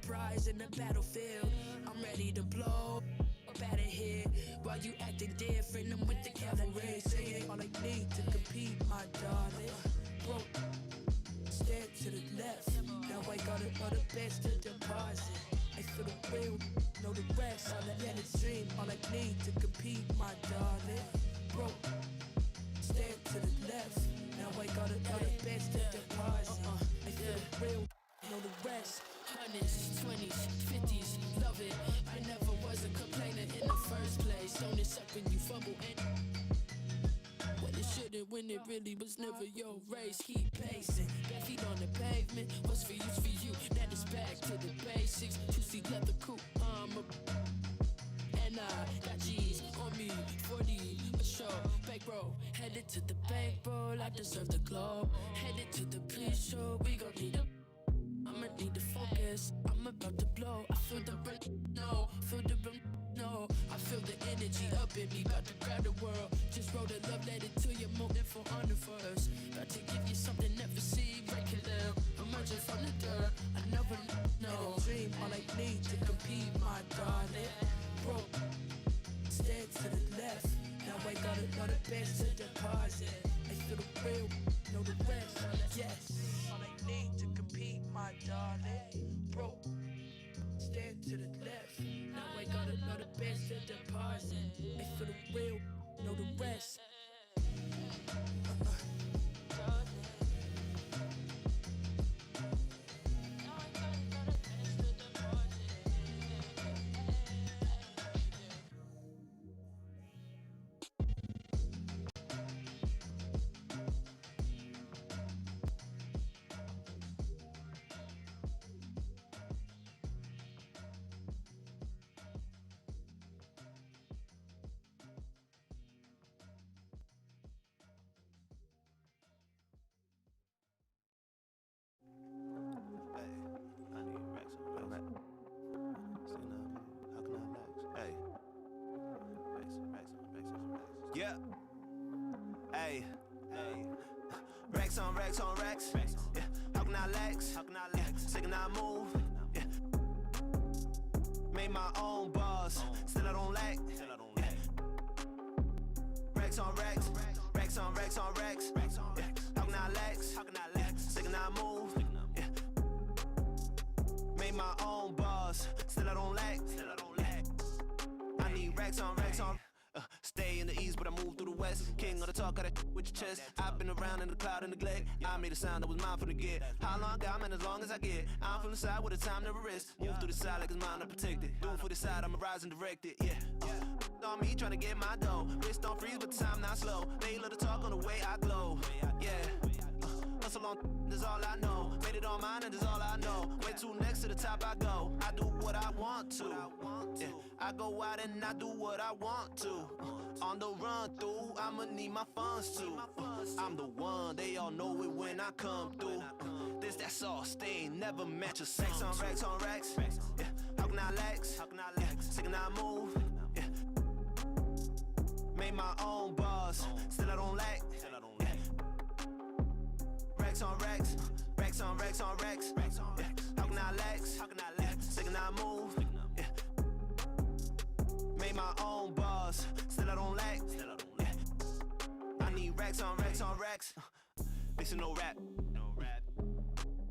Prize in the battlefield, I'm ready to blow up out of here. While you acting different, I'm with the cavalry. Saying all I need to compete, my darling. Broke, step to the left. Now I got it all the best to deposit. I feel the real, know the rest. All I let it stream, all I need to compete, my darling. Broke, step to the left. Now I got it all the best to deposit. I feel the real, know the rest. Hundreds, 20s, 50s, love it. I never was a complainer in the first place. Don't it suck when you fumble and well, it should it when it really was never your race. Keep pacing, bare feet on the pavement. What's for you's for you. Now it's back to the basics. 2C leather coupe, and I got G's on me, 40 a show. Bankroll, headed to the bankroll. I deserve the globe. Headed to the pre-show. We gon' need a. I'ma need to focus. I'm about to blow. I feel the no, feel the no. I feel the energy up in me, about to grab the world. Just wrote a love letter to your moment for honor first. About to give you something never seen, break it down. Emerging from the dirt, I never know. Dream all I need to compete, my darling. Bro, stand to the left. Now I got another best to deposit. I feel the real, know the rest. Yes, all I need to compete, my darling. Bro, stand to the left. Now I got another best to deposit. I feel the real, know the rest. Yeah. Hey. Racks on racks on racks. Yeah. How can I lax? Yeah. Sick and I move. Yeah. Made my own bars. Still I don't lack. Yeah. Racks on racks. Racks on racks on racks. Yeah. How can I lax? Sick and I move. Yeah. Made my own bars. Still I don't lack. I need racks on racks on. Stay in the east, but I move through the west. King of the talk, got that with your chest. I've been around in the cloud and neglect. I made a sound that was mine from the get. How long I man, as long as I get. I'm from the side with a time never rest. Move through the side like it's mine unprotected. Do it for the side, I'ma rise and direct it. Yeah. On me, trying to get my dough. Wrist on freeze, but the time not slow. They love to talk on the way I glow. Yeah. Hustle on, that's all I know. Made it on mine, and that's all I know. Way too next to the top I go. I do what I want to. Yeah. I go out and I do what I want to. On the run through, I'ma need my funds too. I'm the one, they all know it when I come through. This, that's all, stay, never match a song. Racks on racks on racks. Yeah. How can I lax? Yeah. Sick and I move. Yeah. Made my own bars. Still I don't lack. Yeah. Racks on racks. Racks on racks on racks. Yeah. How can I lax? Yeah. Sick and I move. Yeah. Made my own bars. Still I don't lack. Yeah. I need racks on racks on racks. This is no rap.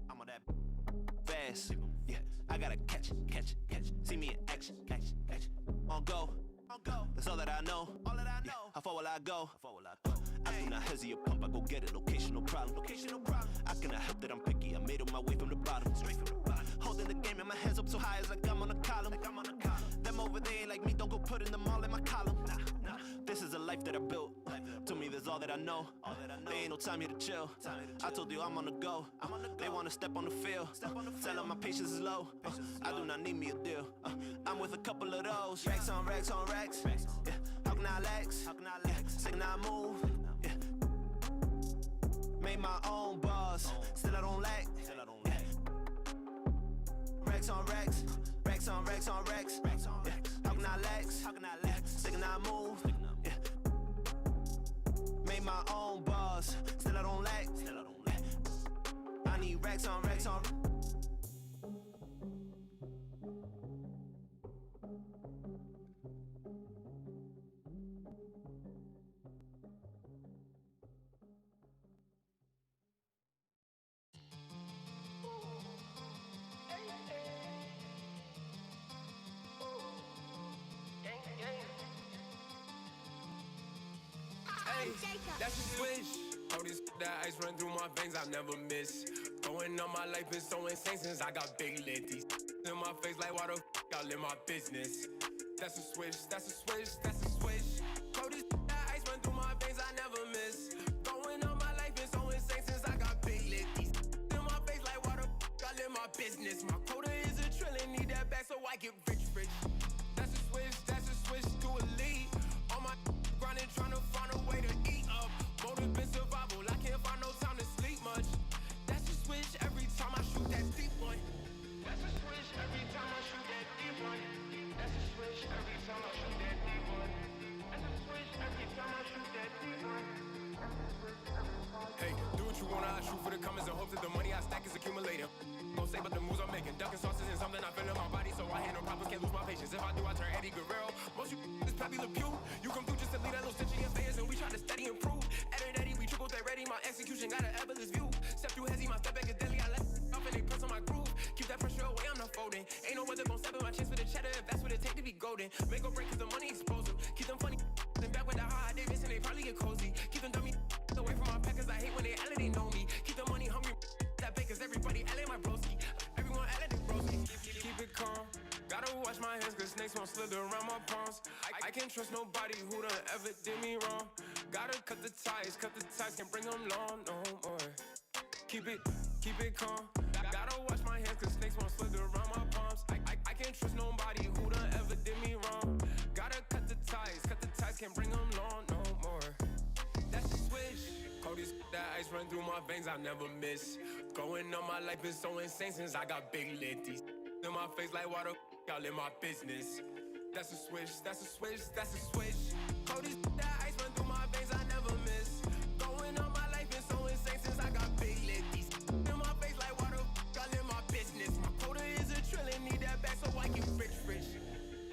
I'm on that fast. Yeah. I gotta catch. See me in action. On go. That's all that I know. Yeah. How far will I go? I do not hesitate, pump, I go get it. Location, no problem. I cannot help that I'm picky. I made it my way from the bottom. Straight from the bottom. Holding the game and my hands up so high, it's like I'm on a column. Them over there ain't like me, don't go putting them all in my column. Nah. This is a life that I built. To me, that's all that I know. There ain't no time here to chill. I told you I'm on the go. They wanna step on the field. Tell them my patience is low. I do not need me a deal. I'm with a couple of those. Racks on racks on racks. Yeah. How can I lax? Yeah. Sick and I move. Yeah. Made my own bars. Still I don't lack. Yeah. Racks on racks. Racks on racks on racks. Yeah. How can I lax? Sick and I move. Yeah. Made my own bars. Still I don't lack. Yeah. I need racks on racks on. That's a switch. All this that ice run through my veins, I never miss. Going on my life is so insane since I got big lit. These in my face like why the y'all in my business. That's a switch, that's a switch, that's a switch. All this that ice run through my veins, I never miss. business. My quota is a trillion, need that back so I get rich. That's a switch to a lead. On my grinding, trying to find a way to eat up. Motive been survival, I can't find no time to sleep much. That's a switch every time I shoot that deep one. That's a switch every time I shoot that deep one. That's a switch every time I shoot that deep one. That's a switch every time I shoot that deep one. Hey, do what you wanna, I shoot for the comments and hope that the money I stack is accumulating. Don't say about the moves I'm making, ducking sauces and something I feel in my body, so I handle problems, can't lose my patience. If I do, I turn Eddie Guerrero. Most you is Pappy Le Pew. You come through just to leave that little stitch in your face, and we try to steady improve. Eddie, we triple that ready, my execution got an effortless view. Step through hezzy, my step back is deadly, I let off and they press on my groove. Keep that pressure away, I'm not folding. Ain't no weather gon' step in my chest for the cheddar if that's what it take to be golden. Make or break cause the money expose them. Keep them funny then back with the high Davis and they probably get cozy. Keep them dummy away from my pack cause I hate when they LA, they know me. Keep the money hungry that bake cause everybody LA my broski. Everyone LA they broski. Keep it calm. Gotta wash my hands cause snakes won't slither around my palms. I can't trust nobody who done ever did me wrong. Gotta cut the ties, can't bring them long no more. Keep it calm. Gotta wash my hands cause snakes won't slither around my palms. I can't trust nobody who done ever did me wrong. Gotta cut the ties, can't bring them long no more. That's a switch. Coldest that ice run through my veins, I never miss. Going on my life is so insane since I got big litties. In my face like water, y'all in my business. That's a switch. Coldest that ice run through my veins, I never miss. Going on my life is so insane since I got big litties. In my face like water, y'all in my business. My quota is a trillion, need that back so I get rich.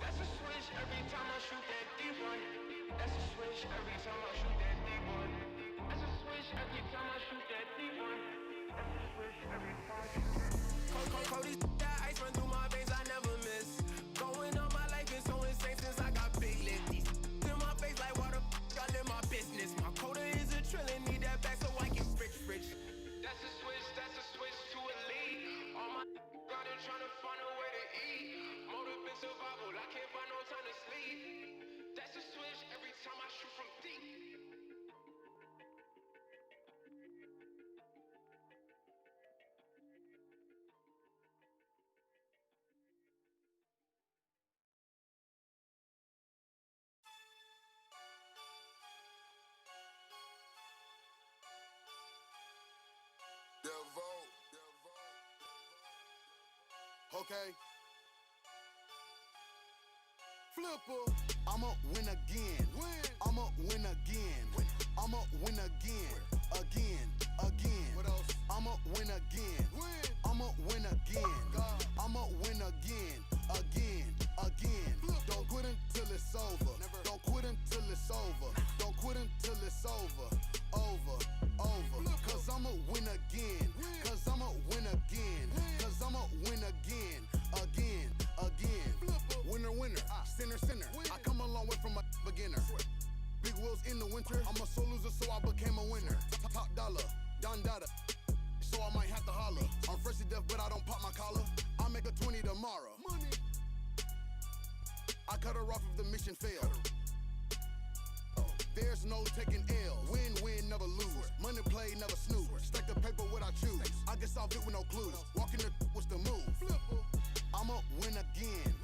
That's a switch every time I shoot that deep one. That's a switch every time I shoot that deep one. That's a switch every time I shoot that deep one. That's a switch every time I shoot that deep one. Cody, that ice run through my veins, I never miss. Going on my life is so insane since I got big litties. In my face like water, y'all in my business. My quota is a trillion, need that back so I get rich. That's a switch to a lead. All my grinding trying to find a way to eat. Motive in survival, I can't find no time to sleep. That's a switch every time I shoot from deep. Okay. Flipper. I'ma win again. I'ma win again. I'ma win again. Again. What else? I'ma win again. I'ma win again. I'ma win again. Don't quit until it's over. Don't quit until it's over. Don't quit until it's over. Over. Cause I'ma win again. Cause I'ma win again. Cause I'ma win again. Winner. Sinner. I come a long way from a beginner. Big wheels in the winter. I'm a sole loser, so I became a winner. Top dollar, Don Dada. So I might have to holler. I'm fresh to death, but I don't pop my collar. I make a 20 tomorrow. Money. I cut her off if the mission failed. There's no taking L. Win, never lose. Money play, never snooze. Stack the paper what I choose. I can solve it with no clues. Walking the what's the move? I'ma win again.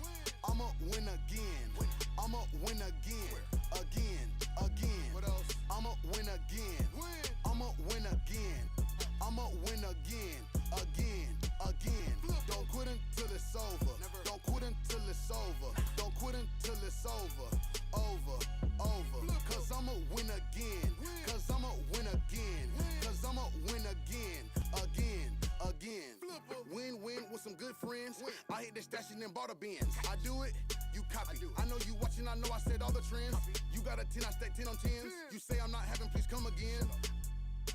I'ma win again. I'ma win again. Again. What else? I'ma win again. I'ma win again. I'ma win again. Don't quit until it's over. Don't quit until it's over. Don't quit until it's over. Over. Cause I'ma win again. Cause I'ma win again. Cause I'ma win again. Win with some good friends. I hit the station and bought a Benz. I do it, you copy. I know you watching, I know I said all the trends. You got a 10, I stack 10 on 10s. You say I'm not having, please come again.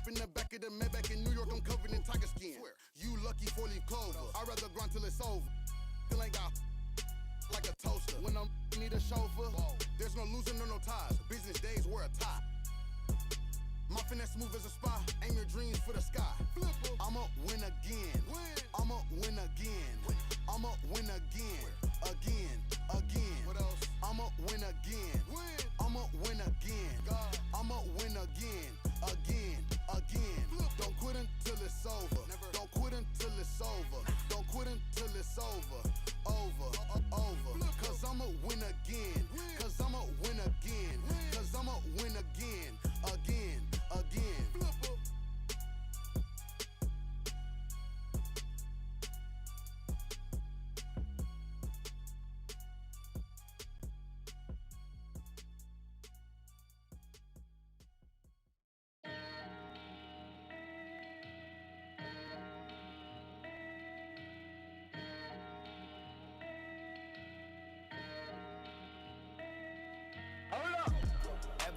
In the back of the Maybach in New York, I'm covered in tiger skin. You lucky 4-leaf clover. I'd rather grind till it's over. Feel ain't got like a toaster. When I'm need a chauffeur, there's no losing or no ties. Business days wear a tie. My finesse smooth as a spy. Aim your dreams for the sky. I'ma win again. I'ma win again. I'ma win again. What else? I'ma win again. I'ma win again. I'ma win again. Don't quit until it's over. Don't quit until it's over. Don't quit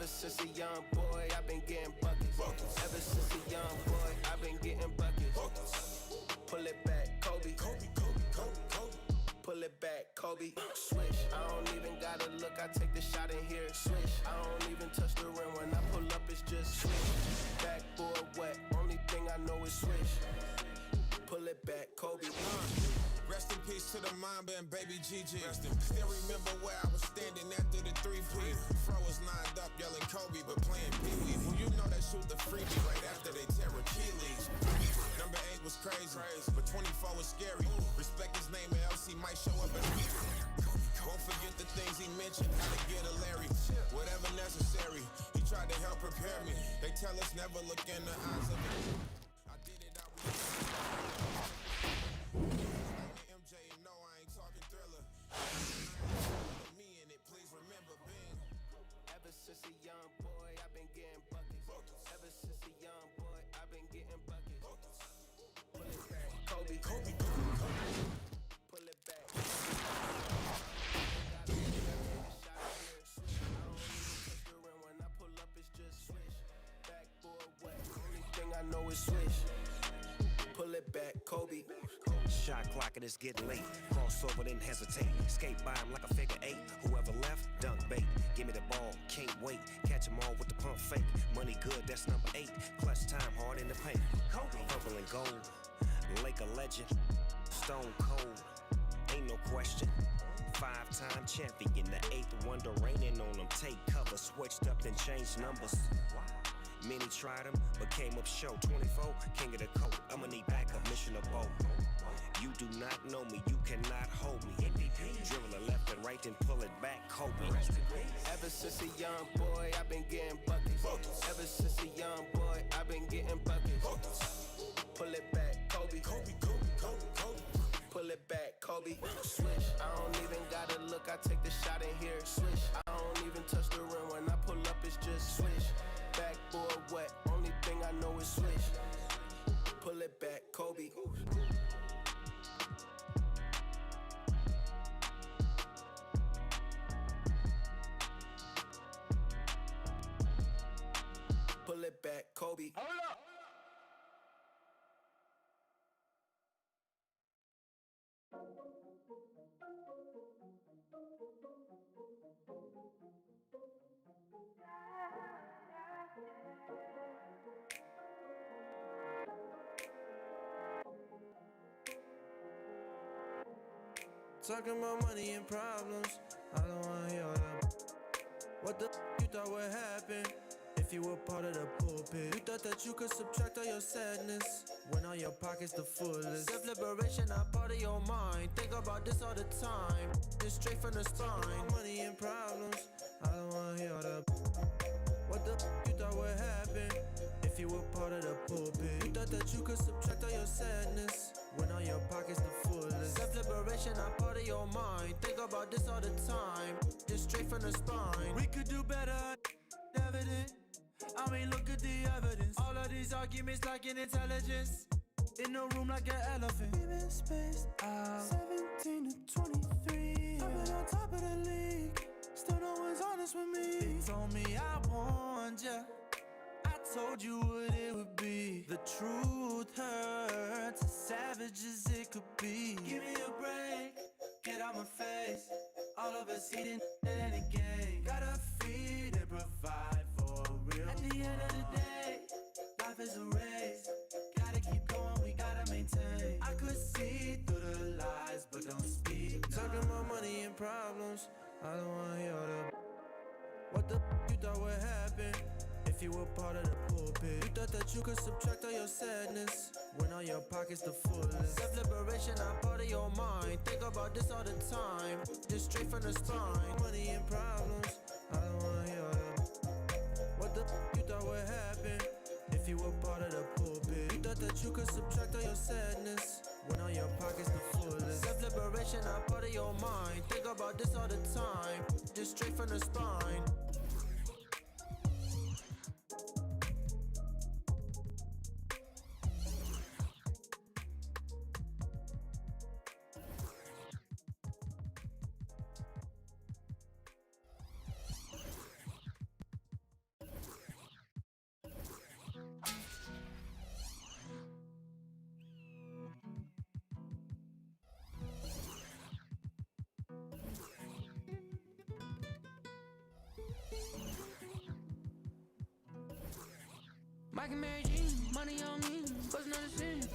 Ever since a young boy, I've been getting buckets. Ever since a young boy, I've been getting buckets. Pull it back, Kobe. Pull it back, Kobe. Swish, I don't even gotta look, I take the shot in here. Swish, I don't even touch the rim. When I pull up, it's just swish. Backboard wet, only thing I know is swish. Pull it back, Kobe. Rest in peace to the Mamba and baby Gigi. Still remember where I was standing after the 3P. Fro was lined up yelling Kobe, but playing Pee-wee. Well, you know they shoot the freebie right after they tear Achilles. Number 8 was crazy, but 24 was scary. Respect his name, or else he might show up as won't forget the things he mentioned, how to get a Larry. Whatever necessary, he tried to help prepare me. They tell us never look in the eyes of it. I did it out with MJ, you know I ain't talking Thriller. Me in it, please remember being. Ever since a young boy, I've been getting buckets. Ever since a young boy, I've been getting buckets. Pull it back, Kobe. Pull it back. I know it's swish. Pull it back, Kobe. Shot clock and it's getting late. Crossover, then hesitate. Skate by him like a figure 8. Whoever left, dunk bait. Give me the ball, can't wait. Catch 'em all with the pump fake. Money good, that's number 8. Clutch time, hard in the paint. Kobe. Purple and gold. Lake a legend. Stone cold. Ain't no question. 5-time champion. The 8th wonder raining on them. Take cover, switched up, then changed numbers. Many tried him, but came up short. 24, king of the coat. I'ma need backup, mission of both. You do not know me, you cannot hold me. MVP, dribble it left and right, then pull it back, Kobe. Ever since a young boy, I've been getting buckets. Ever since a young boy, I've been getting buckets. Pull it back, Kobe. Pull it back, Kobe. Swish, I don't even gotta look, I take the shot in here. Swish, I don't even touch the rim. When I pull up, it's just swish. Backboard wet, only thing I know is swish. Pull it back, Kobe. Pull it back, Kobe. Hold up. Talking about money and problems, I don't wanna hear all that. What the you thought would happen if you were part of the pulpit? You thought that you could subtract all your sadness when all your pockets the fullest. Self-liberation not part of your mind. Think about this all the time, just straight from the spine. Money and problems, I don't wanna hear all that. What the you thought would happen if you were part of the pulpit? You thought that you could subtract all your sadness when all your pockets the fullest. Self-liberation not part of your mind. Think about this all the time, just straight from the spine. We could do better, evident. I mean, look at the evidence. All of these arguments lacking intelligence. In a room like an elephant. We've been spaced out 17 to 23. I've been on top of the league. Still no one's honest with me. They told me I warned ya. I told you what it would be. The truth hurts, as savage as it could be. Give me a break, get out my face. All of us eating at any game. Gotta feed and provide for real. At the end of the day, life is a race. Gotta keep going, we gotta maintain. I could see through the lies, but don't speak. Talking about money and problems, I don't wanna hear all that. What the you thought would happen if you were part of the pulpit? You thought that you could subtract all your sadness when all your pockets the fullest. Self-liberation not part of your mind. Think about this all the time, just straight from the spine. Money and problems, I don't wanna hear all that. What the you thought would happen if you were part of the pulpit? You thought that you could subtract all your sadness when all your pockets the fullest. Self-liberation not part of your mind. Think about this all the time, just straight from the spine. Mike and Mary Jean, money on me, bustin' on the scene.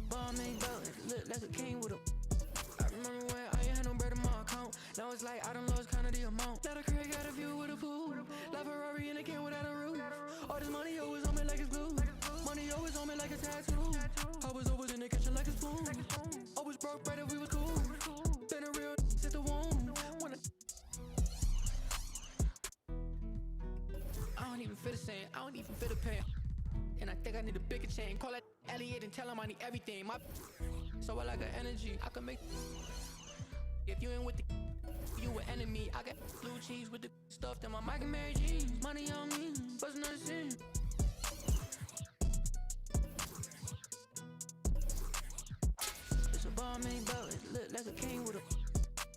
Ball made dollars, look like a king with a. I remember when I ain't had no bread in my account. Now it's like I done lost kind of the amount. Got a crib, got a view with a pool. Like Ferrari and a can without a roof. All this money always on me like it's glue. Money always on me like a tattoo. I was always in the kitchen like a spoon. Always broke right if we was cool. Then a real hit the womb. I don't even feel the same. I don't even feel the pain. And I think I need a bigger chain. Call that Elliot and tell him I need everything. My so I like an energy. I can make. If you ain't with the, you an enemy. I got blue cheese with the stuff that my Mike and Mary Jean. Money on me, bustin' on the scene. It's a ball made dollars, look like a king with a.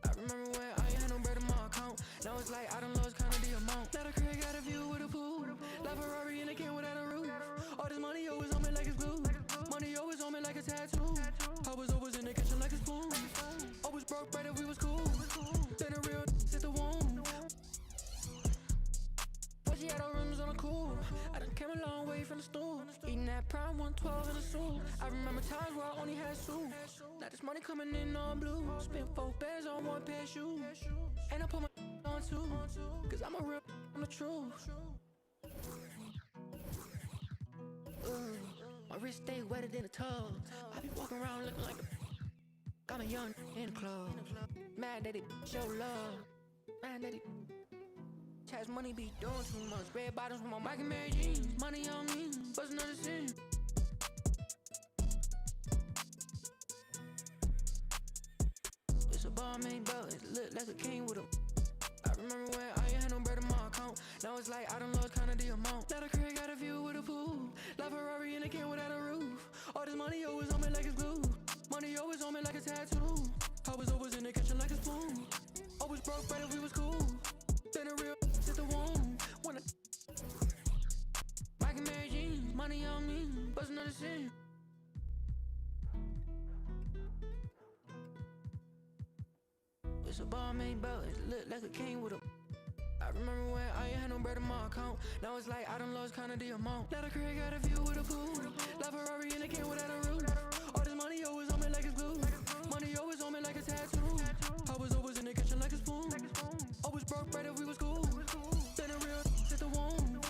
I remember when I ain't had no bread in my account. Now it's like I done lost kind of the amount. Got a crib, got a view with a pool. Like Ferrari and a can without a roof. All this money always on me like it's glue. Money always on me like a tattoo. I was always in the kitchen like a spoon. Always broke right if we was cool. Then a real hit the womb. But she had her rims on the cool. I done came a long way from the stool. Eating that prime 112 in the soup. I remember times where I only had soup. Now this money coming in on blue. Spent 4 bands on 1 pair of shoes. And I put my on 2. Cause I'm a real I'm the truth. My wrist stay wetter than a tub. I be walking around looking like a. I'm a young in the club. Mad that it show love. Mad that it. Chaz money be doing too much. Red bottoms with my Mike and Mary Jean. Money on me, bustin' on the scene. It's a ball made dollars, look like a king with a. I remember when I ain't had no bread in my account. Now it's like I done lost kind of the amount. Got a crib, got a view with a pool. Like Ferrari and a can without a roof. All this money always on me like it's glue. Money always on me like a tattoo. I was always in the kitchen like a spoon. Always broke right if we was cool. Then a real hit the womb. When Mike and Mary Jean, money on me, bustin' on the scene. It's a ball made dollars, look like a king with a. I remember when I ain't had no bread in my account. Now it's like I done lost kind of the amount. Got a crib, got a view with a pool. Like Ferrari and a can without a roof. All this money always on me like it's glue. Money always on me like a tattoo. I was always in the kitchen like a spoon. Always broke right if we was cool. Then a real hit the womb.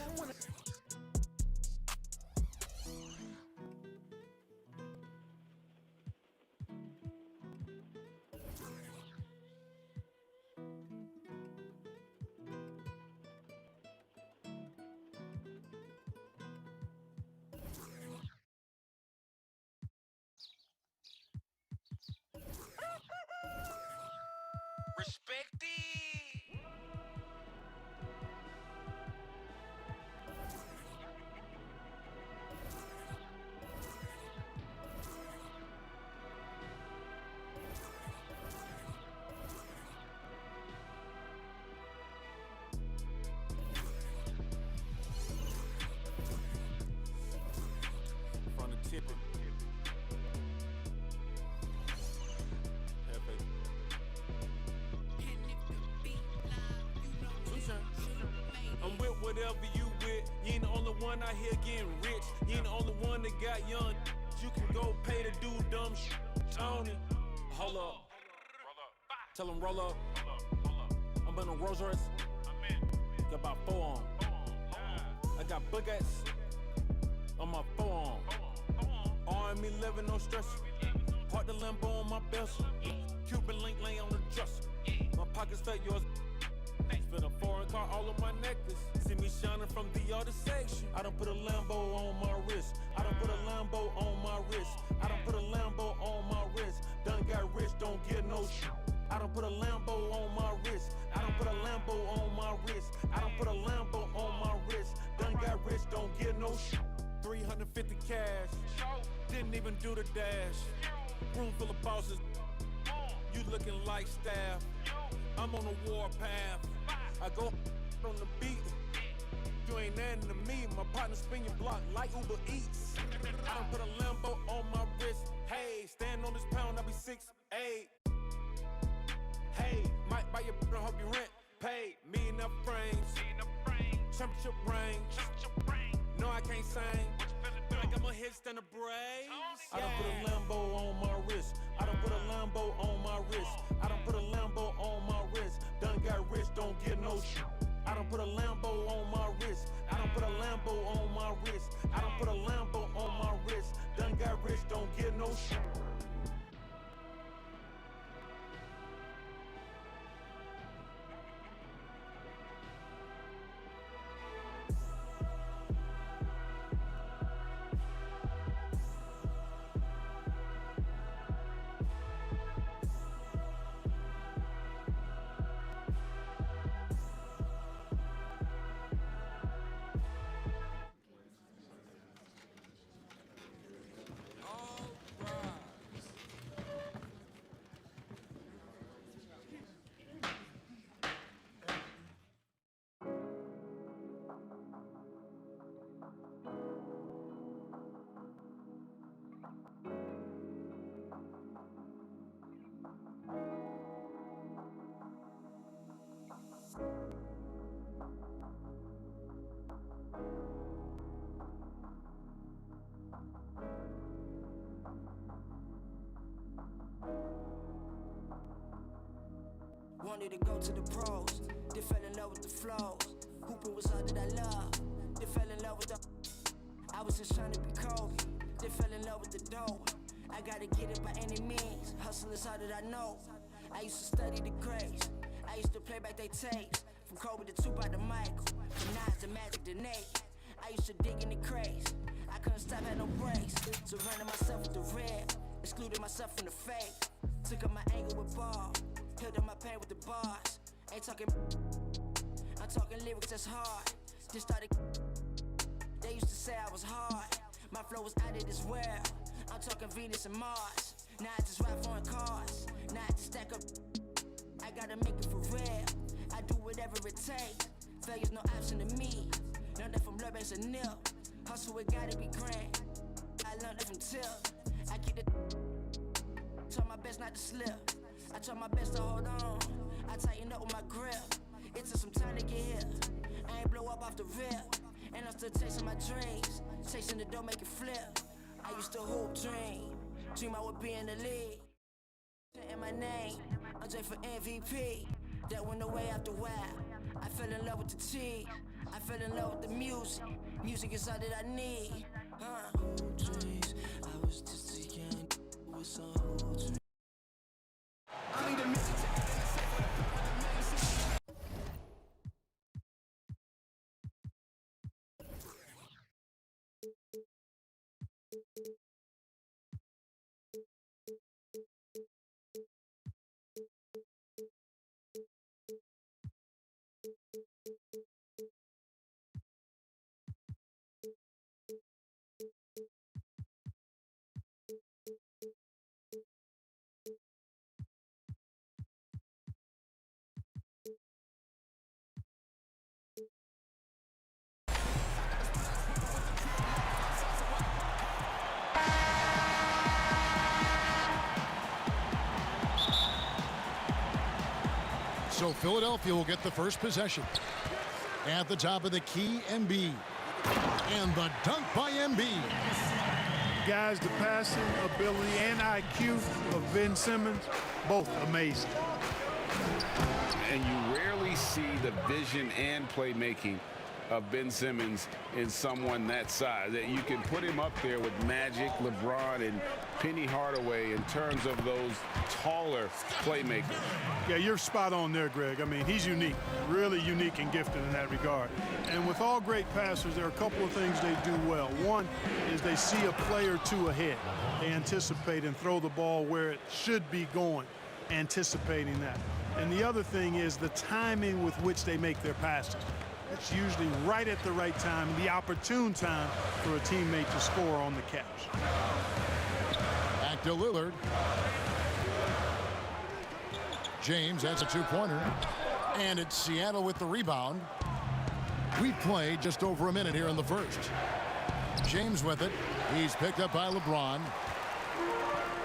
Respect it. From the tipping. I'm with whatever you with. You ain't the only one out here getting rich. You ain't the only one that got young. You can go pay to do dumb shit. On it. Hold up. Tell him roll up. I'm in a Rolls Royce. Got about 4 on. I got buckets on my forearm. Army living no stress. Park the Lambo on my belt. Cuban link lay on the dresser. My pockets fat, yours. Spent a foreign car all on my necklace. See me shining from the other section. I done put a Lambo on my wrist. I done put a Lambo on my wrist. I done put a Lambo on my wrist. Done got rich, don't get no shit. I done put a Lambo on my wrist. I done put a Lambo on my wrist. I done put a Lambo on my wrist. Done got rich, don't get no shit. 350 cash. Didn't even do the dash. Room full of bosses. You looking like staff. I'm on a war path. I go on the beat. You ain't nothing to me. My partner spin your block like Uber Eats. I done put a Lambo on my wrist. Hey, stand on this pound, I be 6'8". Hey, might buy your hope your rent paid. your brain. No, I can't sing. Like I'm a hit stand a brace. I don't put a Lambo on my wrist. I don't put a Lambo on my wrist. I don't put a Lambo on my wrist. Done got rich, don't get no shit. I don't put a Lambo on my wrist. I don't put a Lambo on my wrist. I don't put a Lambo on my wrist. Done got rich, don't get no shit. Wanted to go to the pros, they fell in love with the flows. Hooping was all that I love, they fell in love with the. I was just trying to be Kobe, they fell in love with the dough. I gotta get it by any means, hustle is all that I know. I used to study the grades, I used to play back they tapes. From Kobe to Tupac to Michael, from Nas to Magic to Nate. I used to dig in the crates, I couldn't stop at no breaks. Surrounded myself with the red, excluded myself from the fake. Took up my anger with ball, healed up my pain with the bars. Ain't talking, I'm talking lyrics that's hard. Just started, they used to say I was hard. My flow was out of this world. I'm talking Venus and Mars. Now I just ride foreign cars. Now I just stack up, I gotta make it for real. I do whatever it takes. Failure's no option to me. Learned that from Lurbanks and Nil. Hustle, it gotta be grand. I learned that from Till. I keep the, try my best not to slip. I try my best to hold on. I tighten up with my grip. It took some time to get here. I ain't blow up off the rip. And I'm still chasing my dreams. Chasing the dough, make it flip. I used to hoop, dream I would be in the league. In my name, I'm just for MVP. That went away after a while. I fell in love with the tea. I fell in love with the music. Music is all that I need. Hoop dreams. I was just a young with some hoop dreams. I need a minute to get in the safe with a So Philadelphia will get the first possession. At the top of the key, Embiid. And the dunk by Embiid. Guys, the passing ability and IQ of Ben Simmons, both amazing. And you rarely see the vision and playmaking of Ben Simmons in someone that size. That you can put him up there with Magic, LeBron, and Penny Hardaway in terms of those taller playmakers. Yeah, you're spot on there, Greg. I mean, he's unique, really unique and gifted in that regard. And with all great passers, there are a couple of things they do well. One is they see a play or two ahead. They anticipate and throw the ball where it should be going, anticipating that. And the other thing is the timing with which they make their passes. It's usually right at the right time, the opportune time for a teammate to score on the catch. Back to Lillard. James has a two-pointer. And it's Seattle with the rebound. We've played just over a minute here in the first. James with it. He's picked up by LeBron.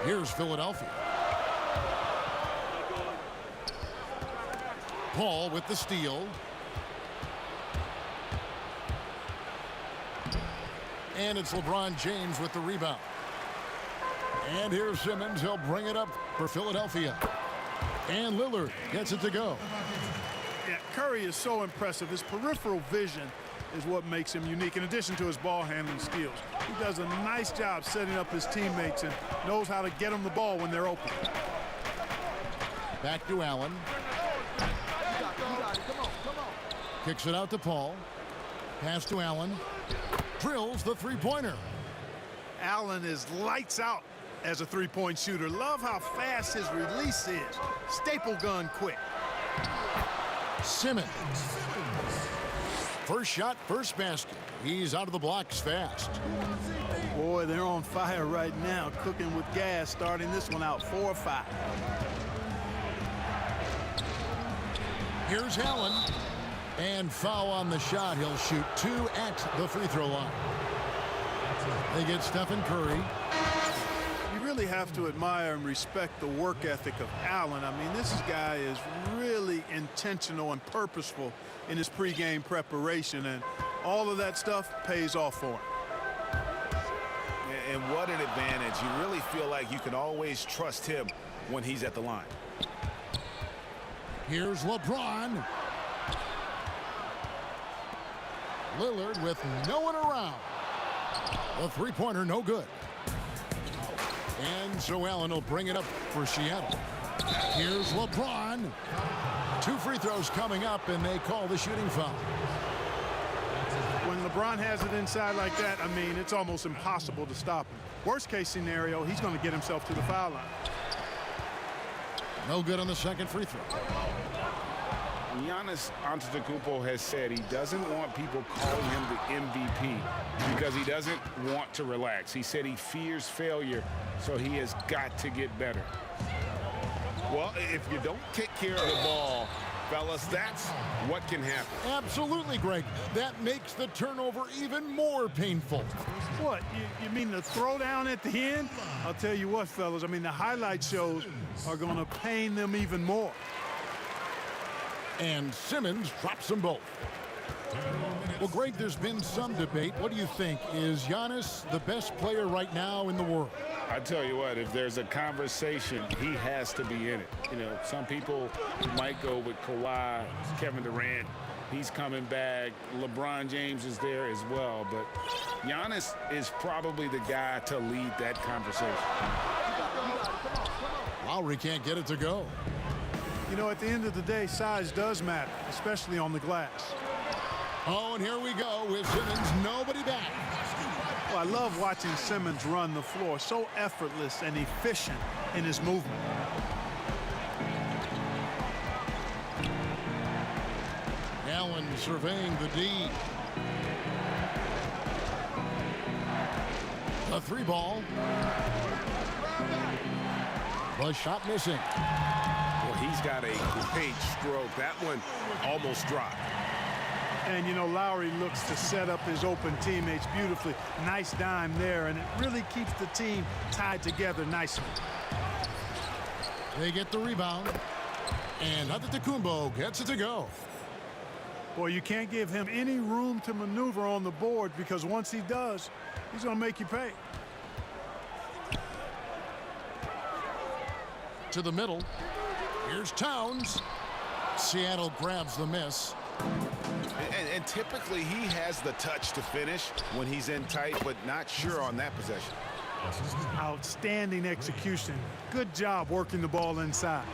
Here's Philadelphia. Paul with the steal. And it's LeBron James with the rebound. And here's Simmons. He'll bring it up for Philadelphia. And Lillard gets it to go. Yeah, Curry is so impressive. His peripheral vision is what makes him unique, in addition to his ball handling skills. He does a nice job setting up his teammates and knows how to get them the ball when they're open. Back to Allen. Kicks it out to Paul. Pass to Allen. Drills the three-pointer. Allen is lights out as a three-point shooter. Love how fast his release is. Staple gun quick. Simmons. First shot, first basket. He's out of the blocks fast. Boy, they're on fire right now, cooking with gas, starting this one out 4-5. Here's Allen. And foul on the shot. He'll shoot 2 at the free throw line. They get Stephen Curry. You really have to admire and respect the work ethic of Allen. I mean, this guy is really intentional and purposeful in his pregame preparation, and all of that stuff pays off for him. And what an advantage. You really feel like you can always trust him when he's at the line. Here's LeBron. Lillard with no one around. The three-pointer no good. And so Allen will bring it up for Seattle. Here's LeBron. 2 free throws coming up, and they call the shooting foul. When LeBron has it inside like that, I mean, it's almost impossible to stop him. Worst case scenario, he's going to get himself to the foul line. No good on the second free throw. Giannis Antetokounmpo has said he doesn't want people calling him the MVP because he doesn't want to relax. He said he fears failure, so he has got to get better. Well, if you don't take care of the ball, fellas, that's what can happen. Absolutely, Greg. That makes the turnover even more painful. What, you mean the throwdown at the end? I'll tell you what, fellas, I mean, the highlight shows are going to pain them even more. And Simmons drops them both. Well, Greg, there's been some debate. What do you think? Is Giannis the best player right now in the world? I tell you what, if there's a conversation, he has to be in it. You know, some people might go with Kawhi, Kevin Durant. He's coming back. LeBron James is there as well. But Giannis is probably the guy to lead that conversation. Lowry can't get it to go. You know, at the end of the day, size does matter, especially on the glass. Oh, and here we go with Simmons, nobody back. Well, I love watching Simmons run the floor, so effortless and efficient in his movement. Allen surveying the D. A 3 ball. The shot missing. Well, he's got a great stroke. That one almost dropped. And, you know, Lowry looks to set up his open teammates beautifully. Nice dime there, and it really keeps the team tied together nicely. They get the rebound. And Antetokounmpo gets it to go. Boy, you can't give him any room to maneuver on the board, because once he does, he's going to make you pay. To the middle. Here's Towns. Seattle grabs the miss. And typically he has the touch to finish when he's in tight, but not sure on that possession. Outstanding execution. Good job working the ball inside.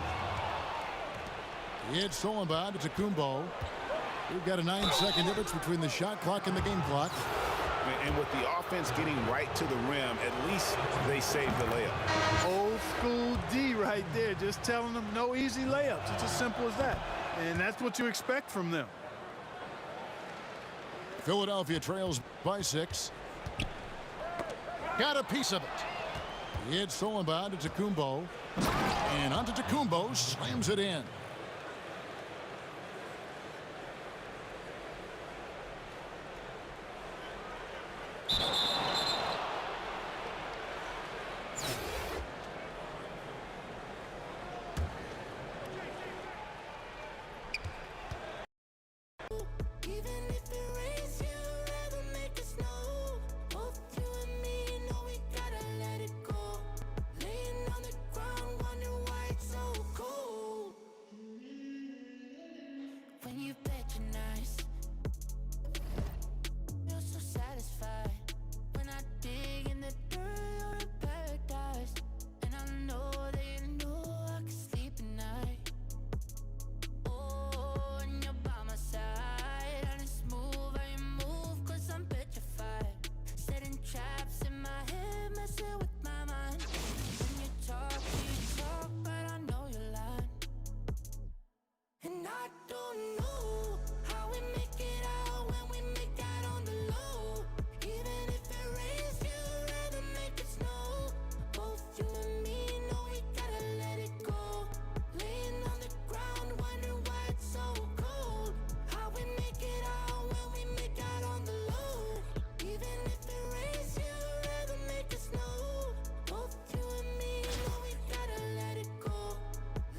It's stolen by Antetokounmpo. We've got a 9-second difference between the shot clock and the game clock. And with the offense getting right to the rim, at least they saved the layup. Old school D right there, just telling them no easy layups. It's as simple as that. And that's what you expect from them. Philadelphia trails by 6. Got a piece of it. It's stolen by Antetokounmpo. And Antetokounmpo slams it in. and you patronize. Feel so satisfied when I dig in the dirt. You're in paradise, and I know that you know I can sleep at night. Oh, and you're by my side, and it's smooth how you move, 'cause I'm petrified. Setting traps in my head, messing with my mind. When you talk, but I know you're lying. And I don't know how we make it out when we make out on the low. Even if it rains, you'd rather make it snow. Both you and me know we gotta let it go. Laying on the ground, wondering why it's so cold. How we make it out when we make out on the low. Even if it rains, you'd rather make it snow. Both you and me know we gotta let it go.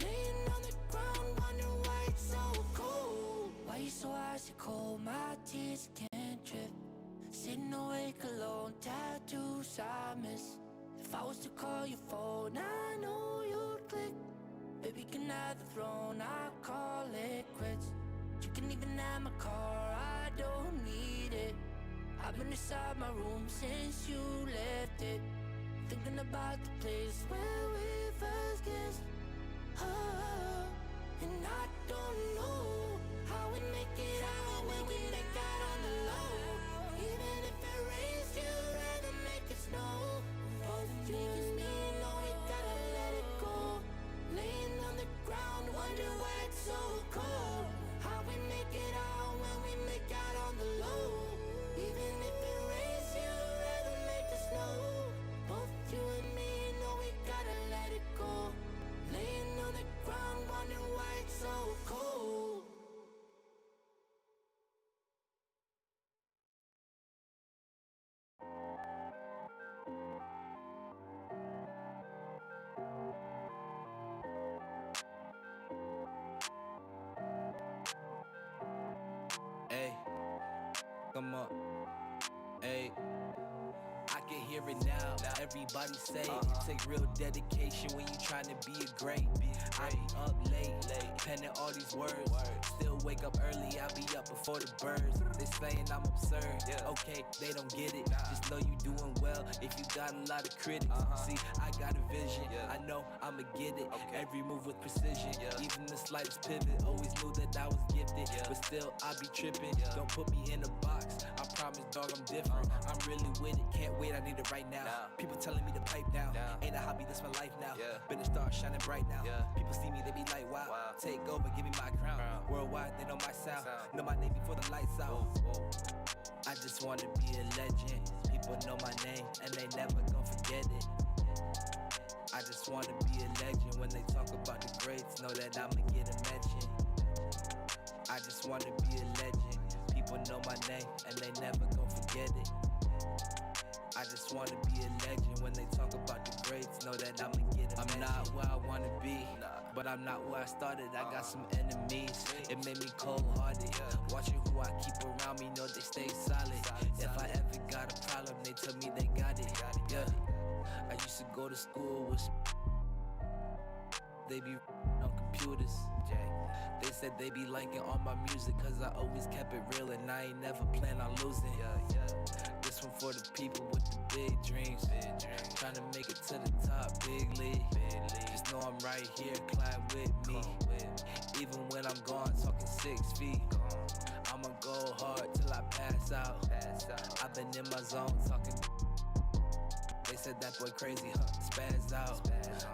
Laying on the ground, wondering why it's so cold. Why you so icy cold? My tears can't drip. Sitting awake alone, tattoos I miss. If I was to call your phone, I know you'd click. Baby, can I have the throne? I call it quits. You can even have my car, I don't need it. I've been inside my room since you left it, thinking about the place where we first kissed. Oh, and I don't know how we make it out when we make out on the low. Even if it rains, you'd rather make it snow. Both you and me know we gotta let it go. Laying on the ground, wondering why it's so cold. How we make it out when we make out on the low. Even if it rains, you'd rather make it snow. Both you and me know we gotta let it go. Laying on the ground, wondering why it's so cold. Hey, come on. Hey, I can hear it now. Everybody say it take real dedication when you trying to be a great. I be up late, penning all these words. Still wake up early, I be up before the birds. They saying I'm absurd. Okay, they don't get it. Just know you doing well if you got a lot of critics. See, I got a vision. I know I'ma get it. Every move with precision. Even the slightest pivot. Always knew that I was gifted, but still I be tripping. Don't put me in a box. I promise, dog, I'm different. I'm really with it. Can't wait, I need it right now. People telling me to pipe down. Ain't a hobby, that's my life now. Been a star shining bright now. People see me, they be like, wow. Take over, give me my crown. Worldwide, they know my sound. Know my name before the lights out. I just wanna be a legend. People know my name and they never gon' forget it. I just wanna be a legend. When they talk about the greats, know that I'ma get a mention. I just wanna be a legend. People know my name and they never gon' forget it. I just wanna be a legend. When they talk about the greats, know that I'ma get a mention. I'm not where I wanna be, but I'm not where I started. I got some enemies, it made me cold-hearted. Watching who I keep around me, know they stay solid. If I ever got a problem, they tell me they got it. Yeah, I used to go to school with they be on computers. They said they be liking all my music, 'cause I always kept it real and I ain't never plan on losing. This one for the people with the big dreams. Trying to make it to the top, big league. Just know I'm right here, climb with me. Even when I'm gone, talking 6 feet. I'ma go hard till I pass out. I've been in my zone, talking. They said that boy crazy, spaz out.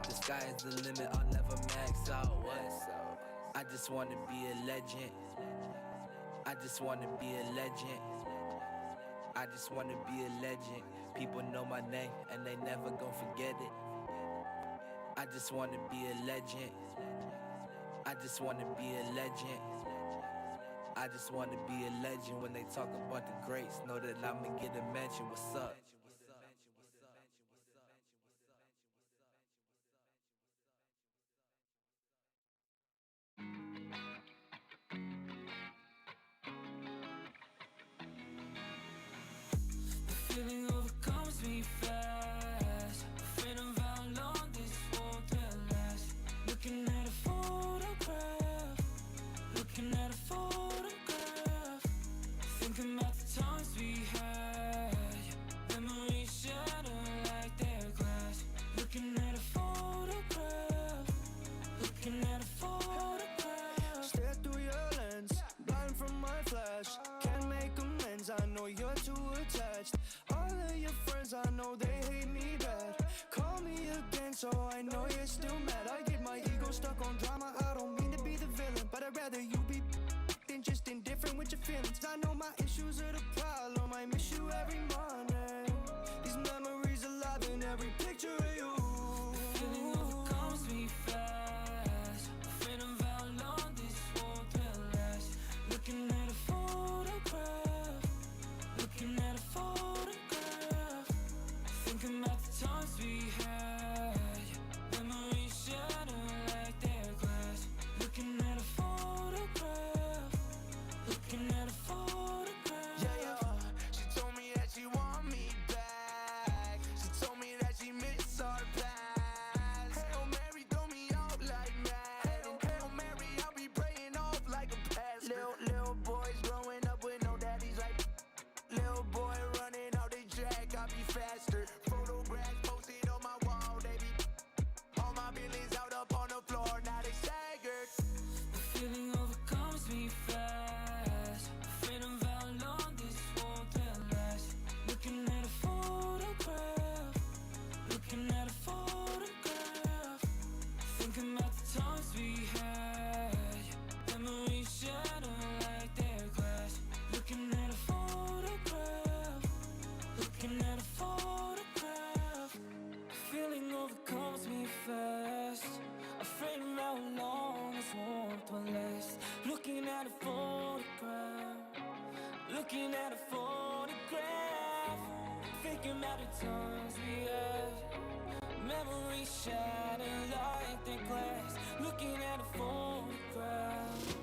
The sky is the limit, I'll never max out. What? I just wanna be a legend. I just wanna be a legend. I just wanna be a legend. People know my name and they never gon' forget it. I just wanna be a legend. I just wanna be a legend. I just wanna be a legend. When they talk about the greats, know that I'ma get a mention. What's up? Feeling overcomes me fast. Afraid of how long this won't last. Looking at a photograph. Looking at a photograph. friend with your feelings. I know my issues are the problem. I miss you every morning. These memories alive in every picture of you. The feeling overcomes me fast. Afraid of how long this won't last. Looking at a photograph. Looking at a photograph. Thinking about the times we had. Memories shatter like they're glass. Looking at a photograph. Looking at a photograph. Yeah. She told me that she want me back. She told me that she miss our past. Hail Mary, throw me out like mad. And Hail Mary, I'll be praying off like a pass. Little boys growing up with no daddies like. Little boy running out the track, I'll be faster. Photographs posted on my wall, they be. All my feelings out up on the floor, now they staggered. The feeling overcomes me fast. Afraid of how long this won't last. Looking at a photograph. Looking at a photograph. Thinking about the times we had. Memories shatter like they're glass. Looking at a photograph.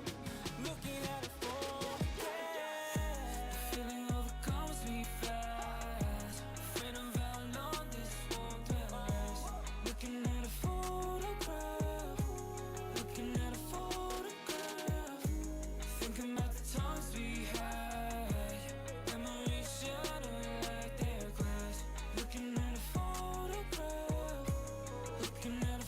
Looking at a photograph. The feeling overcomes me fast. Afraid of how long this won't last. Looking at a photograph. Looking at a photograph. Thinking about the times we had. Memories shatter like they're glass. Looking at a photograph. Looking at a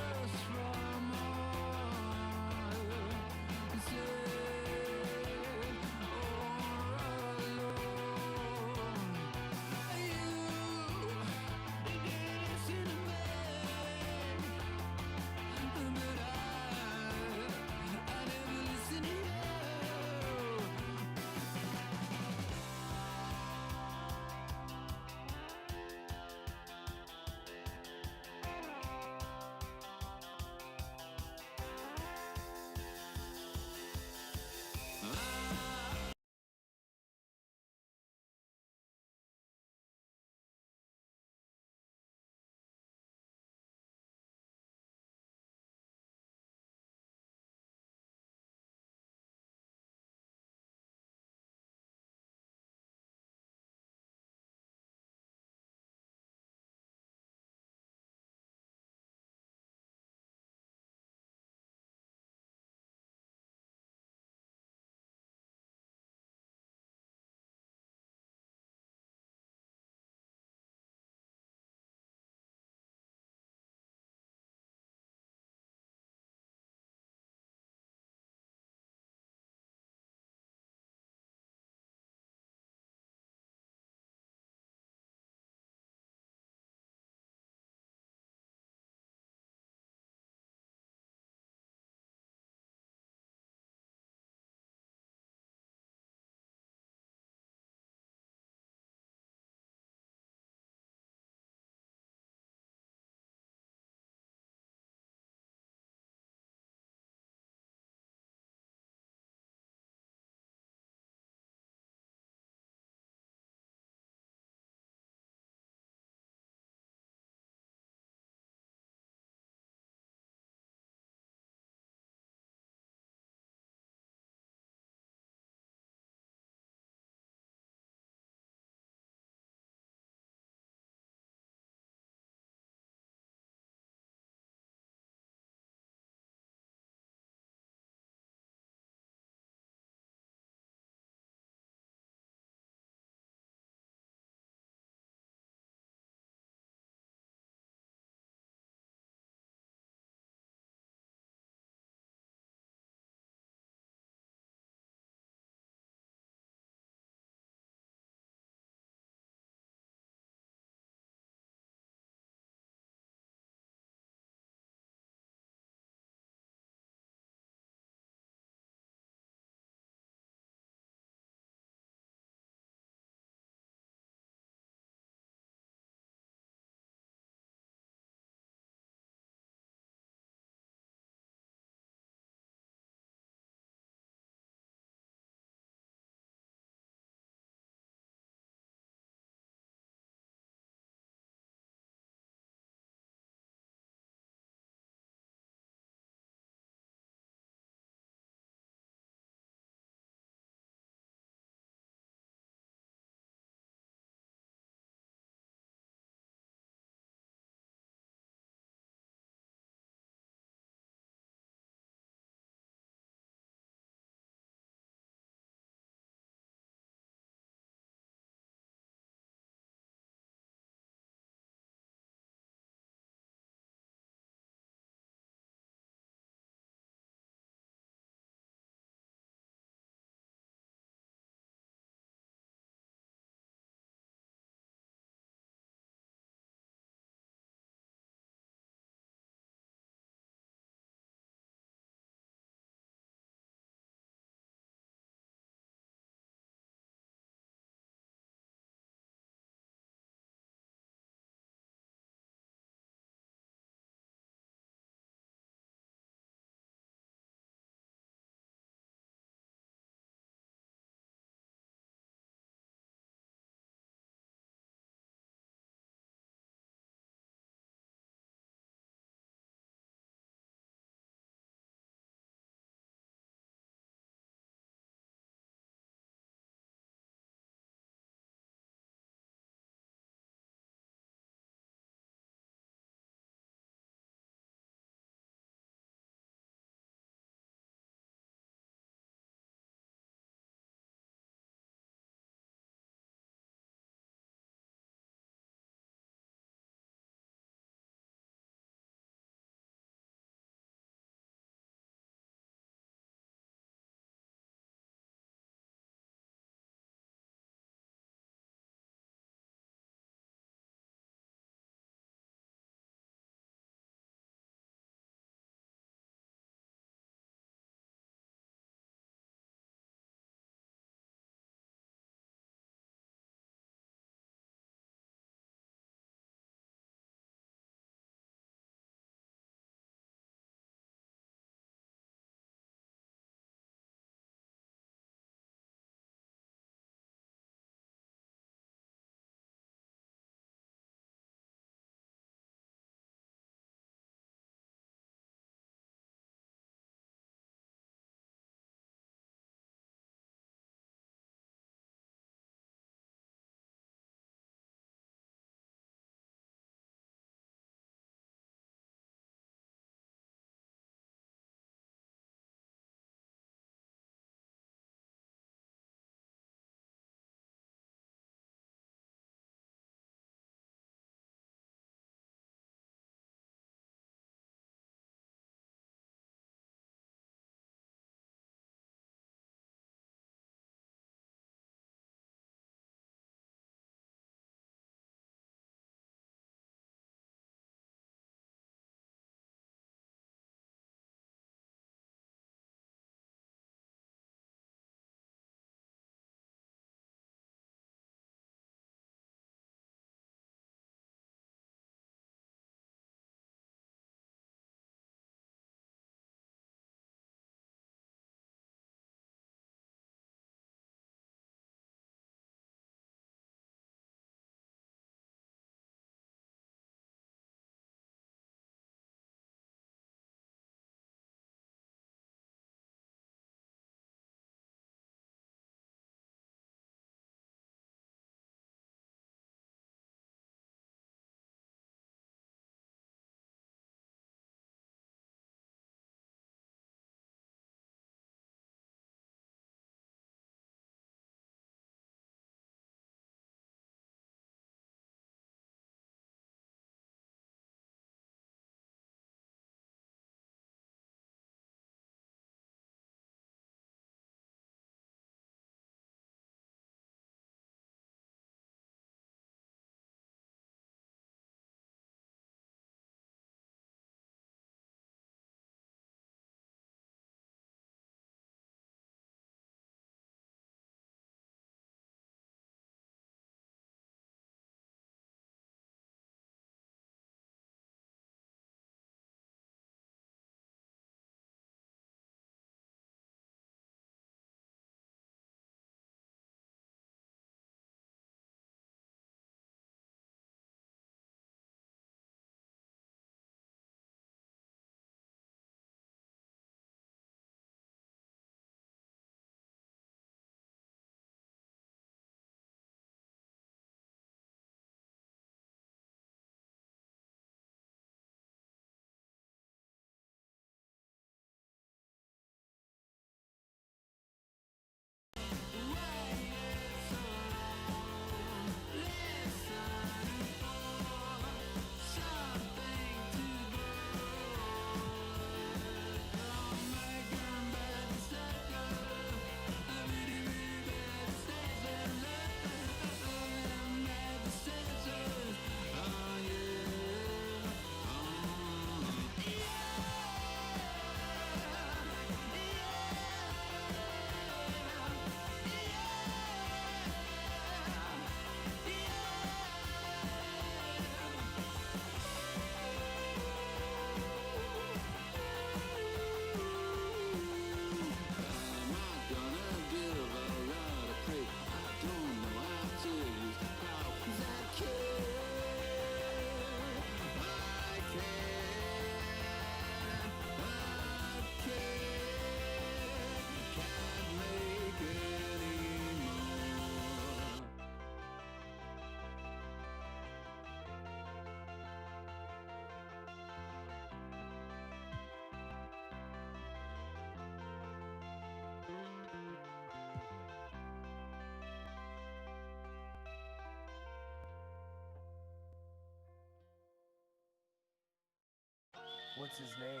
What's his name?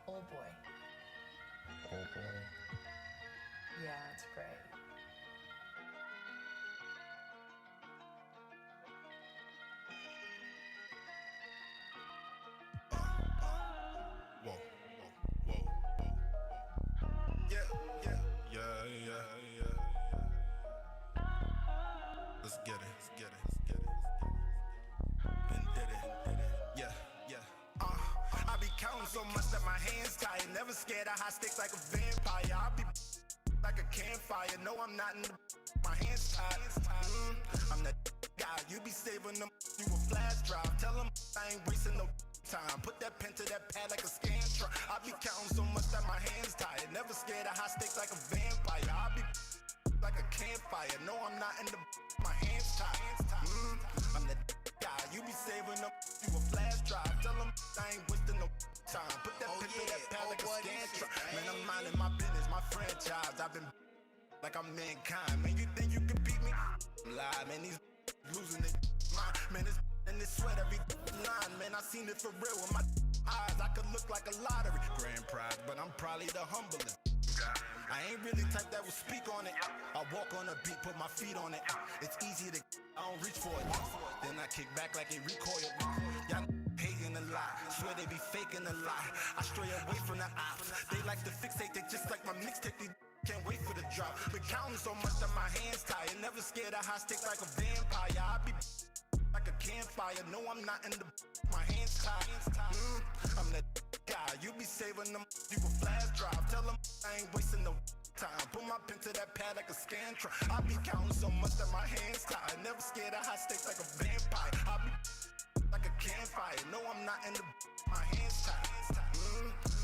Old boy. Old boy. Yeah, it's great. Whoa, whoa, whoa, whoa. Yeah. Let's get it. Been did it. Yeah. I be counting so much that my hands tired. Never scared of high stakes like a vampire. I be like a campfire. No, I'm not in the my hands tied. I'm that guy. You be saving them. You a flash drive. Tell them I ain't wasting no time. Put that pen to that pad like a scantron. I be counting so much that my hands tired. Never scared of high stakes like a vampire. I be like a campfire. No, I'm not in the my hands tied. I'm that guy. You be saving them. You a flash drive. Tell them I ain't wasting no time. Put that pen to that pad like a scantron. Man, I'm minding my business. My franchise. I've been like I'm mankind. Man, you think you can beat me? I'm lying, man. These losing their mind. Man, this and this sweat every line. Man, I seen it for real with my eyes. I could look like a lottery. Grand prize, but I'm probably the humblest. I ain't really type that will speak on it. I walk on a beat, put my feet on it. It's easy to, I don't reach for it. Then I kick back like a recoil. Y'all hating a lot, swear they be faking a lot. I stray away from the ops. They like to fixate, they just like my mixtape. They can't wait for the drop. Been counting so much that my hands tired. Never scared of high stakes like a vampire. I be like a campfire. No, I'm not in the my hands tied. I'm that guy. You be saving them. You a flash drive. Tell them I ain't wasting no time. Put my pen to that pad like a scantron. I be counting so much that my hands tied. Never scared of high stakes like a vampire. I be like a campfire. No, I'm not in the my hands tied.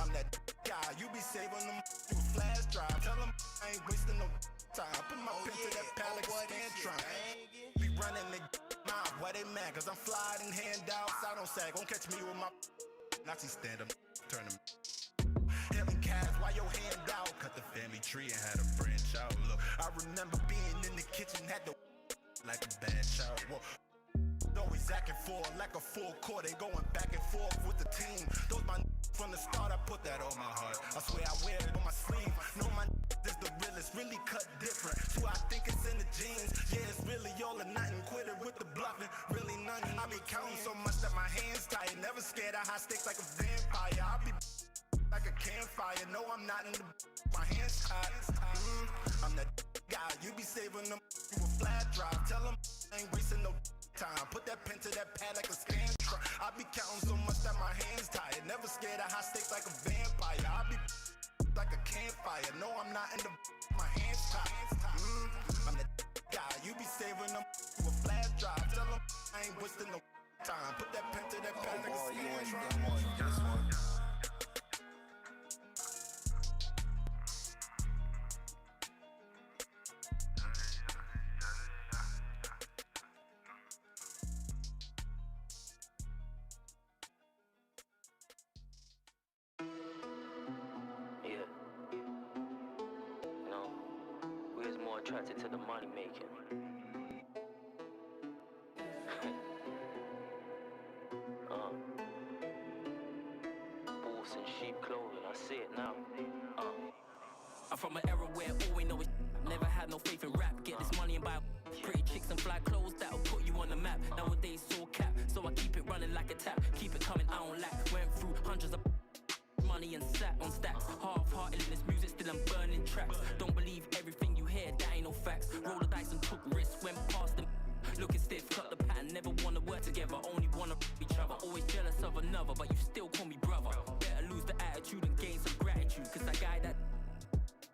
I'm that guy. You be saving them. You a flash drive. Tell them I ain't wasting no time. Put my pen to that pad like a scantron. Be running the mouth. Why they mad? Cause I'm flying in handouts. I don't sag. Won't catch me with my Nazi stand up. Turn them. Hailing calves while your hand out. Cut the family tree and had a branch out. Look, I remember being in the kitchen, had the like a bad child. Whoa. Always acting for like a full court and going back and forth with the team. Those my from the start, I put that on my heart. I swear I wear it on my sleeve. No, my is the realest, really cut different. So I think it's in the genes. Yeah, it's really all or nothing. Quit it with the bluffing, really nothing. I be counting so much that my hands tired. Never scared of high stakes like a vampire. I be like a campfire. No, I'm not in the my hands tied. I'm that guy. You be saving them. You a flat drive. Tell them I ain't wasting no time. Put that pen to that pad like a scantron. I be counting so much that my hands tired. Never scared of high stakes like a vampire. I be like a campfire. No, I'm not in the my hands tied. I'm that guy. You be saving them. You a flash drive. Tell them I ain't wasting no time. Put that pen to that pad like a scantron. Attracted to the money making. Wolves in sheep clothing, I see it now. I'm from an era where all we know is never had no faith in rap. Get this money and buy pretty chicks and fly clothes that'll put you on the map. Nowadays, so cap, so I keep it running like a tap. Keep it coming, I don't lack. Went through hundreds of money and sat on stacks. Half-hearted in this music, still I'm burning tracks. Don't believe everything you hear, that ain't no facts. Roll the dice and took risks, went past them. Looking stiff, cut the pattern, never wanna work together, only wanna each other. Always jealous of another, but you still call me brother. Better lose the attitude and gain some gratitude, cause that guy that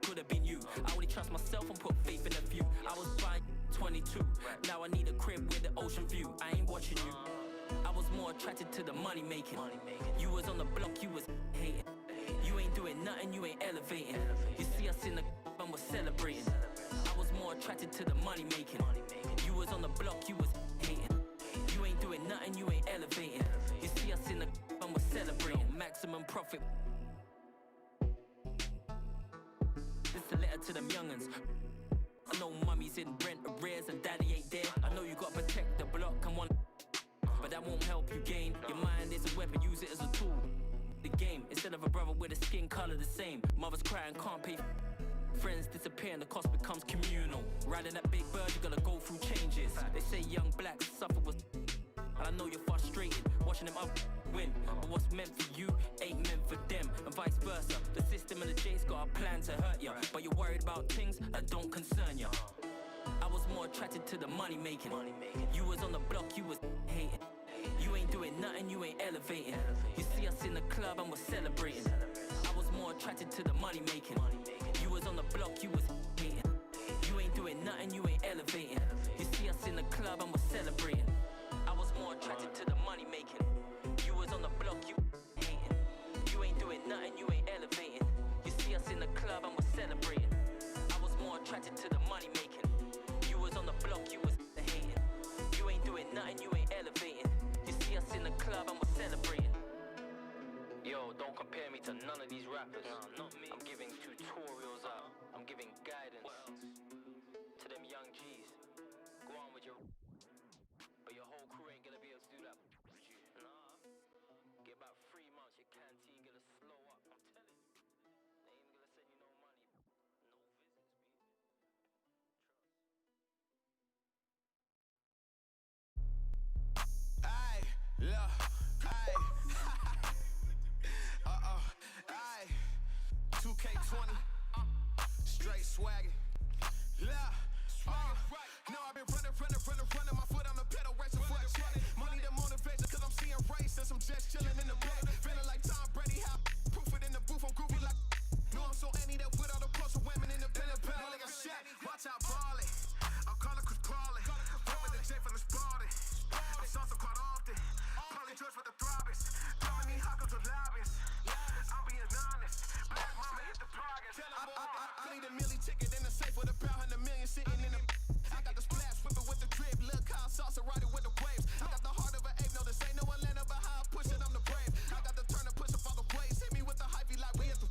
could have been you. I only trust myself and put faith in a few. I was buying 22, now I need a crib with the ocean view. I ain't watching you. I was more attracted to the money making. You was on the block, you was hating. You ain't doing nothing, you ain't elevating. You see us in the and we're celebrating. I was more attracted to the money making. You was on the block, you was hating. You ain't doing nothing, you ain't elevating. You see us in the and we're celebrating. Maximum profit. This a letter to them young'uns. I know mummy's in rent arrears and daddy ain't there. I know you gotta protect the block and one, but that won't help you gain. Your mind is a are the same. Mothers crying, can't pay. Friends disappear and the cost becomes communal. Riding that big bird, you gotta go through changes. They say young blacks suffer with. And I know you're frustrated, watching them up win. But what's meant for you ain't meant for them, and vice versa. The system and the J's got a plan to hurt ya, but you're worried about things that don't concern ya. I was more attracted to the money making. You was on the block, you was hating. You ain't doing nothing, you ain't elevating. You see us in the club and we're celebrating. I was more attracted to the money making. You was on the block, you was hating. You ain't doing nothing, you ain't elevating. You see us in the club and we're celebrating. I was more attracted to the money making. You was on the block, you hating. You ain't doing nothing, you ain't elevating. You see us in the club and we're celebrating. I was more attracted to the money making. You was on the block, you was hating. You ain't doing nothing, you ain't elevating. You see us in the club and we're celebrating. Yo, don't compare me to none of these rappers. Nah, not me. I'm giving tutorials out. I'm giving guidance to them young G's. Go on with your. But your whole crew ain't gonna be able to do that with you. Nah. Get about 3 months, your canteen gonna slow up. I'm telling you. They ain't gonna send you no money. No visits, Trust. Aye, look, aye. Aye. 2K20. Straight swaggin'. Look. No, I've been running my foot on the pedal, racing for a check. Money the motivation, cause I'm seeing race and some jets chillin' in the bed. Feeling like Tom Brady, how proof it in the booth, I'm groovy like. No, I'm so any that with all the plus of women in the bed, like a shot. Watch out, ballin'. I'll call it Chris Crawlin'. Run with the J from the Spartan. I'm salsa caught often. Paulie George with the throbbers. Dominique Hawkins with lobbyists. I'm being honest. Black mama hit the progress. I need a milli ticket in the safe with about 100 million sitting in the. I got the splash, whipping with the drip. Lil' Kyle salsa, riding with the waves. I got the heart of an ape, no, this ain't no Atlanta, but how I push it, I'm the brave. I got the turn to push up all the waves. Hit me with the hype, like we at the.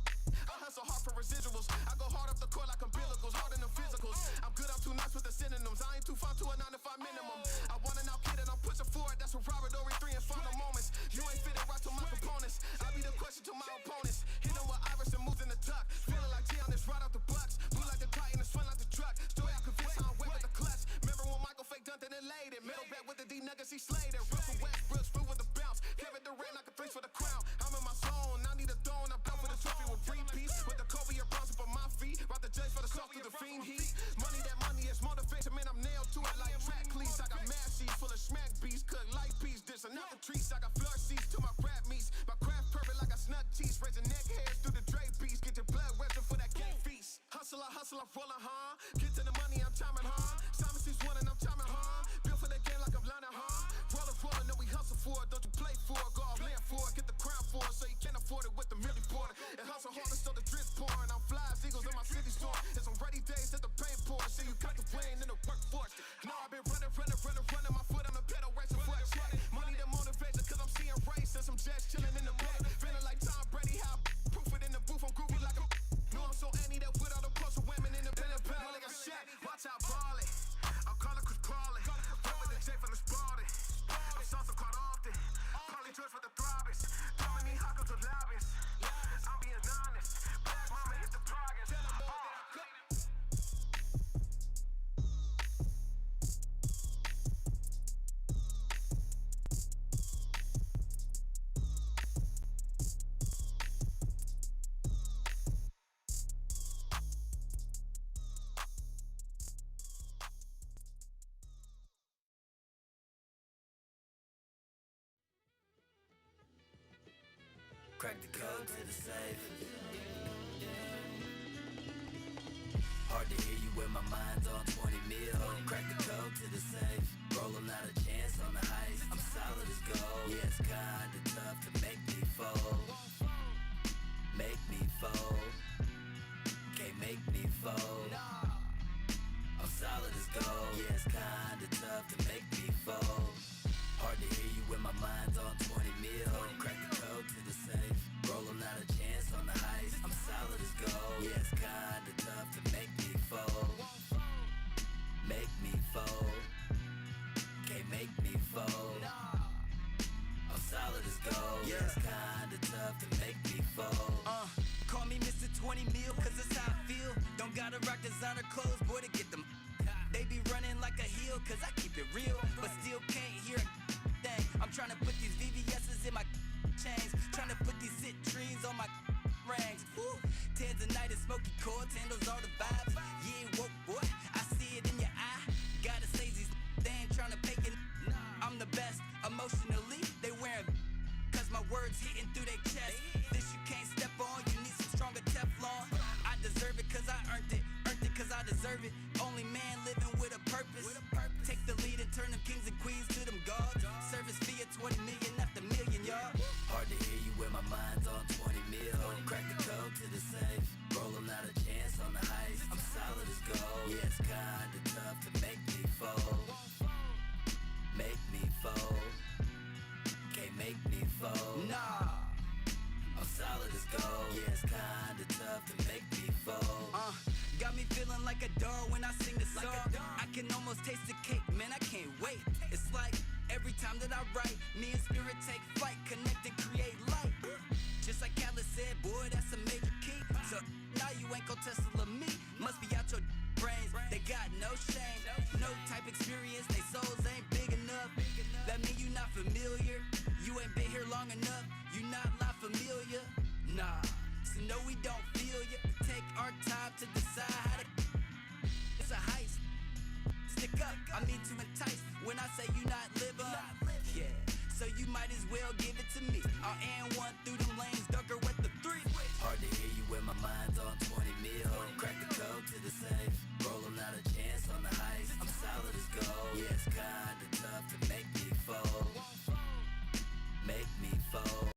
I hustle hard for residuals. I go hard up the court like umbilicals, hard in the physicals. I'm good, I'm too nice with the synonyms. I ain't too far to a 9 to 5 minimum. I want an out kid and I'm pushing forward. That's a Robert Ory 3 and final moments. You ain't fitting right to my components. I be the question to my opponents. Hit them with Iverson, moves in the tuck. Feeling like Giannis this right out the Bucks. Blue like the Titan and swing like the truck. Story out convinced how I'm wet with the clutch. Remember when Michael fake dunked and laid it. Middle back with the D nuggets, he slayed it. Russell Westbrook's through with the bounce. Kevin Durant like a three for the crown. I'm in my zone, I need a throne. I'm down for the trophy with repeats. With the Kobe or bronze up on my feet. Rock the J's for the soft through the fiend heat. Money, that money is motivation, man. I'm nailed to it like track cleats. I got mad sheets full of smack beats. Cook light beats, this and other treats. I got floor seats to my rap meets. My craft perfect like a snug cheese. Raising neck hairs through the Dre beats. Get your blood resting for that game feast. Hustle, I'm rolling, huh? Get to the money, I'm timing, huh? Simon sees one and I'm timing, huh? Built for the game like I'm lining, huh? Rollin', know we hustle for it. Don't you play for it, go all land for it. Get the crown for it, so you can't afford it with the Millie Porter. And hustle harder, so the drip's pouring. I'm flies, eagles in my city storm. It's on ready days that the pain pours. See you cut the plane in the workforce. No, I've been running my foot on the pedal, racing for a check. Money the motivation, cause I'm seeing race and some jets chillin' in the bed. Feeling like Tom Brady, how proof it in the booth, I'm groovy like a. No, I'm so any that with all the plus of women in the bed, like a shot. Watch out, ballin'. I'll call it Chris Crawlin'. Run with the J from the Spartan. I'm salsa caught often. Paulie George with the throbbers. Dominique Hawkins with lobbyists. I'm being honest. Black mama hit the progress. Crack the code to the safe. Hard to hear you when my mind's on 20 mil. Crack the code to the safe. Rolling out a chance on the heist. I'm solid as gold. Yeah, it's kinda tough to make me fold. Make me fold. Can't make me fold. I'm solid as gold. Yeah, it's kinda tough to make me fold. Hard to hear you when my mind's on 20 mil. Crack the code to the safe. Rolling out a chance on the heist. I'm solid as gold. Yeah, it's kinda tough to make me fold. Make me fold. Can't make me fold. I'm solid as gold. Yeah, it's kinda tough to make me fold. Call me Mr. 20 mil, cause that's how I feel. Don't gotta rock designer clothes, boy, to get them. They be running like a heel, cause I keep it real, but still can't hear a thing. I'm trying to put these VVS's in my chains, trying to put these citrines on my rings. Woo. Tans a night and smoky chords, handles all the vibes. You ain't woke, boy, I see it in your eye. Gotta say these they ain't trying to pay it. I'm the best emotionally, they wearing cause my words hitting through their chest. This you can't step on, you need some stronger Teflon. I deserve it cause I earned it cause I deserve it. Only man living with a purpose. Take the lead and turn them kings and queens to them gods. Service fee of 20 million after million, y'all. Hard to hear you when my mind's on 20 mil. Crack the code to the safe. Rolling out a chance on the heist. I'm solid as gold. Yeah, it's kinda tough to make me fold. Make me fold. Can't make me fold. Nah. I'm solid as gold. Yeah, it's kinda tough to make me fold. Got me feeling like a dog when I sing the song. I can almost taste the cake, man, I can't wait. It's like every time that I write, me and spirit take flight, connect and create light. Just like Khaled said, boy, that's a major key. So now you ain't gon' Tesla me. Must be out your brains. They got no shame, no type experience. They souls ain't big enough. That mean you not familiar. You ain't been here long enough. You not La Familia. Nah. So no, we don't feel ya. Take our time to decide how to. It's a heist. Stick up, I mean to entice. When I say you not live up, yeah. So you might as well give it to me. I'll and one through them lanes, Duggar with the 3. Hard to hear you when my mind's on 20 mil. Crack the code to the safe. Rolling out a chance on the heist. I'm solid as gold. Yeah, it's kinda tough to make me fold. Make me fold.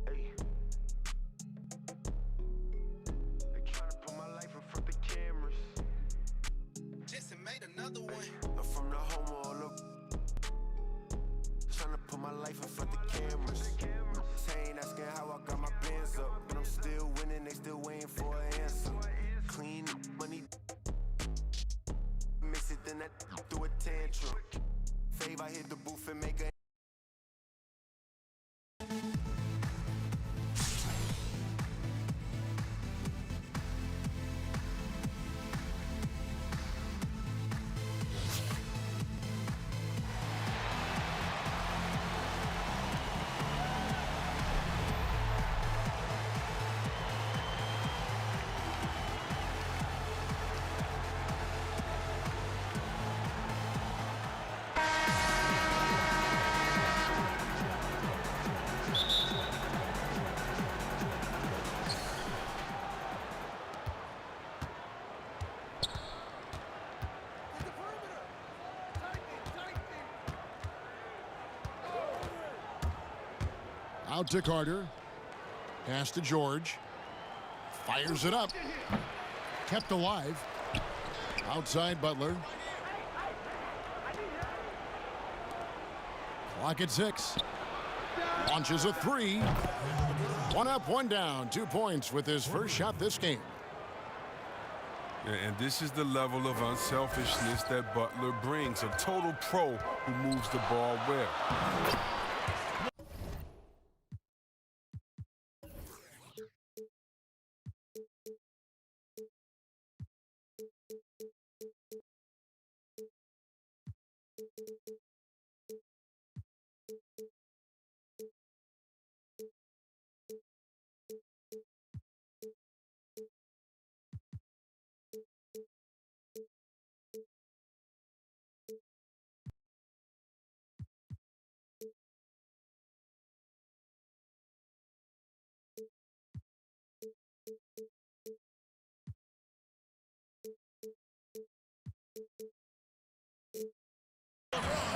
Hey. They tryna put my life in front of cameras. Jesse made another one. I'm from the home of all of. Tryna put my life in front of cameras. They ain't asking how I got my bands up, but I'm still winning. They still waiting for an answer. Clean money. Mix it, then that through a tantrum. Fave, I hit the booth and make a. Out to Carter. Pass to George. Fires it up. Kept alive. Outside Butler. Clock at 6. Launches a 3. One up, one down. 2 points with his first shot this game. And this is the level of unselfishness that Butler brings. A total pro who moves the ball well.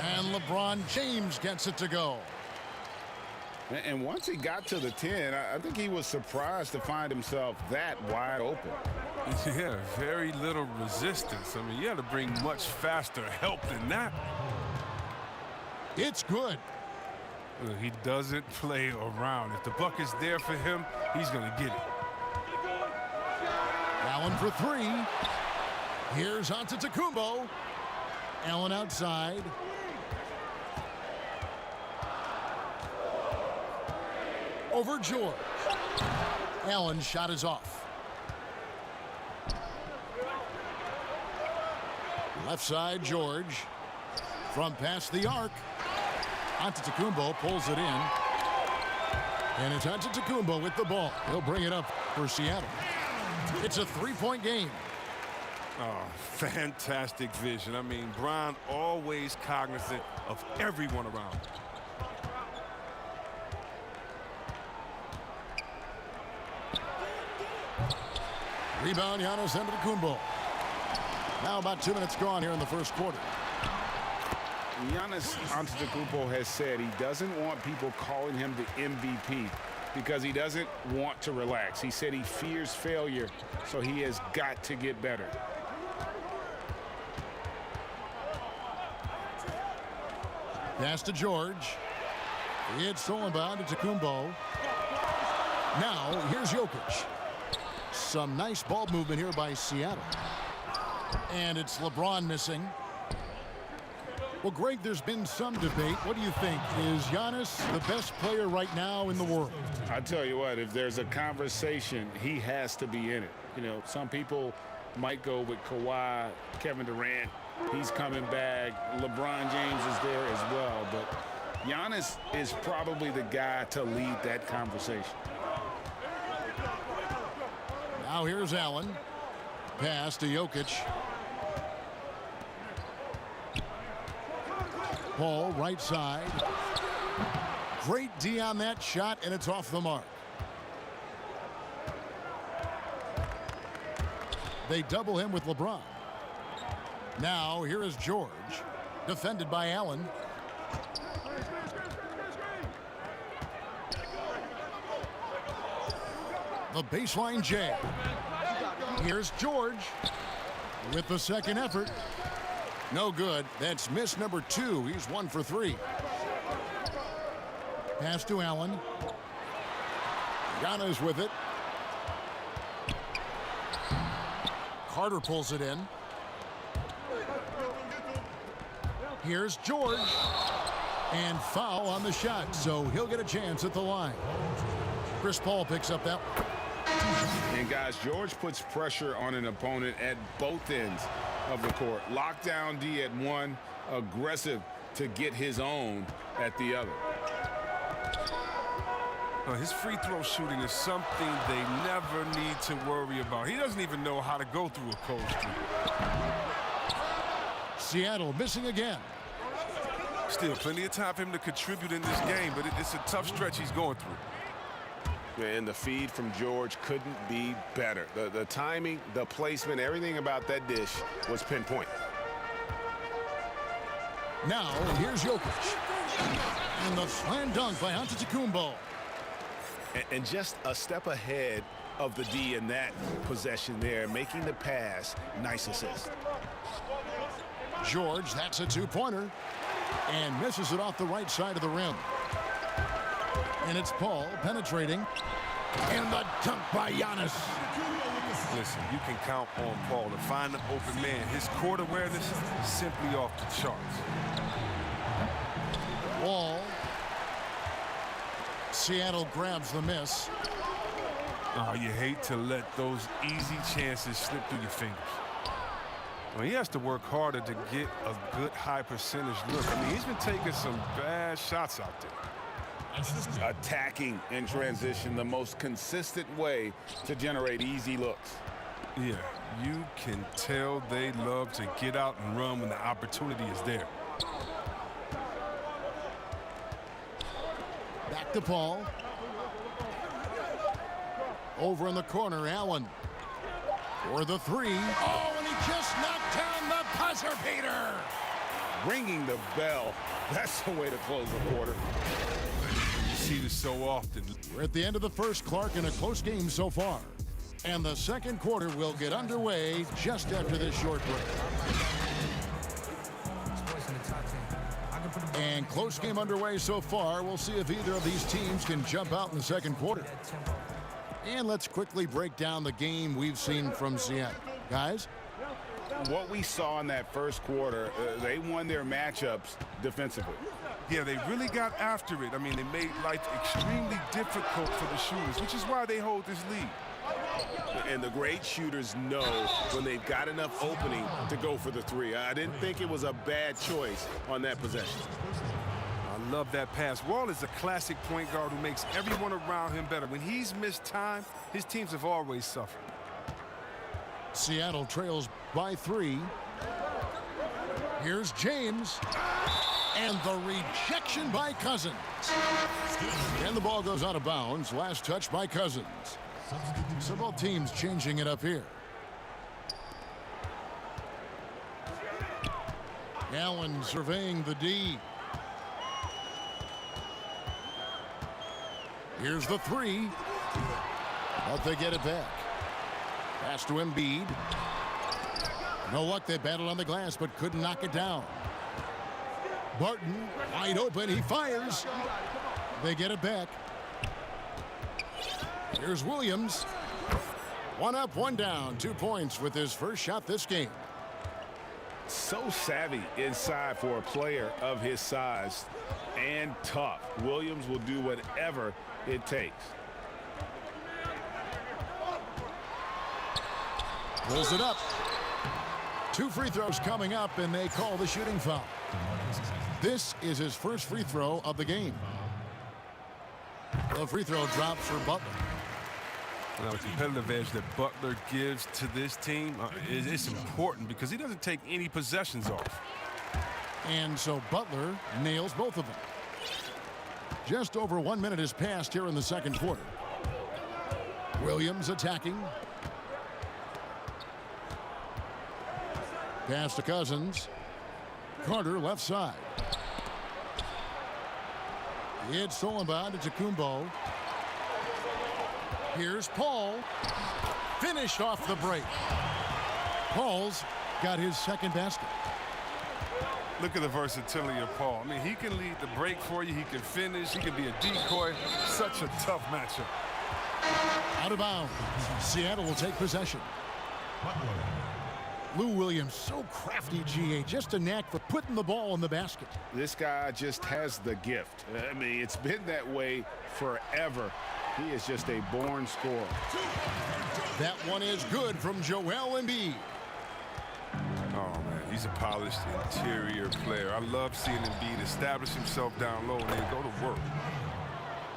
And LeBron James gets it to go. And once he got to the 10, I think he was surprised to find himself that wide open. Yeah, very little resistance. I mean, you had to bring much faster help than that. It's good. He doesn't play around. If the buck is there for him, he's going to get it. Allen for 3. Here's Antetokounmpo. Allen outside. Over George. Allen's shot is off. Left side, George. From past the arc. Antetokounmpo pulls it in. And it's Antetokounmpo with the ball. He'll bring it up for Seattle. It's a 3-point game. Oh, fantastic vision. I mean, Brown always cognizant of everyone around him. Rebound, Giannis Antetokounmpo. Now about 2 minutes gone here in the first quarter. Giannis Antetokounmpo has said he doesn't want people calling him the MVP because he doesn't want to relax. He said he fears failure, so he has got to get better. Pass to George. It's stolen by Antetokounmpo. Now, here's Jokic. Some nice ball movement here by Seattle. And it's LeBron missing. Well, Greg, there's been some debate. What do you think? Is Giannis the best player right now in the world? I tell you what, if there's a conversation, he has to be in it. You know, some people might go with Kawhi, Kevin Durant. He's coming back. LeBron James is there as well. But Giannis is probably the guy to lead that conversation. Now here's Allen. Pass to Jokic. Paul, right side. Great D on that shot, and it's off the mark. They double him with LeBron. Now, here is George, defended by Allen. The baseline J. Here's George with the second effort. No good. That's miss number 2. He's 1 for 3. Pass to Allen. Giannis with it. Carter pulls it in. Here's George. And foul on the shot, so he'll get a chance at the line. Chris Paul picks up that one. And guys, George puts pressure on an opponent at both ends of the court. Lockdown D at one, aggressive to get his own at the other. His free throw shooting is something they never need to worry about. He doesn't even know how to go through a cold streak. Seattle missing again. Still plenty of time for him to contribute in this game, but it's a tough stretch he's going through. And the feed from George couldn't be better. The timing, the placement, everything about that dish was pinpoint. Now, here's Jokic. And the slam dunk by Antetokounmpo. And just a step ahead of the D in that possession there, making the pass. Nice assist. George, that's a two-pointer. And misses it off the right side of the rim. And it's Paul penetrating. And the dunk by Giannis. Listen, you can count on Paul to find an open man. His court awareness is simply off the charts. Wall. Seattle grabs the miss. Oh, you hate to let those easy chances slip through your fingers. Well, he has to work harder to get a good high percentage look. I mean, he's been taking some bad shots out there. Attacking in transition, the most consistent way to generate easy looks. Yeah, you can tell they love to get out and run when the opportunity is there. Back to Paul. Over in the corner, Allen. For the three. Oh, and he just knocked down the buzzer beater. Ringing the bell. That's the way to close the quarter. You see this so often. We're at the end of the first, Clark, in a close game so far. And the second quarter will get underway just after this short break. And close game underway so far. We'll see if either of these teams can jump out in the second quarter. And let's quickly break down the game we've seen from Seattle. Guys? What we saw in that first quarter, they won their matchups defensively. Yeah, they really got after it. I mean, they made life extremely difficult for the shooters, which is why they hold this lead. And the great shooters know when they've got enough opening to go for the three. I didn't think it was a bad choice on that possession. I love that pass. Wall is a classic point guard who makes everyone around him better. When he's missed time, his teams have always suffered. Seattle trails by 3. Here's James. And the rejection by Cousins. And the ball goes out of bounds. Last touch by Cousins. So both teams changing it up here. Allen surveying the D. Here's the three. But they get it back. Pass to Embiid. No luck. They battled on the glass but couldn't knock it down. Barton wide open. He fires. They get it back. Here's Williams. 1 up, 1 down. 2 points with his first shot this game. So savvy inside for a player of his size and tough. Williams will do whatever it takes. Pulls it up. 2 free throws coming up, and they call the shooting foul. This is his first free throw of the game. The free throw drops for Butler. Now, the competitive edge that Butler gives to this team is important because he doesn't take any possessions off. And so Butler nails both of them. Just over 1 minute has passed here in the second quarter. Williams attacking. Pass to Cousins. Carter left side. It's stolen by Antetokounmpo. Here's Paul. Finished off the break. Paul's got his second basket. Look at the versatility of Paul. I mean, he can lead the break for you. He can finish. He can be a decoy. Such a tough matchup. Out of bounds. Seattle will take possession. Lou Williams, so crafty, GA. Just a knack for putting the ball in the basket. This guy just has the gift. I mean, it's been that way forever. He is just a born scorer. That one is good from Joel Embiid. Oh, man, he's a polished interior player. I love seeing Embiid establish himself down low and then go to work.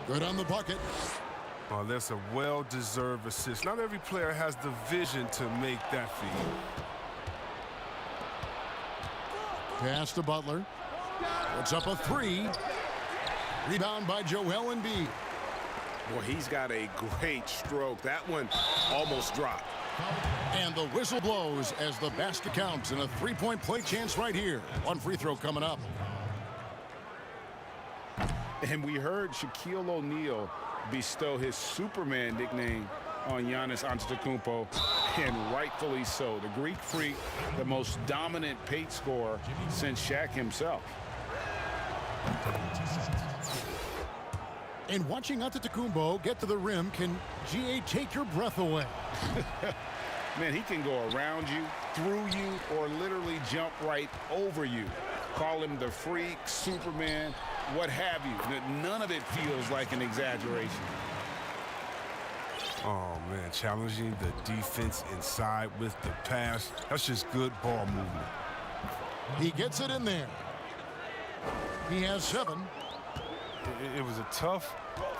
Good on the bucket. Oh, that's a well-deserved assist. Not every player has the vision to make that feed. Pass to Butler. Puts up a three. Rebound by Joel Embiid. Boy, he's got a great stroke. That one almost dropped. And the whistle blows as the basket counts, and a three-point play chance right here. One free throw coming up. And we heard Shaquille O'Neal bestow his Superman nickname on Giannis Antetokounmpo, and rightfully so. The Greek Freak, the most dominant paint scorer since Shaq himself. And watching Antetokounmpo get to the rim can, GA, take your breath away. Man, he can go around you, through you, or literally jump right over you. Call him the Freak, Superman, what have you. None of it feels like an exaggeration. Oh, man, challenging the defense inside with the pass. That's just good ball movement. He gets it in there. He has 7. It was a tough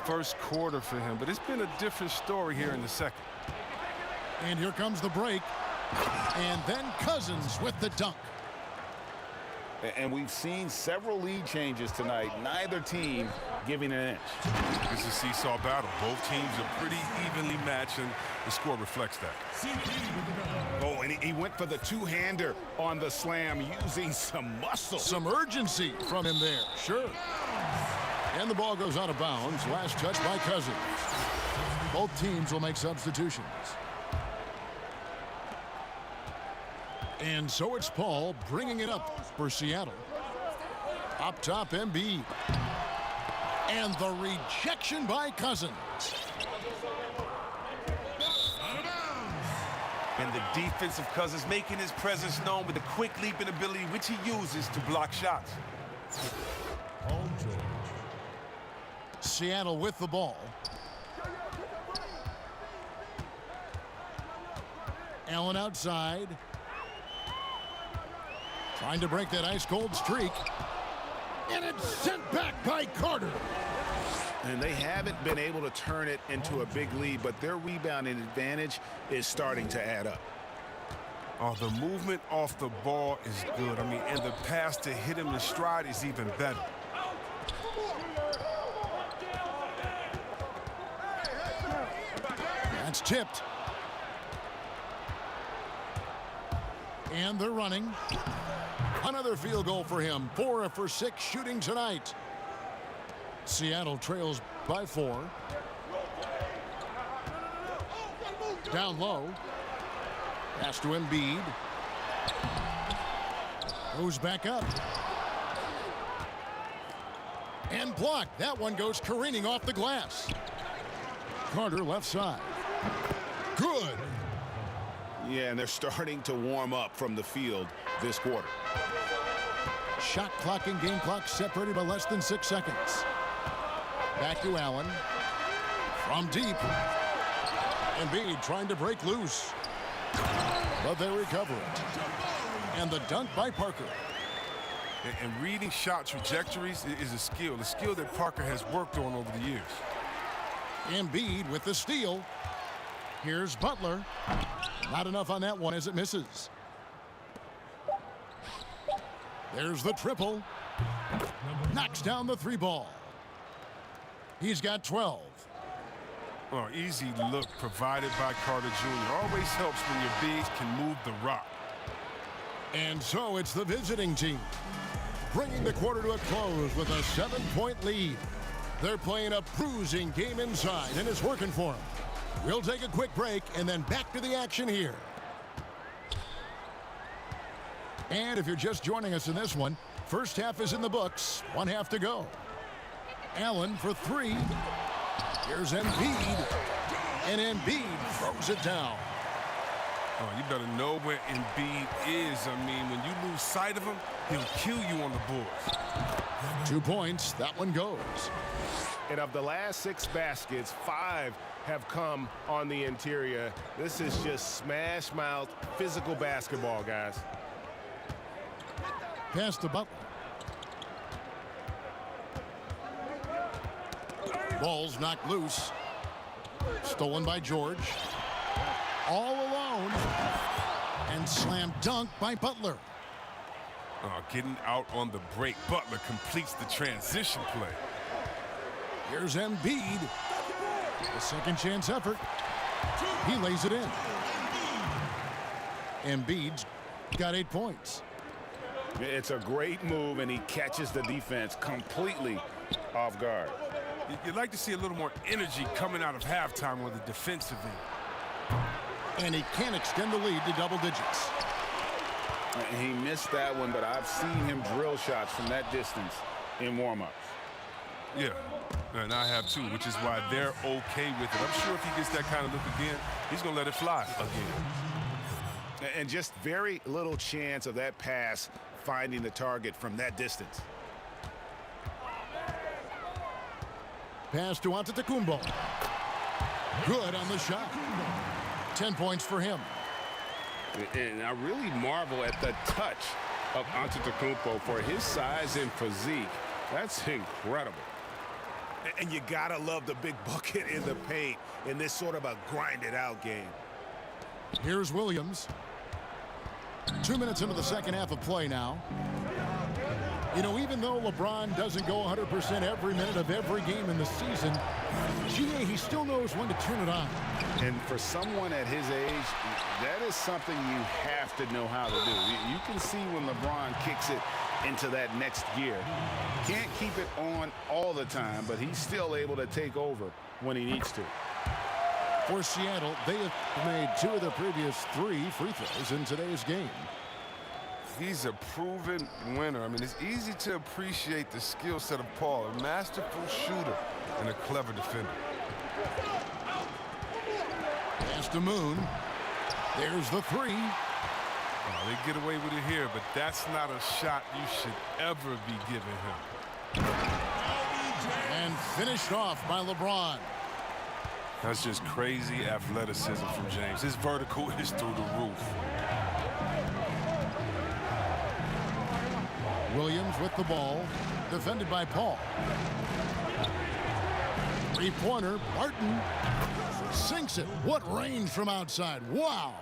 first quarter for him, but it's been a different story here in the second. And here comes the break. And then Cousins with the dunk. And we've seen several lead changes tonight. Neither team giving an inch. It's a seesaw battle. Both teams are pretty evenly matched, and the score reflects that. Oh, and he went for the two-hander on the slam using some muscle. Some urgency from him there, sure. And the ball goes out of bounds. Last touch by Cousins. Both teams will make substitutions. And so it's Paul bringing it up for Seattle. Up top, Embiid. And the rejection by Cousins. And the defensive Cousins making his presence known with a quick leaping ability, which he uses to block shots. Seattle with the ball. Allen outside. Trying to break that ice-cold streak. And it's sent back by Carter. And they haven't been able to turn it into a big lead, but their rebounding advantage is starting to add up. Oh, the movement off the ball is good. I mean, and the pass to hit him in stride is even better. That's tipped. And they're running. Another field goal for him. 4 for 6 shooting tonight. Seattle trails by 4. Down low. Pass to Embiid. Goes back up. And blocked. That one goes careening off the glass. Carter left side. Good. Yeah, and they're starting to warm up from the field this quarter. Shot clock and game clock separated by less than 6 seconds. Back to Allen. From deep. Embiid trying to break loose. But they recover it. And the dunk by Parker. And reading shot trajectories is a skill that Parker has worked on over the years. Embiid with the steal. Here's Butler. Not enough on that one as it misses. There's the triple. Knocks down the 3 ball. He's got 12. Well, easy look provided by Carter Jr. Always helps when your bigs can move the rock. And so it's the visiting team, bringing the quarter to a close with a 7-point lead. They're playing a bruising game inside, and it's working for them. We'll take a quick break and then back to the action here. And if you're just joining us in this one, first half is in the books. 1 half to go. Allen for 3. Here's Embiid. And Embiid throws it down. Oh, you better know where Embiid is. I mean, when you lose sight of him, he'll kill you on the boards. 2 points. That one goes. And of the last 6 baskets, 5 have come on the interior. This is just smash mouth, physical basketball, guys. Pass to Butler. Ball's knocked loose. Stolen by George. All alone. And slam dunk by Butler. Getting out on the break. Butler completes the transition play. Here's Embiid. A second chance effort. He lays it in. Embiid's got 8 points. It's a great move, and he catches the defense completely off guard. You'd like to see a little more energy coming out of halftime with the defensive end. And he can extend the lead to double digits. He missed that one, but I've seen him drill shots from that distance in warm-ups. Yeah, and I have too, which is why they're okay with it. I'm sure if he gets that kind of look again, he's going to let it fly again. And just very little chance of that pass finding the target from that distance. Pass to Antetokounmpo. Good on the shot. 10 points for him. And I really marvel at the touch of Antetokounmpo for his size and physique. That's incredible. And you gotta love the big bucket in the paint in this sort of a grinded-out game. Here's Williams. 2 minutes into the second half of play now. You know, even though LeBron doesn't go 100% every minute of every game in the season, GA, he still knows when to turn it on. And for someone at his age, that is something you have to know how to do. You can see when LeBron kicks it into that next gear. Can't keep it on all the time, but he's still able to take over when he needs to. For Seattle, they have made 2 of their previous 3 free throws in today's game. He's a proven winner. I mean, it's easy to appreciate the skill set of Paul, a masterful shooter and a clever defender. Pass to Moon. There's the 3. Oh, they get away with it here, but that's not a shot you should ever be giving him. And finished off by LeBron. That's just crazy athleticism from James. His vertical is through the roof. Williams with the ball, defended by Paul. 3-pointer, Barton sinks it. What range from outside. Wow.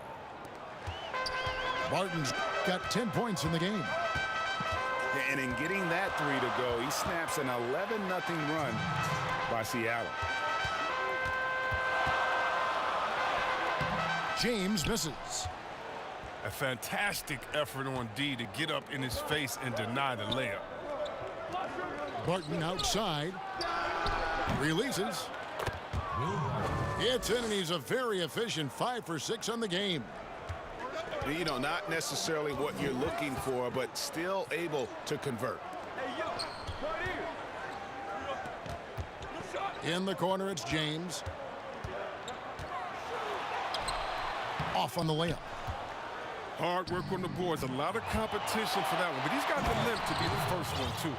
Barton's got 10 points in the game. And in getting that 3 to go, he snaps an 11-0 run by Seattle. James misses. A fantastic effort on D to get up in his face and deny the layup. Barton outside. Releases. It's in, and he's a very efficient 5 for 6 on the game. You know, not necessarily what you're looking for, but still able to convert. In the corner, it's James. Off on the layup. Hard work on the boards. A lot of competition for that one, but he's got the lift to be the first one, too.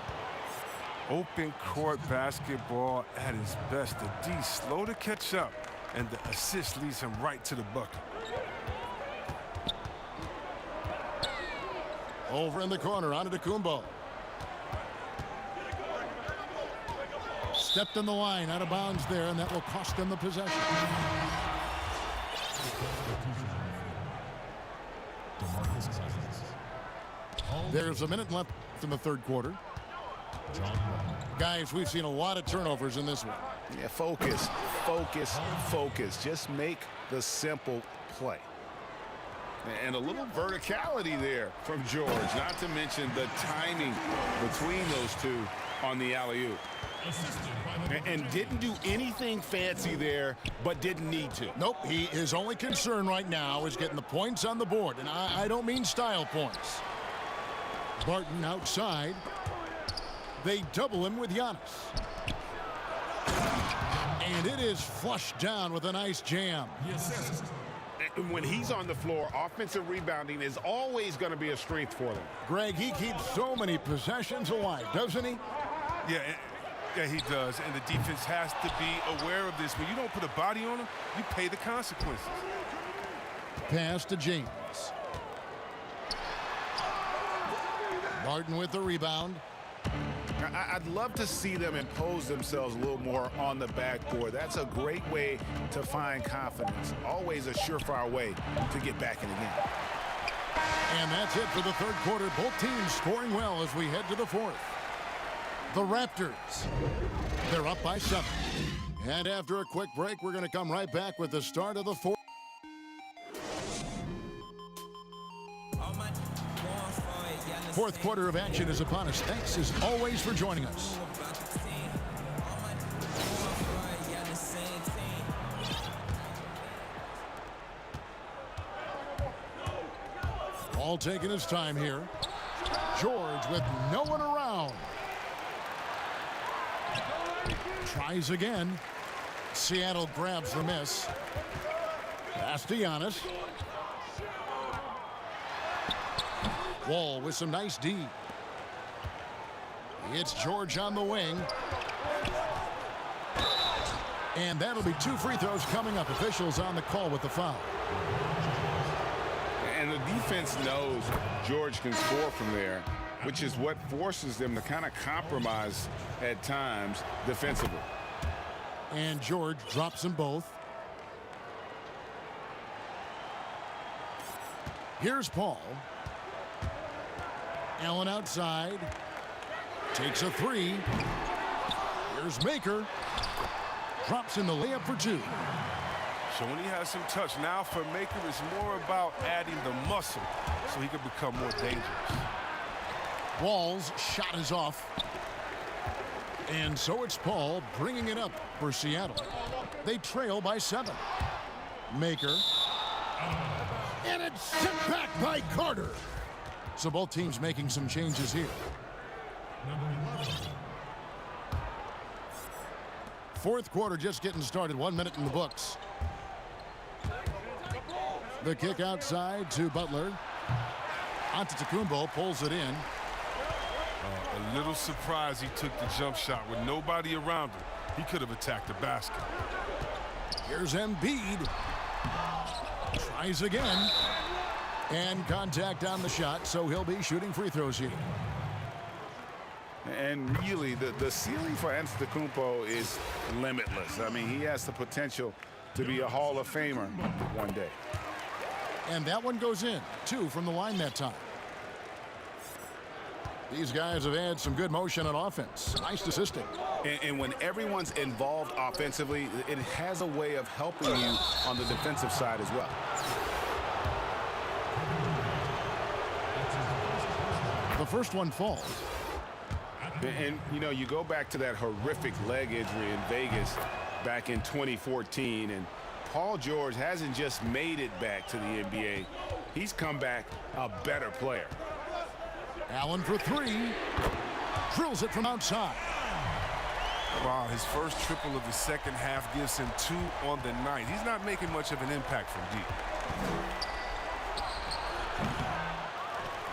Open court basketball at his best. The D slow to catch up, and the assist leads him right to the bucket. Over in the corner, Antetokounmpo. Stepped in the line, out of bounds there, and that will cost them the possession. There's a minute left in the third quarter. Guys, we've seen a lot of turnovers in this one. Yeah, focus, focus, focus. Just make the simple play. And a little verticality there from George, not to mention the timing between those two. on the alley-oop. And didn't do anything fancy there, but didn't need to. Nope, his only concern right now is getting the points on the board, and I don't mean style points. Barton outside. They double him with Giannis. And it is flushed down with a nice jam. When he's on the floor, offensive rebounding is always going to be a strength for them. Greg, he keeps so many possessions alive, doesn't he? Yeah, he does, and the defense has to be aware of this. When you don't put a body on him, you pay the consequences. Pass to James. Martin with the rebound. I'd love to see them impose themselves a little more on the backboard. That's a great way to find confidence. Always a surefire way to get back in the game. And that's it for the third quarter. Both teams scoring well as we head to the fourth. The Raptors, they're up by 7. And after a quick break, we're going to come right back with the start of the fourth. Fourth quarter of action is upon us. Thanks as always for joining us. Ball taking his time here. George with no one around. Tries again. Seattle grabs the miss. Pass to Giannis. Wall with some nice D. It's George on the wing. And that'll be 2 free throws coming up. Officials on the call with the foul. And the defense knows George can score from there, which is what forces them to kind of compromise at times defensively. And George drops them both. Here's Paul. Allen outside. Takes a 3. Here's Maker. Drops in the layup for 2. So when he has some touch, now for Maker, it's more about adding the muscle so he can become more dangerous. Wall's shot is off. And so it's Paul bringing it up for Seattle. They trail by 7. Maker. And it's sent back by Carter. So both teams making some changes here. Fourth quarter just getting started. 1 minute in the books. The kick outside to Butler. Antetokounmpo pulls it in. A little surprised he took the jump shot with nobody around him. He could have attacked the basket. Here's Embiid. Tries again. And contact on the shot, so he'll be shooting free throws here. And really, the ceiling for Antetokounmpo is limitless. I mean, he has the potential to be a Hall of Famer one day. And that one goes in. 2 from the line that time. These guys have had some good motion on offense. Nice assisting. And when everyone's involved offensively, it has a way of helping you on the defensive side as well. The first one falls. And, you know, you go back to that horrific leg injury in Vegas back in 2014, and Paul George hasn't just made it back to the NBA. He's come back a better player. Allen for 3. Drills it from outside. Wow, his first triple of the second half gives him 2 on the night. He's not making much of an impact from deep.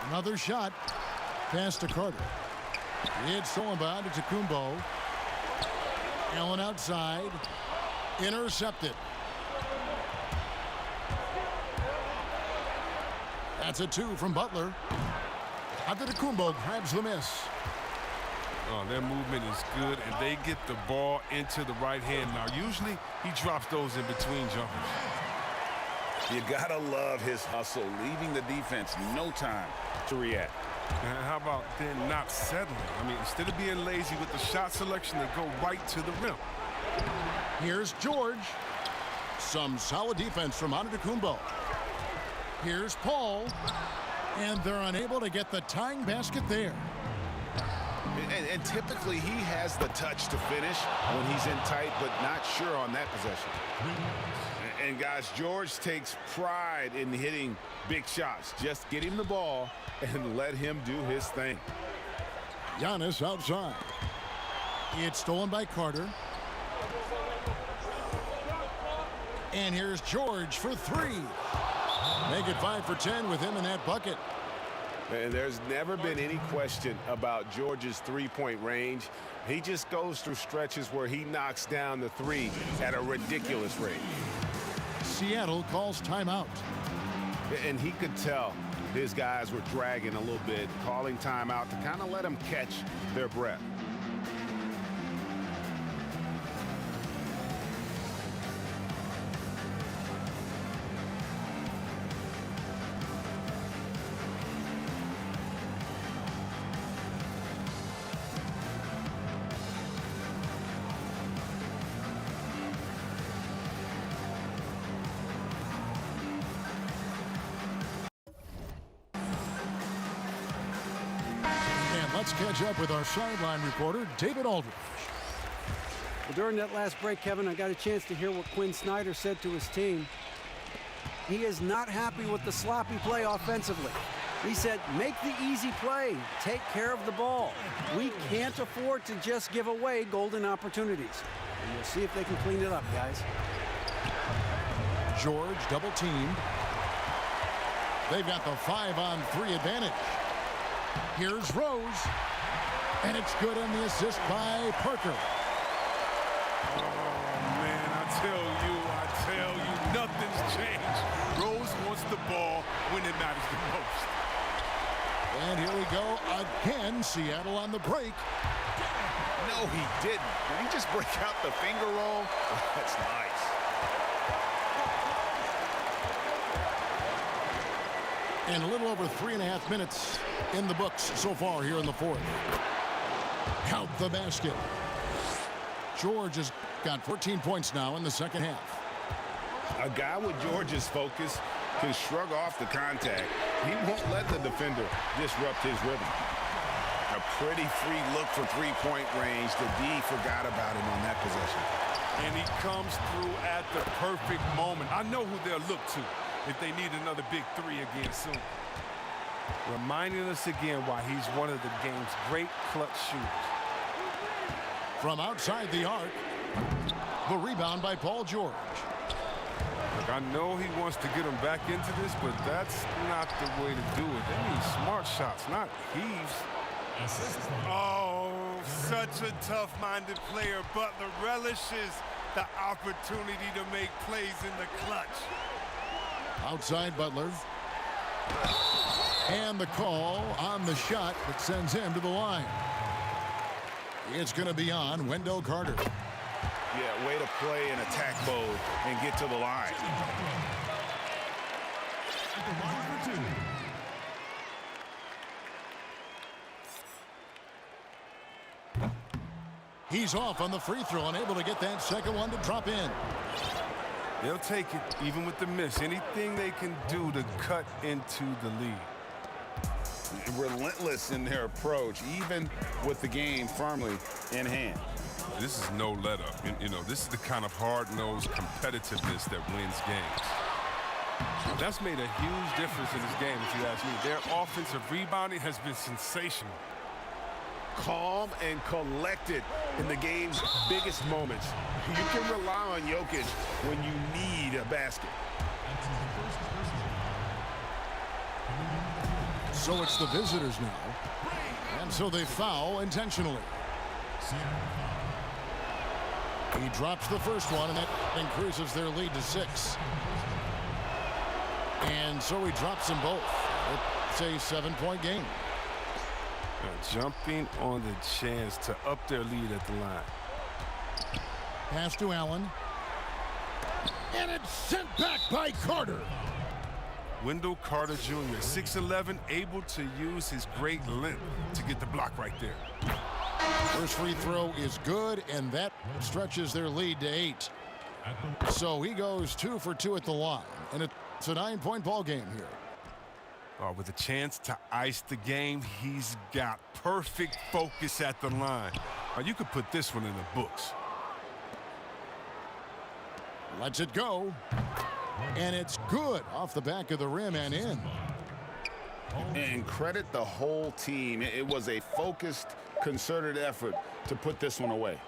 Another shot. Pass to Carter. It's stolen by Antetokounmpo. Allen outside. Intercepted. That's a 2 from Butler. Antetokounmpo grabs the miss. Oh, their movement is good, and they get the ball into the right hand. Now, usually he drops those in between jumpers. You gotta love his hustle, leaving the defense no time to react. And how about then not settling? I mean, instead of being lazy with the shot selection, they go right to the rim. Here's George. Some solid defense from Antetokounmpo. Here's Paul. And they're unable to get the tying basket there. And typically he has the touch to finish when he's in tight, but not sure on that possession. And guys, George takes pride in hitting big shots. Just get him the ball and let him do his thing. Giannis outside. It's stolen by Carter. And here's George for three. Make it 5 for 10 with him in that bucket. And there's never been any question about George's three-point range. He just goes through stretches where he knocks down the three at a ridiculous rate. Seattle calls timeout. And he could tell his guys were dragging a little bit, calling timeout to kind of let them catch their breath. Let's catch up with our sideline reporter, David Aldridge. Well, during that last break, Kevin, I got a chance to hear what Quinn Snyder said to his team. He is not happy with the sloppy play offensively. He said, make the easy play, take care of the ball. We can't afford to just give away golden opportunities. And we'll see if they can clean it up, guys. George double teamed. They've got the 5-on-3 advantage. Here's Rose, and it's good on the assist by Parker. Oh, man, I tell you, nothing's changed. Rose wants the ball when it matters the most. And here we go again, Seattle on the break. No, he didn't. Did he just break out the finger roll? That's nice. And a little over 3.5 minutes in the books so far here in the fourth. Count the basket. George has got 14 points now in the second half. A guy with George's focus can shrug off the contact. He won't let the defender disrupt his rhythm. A pretty free look for three-point range. The D forgot about him on that possession. And he comes through at the perfect moment. I know who they'll look to if they need another big three again soon. Reminding us again why he's one of the game's great clutch shooters. From outside the arc, the rebound by Paul George. Look, I know he wants to get him back into this, but that's not the way to do it. They need smart shots, not heaves. Oh, such a tough-minded player. Butler relishes the opportunity to make plays in the clutch. Outside Butler. And the call on the shot that sends him to the line. It's going to be on Wendell Carter. Yeah, way to play in attack mode and get to the line. At the line for two. He's off on the free throw and able to get that second one to drop in. They'll take it even with the miss. Anything they can do to cut into the lead. Relentless in their approach, even with the game firmly in hand. This is no let-up. You know, this is the kind of hard-nosed competitiveness that wins games. That's made a huge difference in this game, if you ask me. Their offensive rebounding has been sensational. Calm and collected in the game's biggest moments. You can rely on Jokic when you need a basket. So it's the visitors now. And so they foul intentionally. He drops the first one, and that increases their lead to 6. And so he drops them both. It's a 7-point game. Jumping on the chance to up their lead at the line. Pass to Allen. And it's sent back by Carter. Wendell Carter Jr., 6'11", able to use his great length to get the block right there. First free throw is good, and that stretches their lead to 8. So he goes 2 for 2 at the line, and it's a 9-point ball game here. With a chance to ice the game, he's got perfect focus at the line. You could put this one in the books. Lets it go. And it's good off the back of the rim and in. And credit the whole team. It was a focused, concerted effort to put this one away.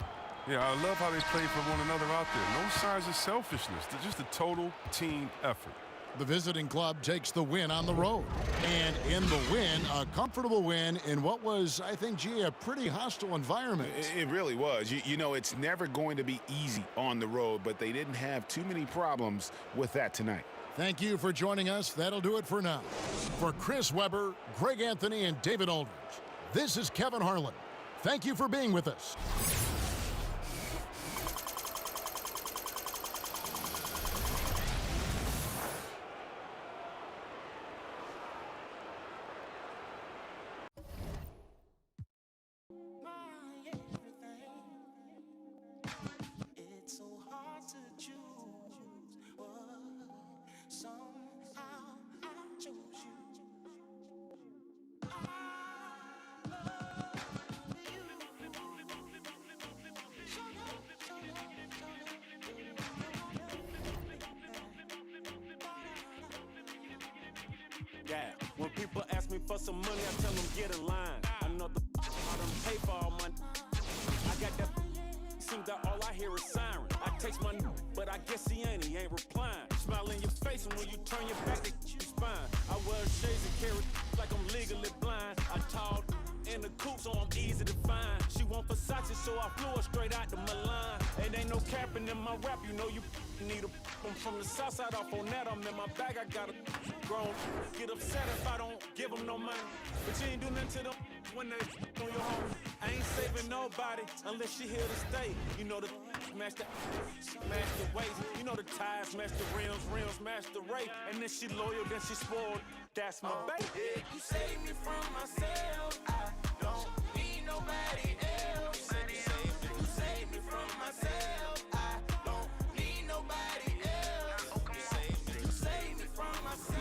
Yeah, I love how they play for one another out there. No signs of selfishness. They're just a total team effort. The visiting club takes the win on the road. And in the win, a comfortable win in what was, I think, gee, a pretty hostile environment. It really was. You know, it's never going to be easy on the road, but they didn't have too many problems with that tonight. Thank you for joining us. That'll do it for now. For Chris Webber, Greg Anthony, and David Aldridge, this is Kevin Harlan. Thank you for being with us. Yeah, when people ask me for some money, I tell them get in line. I know the I done pay for all my. I got that. Seems that all I hear is siren. I text my but I guess he ain't replying. Smile in your face, and when you turn your back, they spine. I wear shades and carry like I'm legally blind. I tall in the coupe, so I'm easy to find. She want Versace, so I flew her straight out to Milan. It ain't no capping in my rap, you know you need a. I'm from the south side, off on that. I'm in my bag, I got a grown. Get upset if I don't give them no money. But you ain't do nothing to them when they on your home. I ain't saving nobody unless she here to stay. You know the smash the waist. You know the tires smash the rims smash the rate. And then she loyal, then she spoiled. That's my baby. Yeah, you save me from myself. I don't need nobody else. You save me from myself. I don't need nobody else. You save me from myself.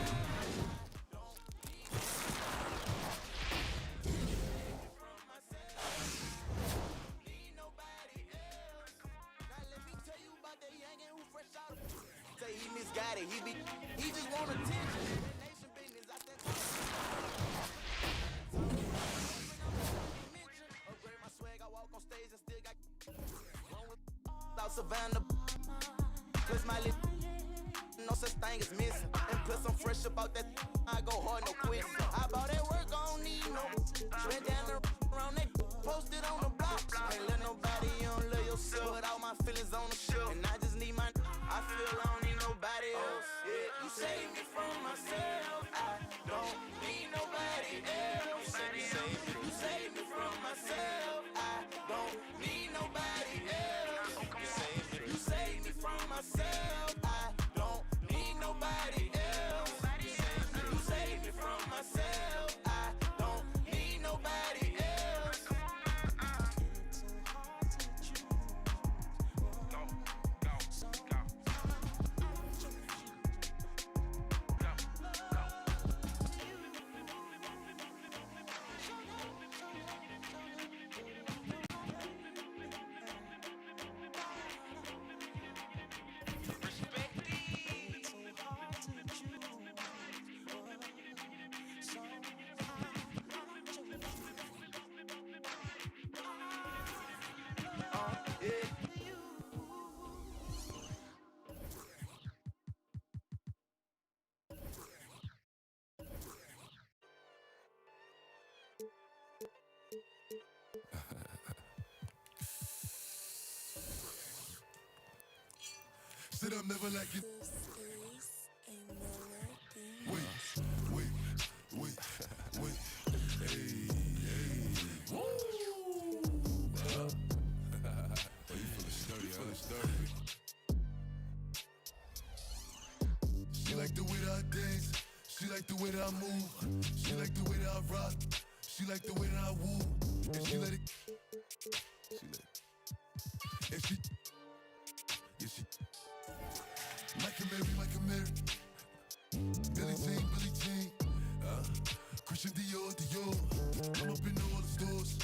Say he misguided, he just want attention. Upgrade my swag, I walk on stage and still got out Savannah. Cause my lip, no such thing as missing. And plus I'm fresh about that, I go hard, no quit. I bought that work, I don't need no. Went down the around that, posted on the block. Ain't let nobody, you don't love yourself. Put all my feelings on the shelf. And I just need my, I feel I don't need nobody else. Yeah, you save me from myself. I don't need nobody else. You save me from myself. I don't need nobody else. You save me from myself. I don't need nobody else. You save me from myself. I don't need nobody else. It's so hard to choose. Sit up, never like it. Wait. Hey. Woo! You feeling sturdy, She like the way that I dance. She like the way that I move. She like the way that I rock. She like the way that I woo. And she let it. And she. Yeah, she. Mike and Mary. Billie Jean. Christian Dior, Dior. I'm up in all the stores.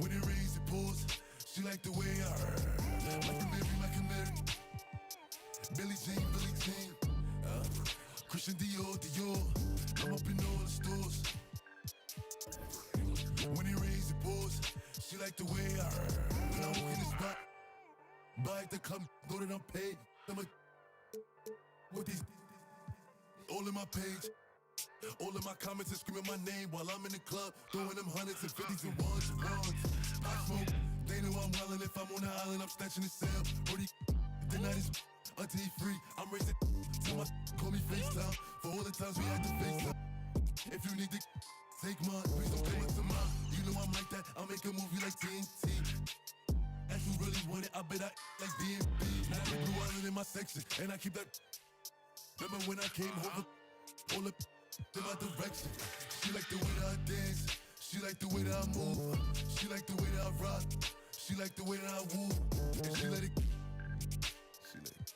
When it rains, it pours. She like the way I like a Mary. Billie Jean, Billie Jean. Christian Dior, Dior. I'm up in all the stores. When it rains, it pours. She like the way I when I walk in the spot. Buy it to come, know that I'm paid. I'm a with these all in my page. All of my comments are screaming my name while I'm in the club, throwing them hundreds and fifties and ones. I smoke, they know I'm wildin'. If I'm on the island, I'm snatching the cell. Brody, the night is until he free. I'm racing till my call me FaceTime for all the times we had to FaceTime. If you need to take mine, please don't come up to mine. You know I'm like that. I'll make a movie like TNT. If you really want it, I bet I like DMB. Now they blue island in my section, and I keep that. Remember when I came over, all up in my direction. She like the way that I dance. She like the way that I move. She like the way that I rock. She like the way that I woo. And she let it. She let it.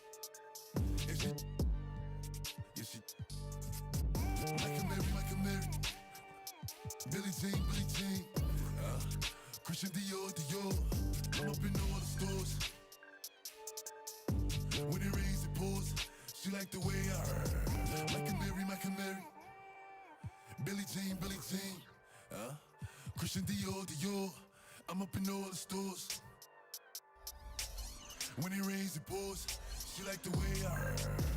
And she. Yeah, she. Like a Mary. Billie Jean, Billie Jean. Christian Dior, Dior. I'm up in all the stores. When it rains, it pours. She like the way I like a Mary. Billie Jean, Billie Jean. Christian Dior, Dior. I'm up in all the stores. When it rains, it pours. She like the way I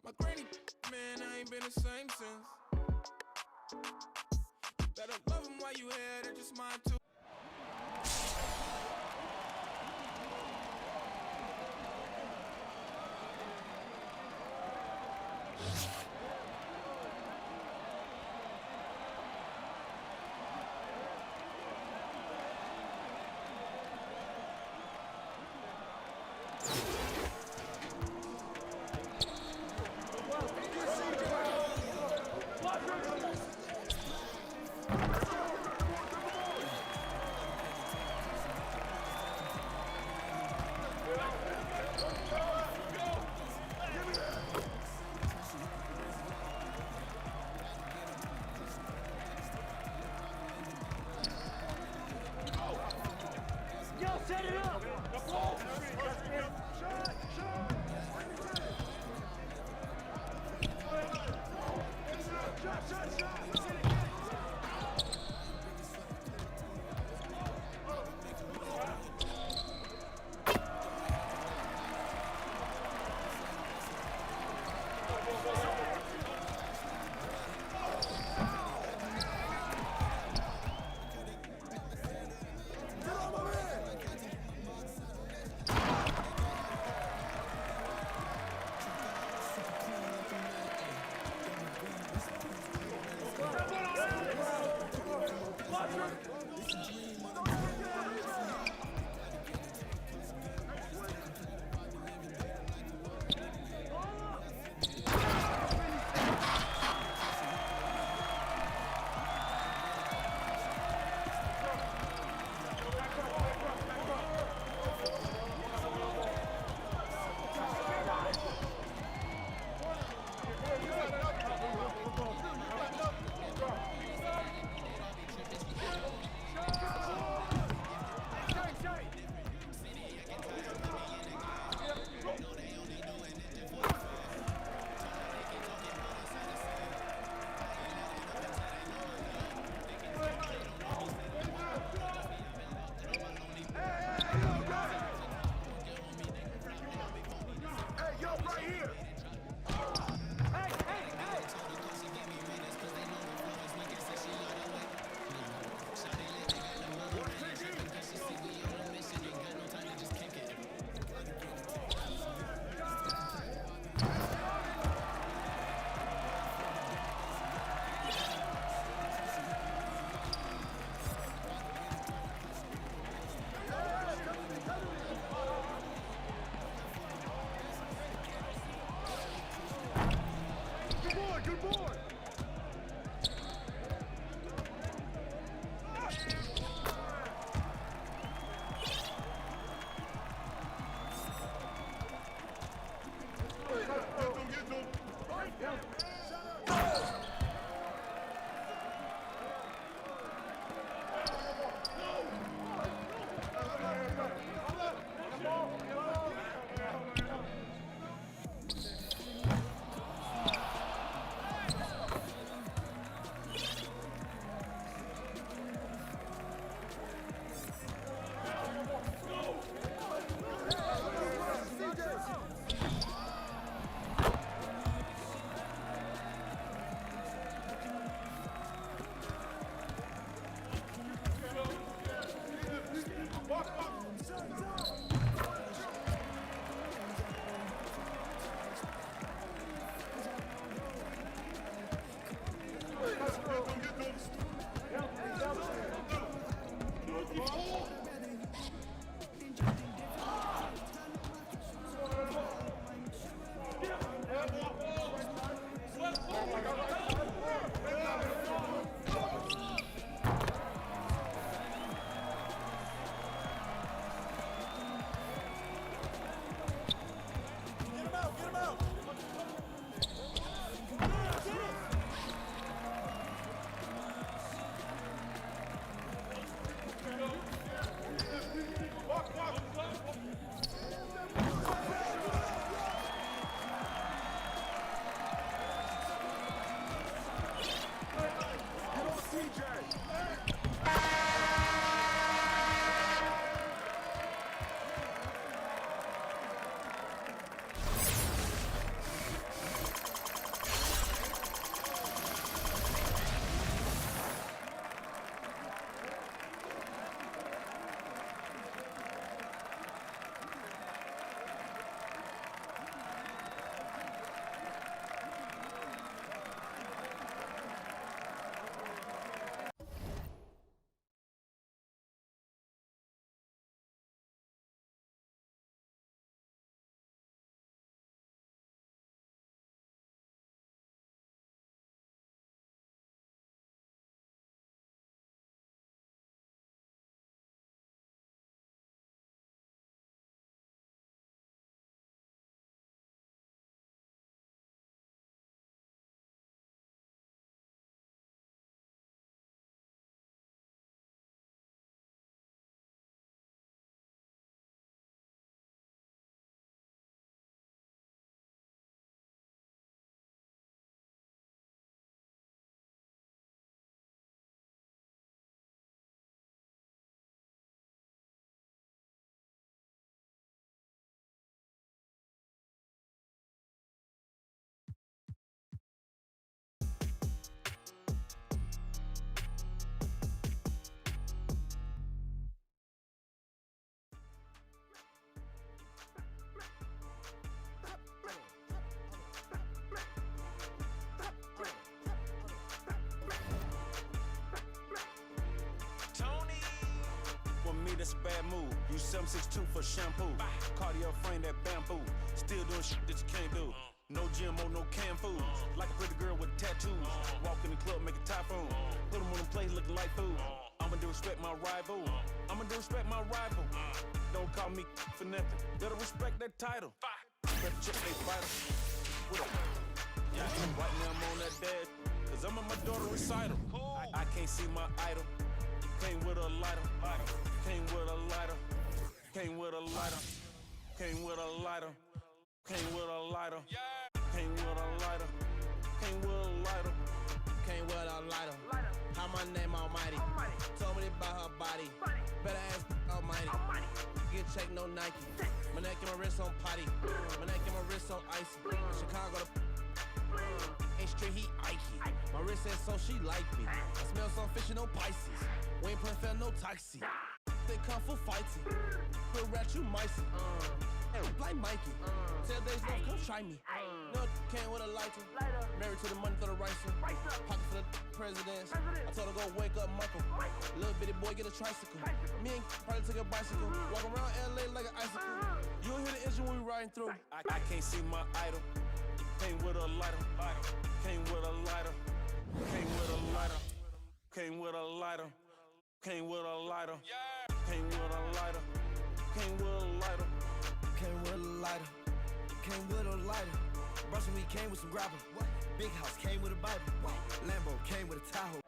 My granny, man, I ain't been the same since. Better love him while you here, they're just mine too. that's a bad move. Use 762 for shampoo. Cardio frame that bamboo. Still doing shit that you can't do. No GMO, no canned foods. Like a pretty girl with tattoos. Walk in the club, make a typhoon. Put them on the plate looking like food. I'ma disrespect my rival. I'ma disrespect my rival. Don't call me for nothing. Better respect that title. Better check they vital. What up? Yeah, right now I'm on that dad. Cause I'm at my daughter recital. I can't see my idol. Came with a lighter. Came with a lighter. Came with a lighter. Came with a lighter. Came with a lighter. Came with a lighter. Came with a lighter. Came with a lighter. How my name almighty. Told me about her body. Better ask almighty. Get checked, no Nike. My neck and my wrist on potty. My neck and my wrist on icy. Chicago to ain't street, he Ike. My wrist says so she like me. I smell some fish and no Pisces. We ain't playing fair, no taxi. They come for fighting. Put rat, you micey. Like Mikey. Tell Days love, come try me. No, came with a lighter. Married to the money for the ricer. Pocket for the presidents. I told her go wake up, Michael. Little bitty boy get a tricycle. Me and probably took a bicycle. Walk around LA like an icicle. You'll hear the engine when we riding through. I can't see my idol. Came with a lighter. Came with a lighter. Came with a lighter. Came with a lighter. Came with a lighter. Came with a lighter. Came with a lighter. Came with a lighter. Came with a lighter. Brushing we came with some grapple. Big house came with a Bible. Lambo came with a Tahoe.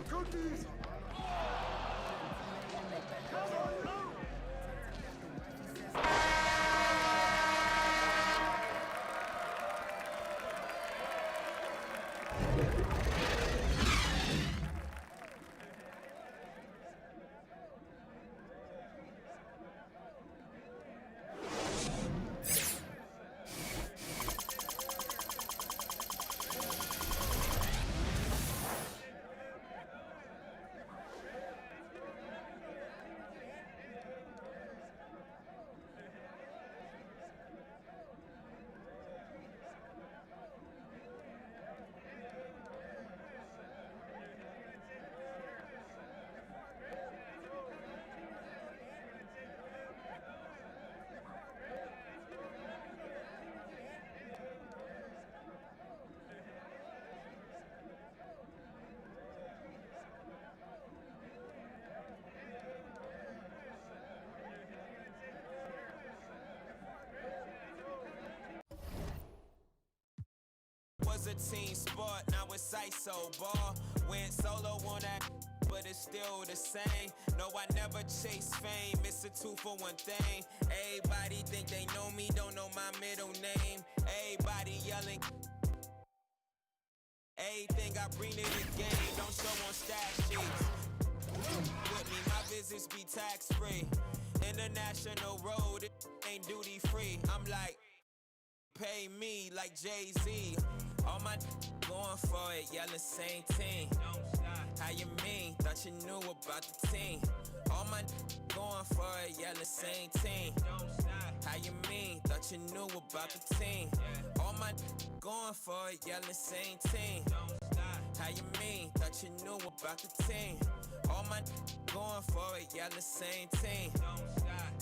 Cookies! Was a team sport, now it's ISO ball. Went solo on that, but it's still the same. No, I never chase fame, it's a 2-for-1 thing. Everybody think they know me, don't know my middle name. Everybody yelling. Everything I bring to the game, don't show on stat sheets. With me, my visits be tax free. International road, it ain't duty free. I'm like, pay me like Jay-Z. All my going for it, yelling same team. How you mean? Thought you knew about the team. All my going for it, yelling same team. How you mean? Thought you knew about the team. All my going for it, yelling same team. How you mean? Thought you knew about the team. All my going for it, yelling same team.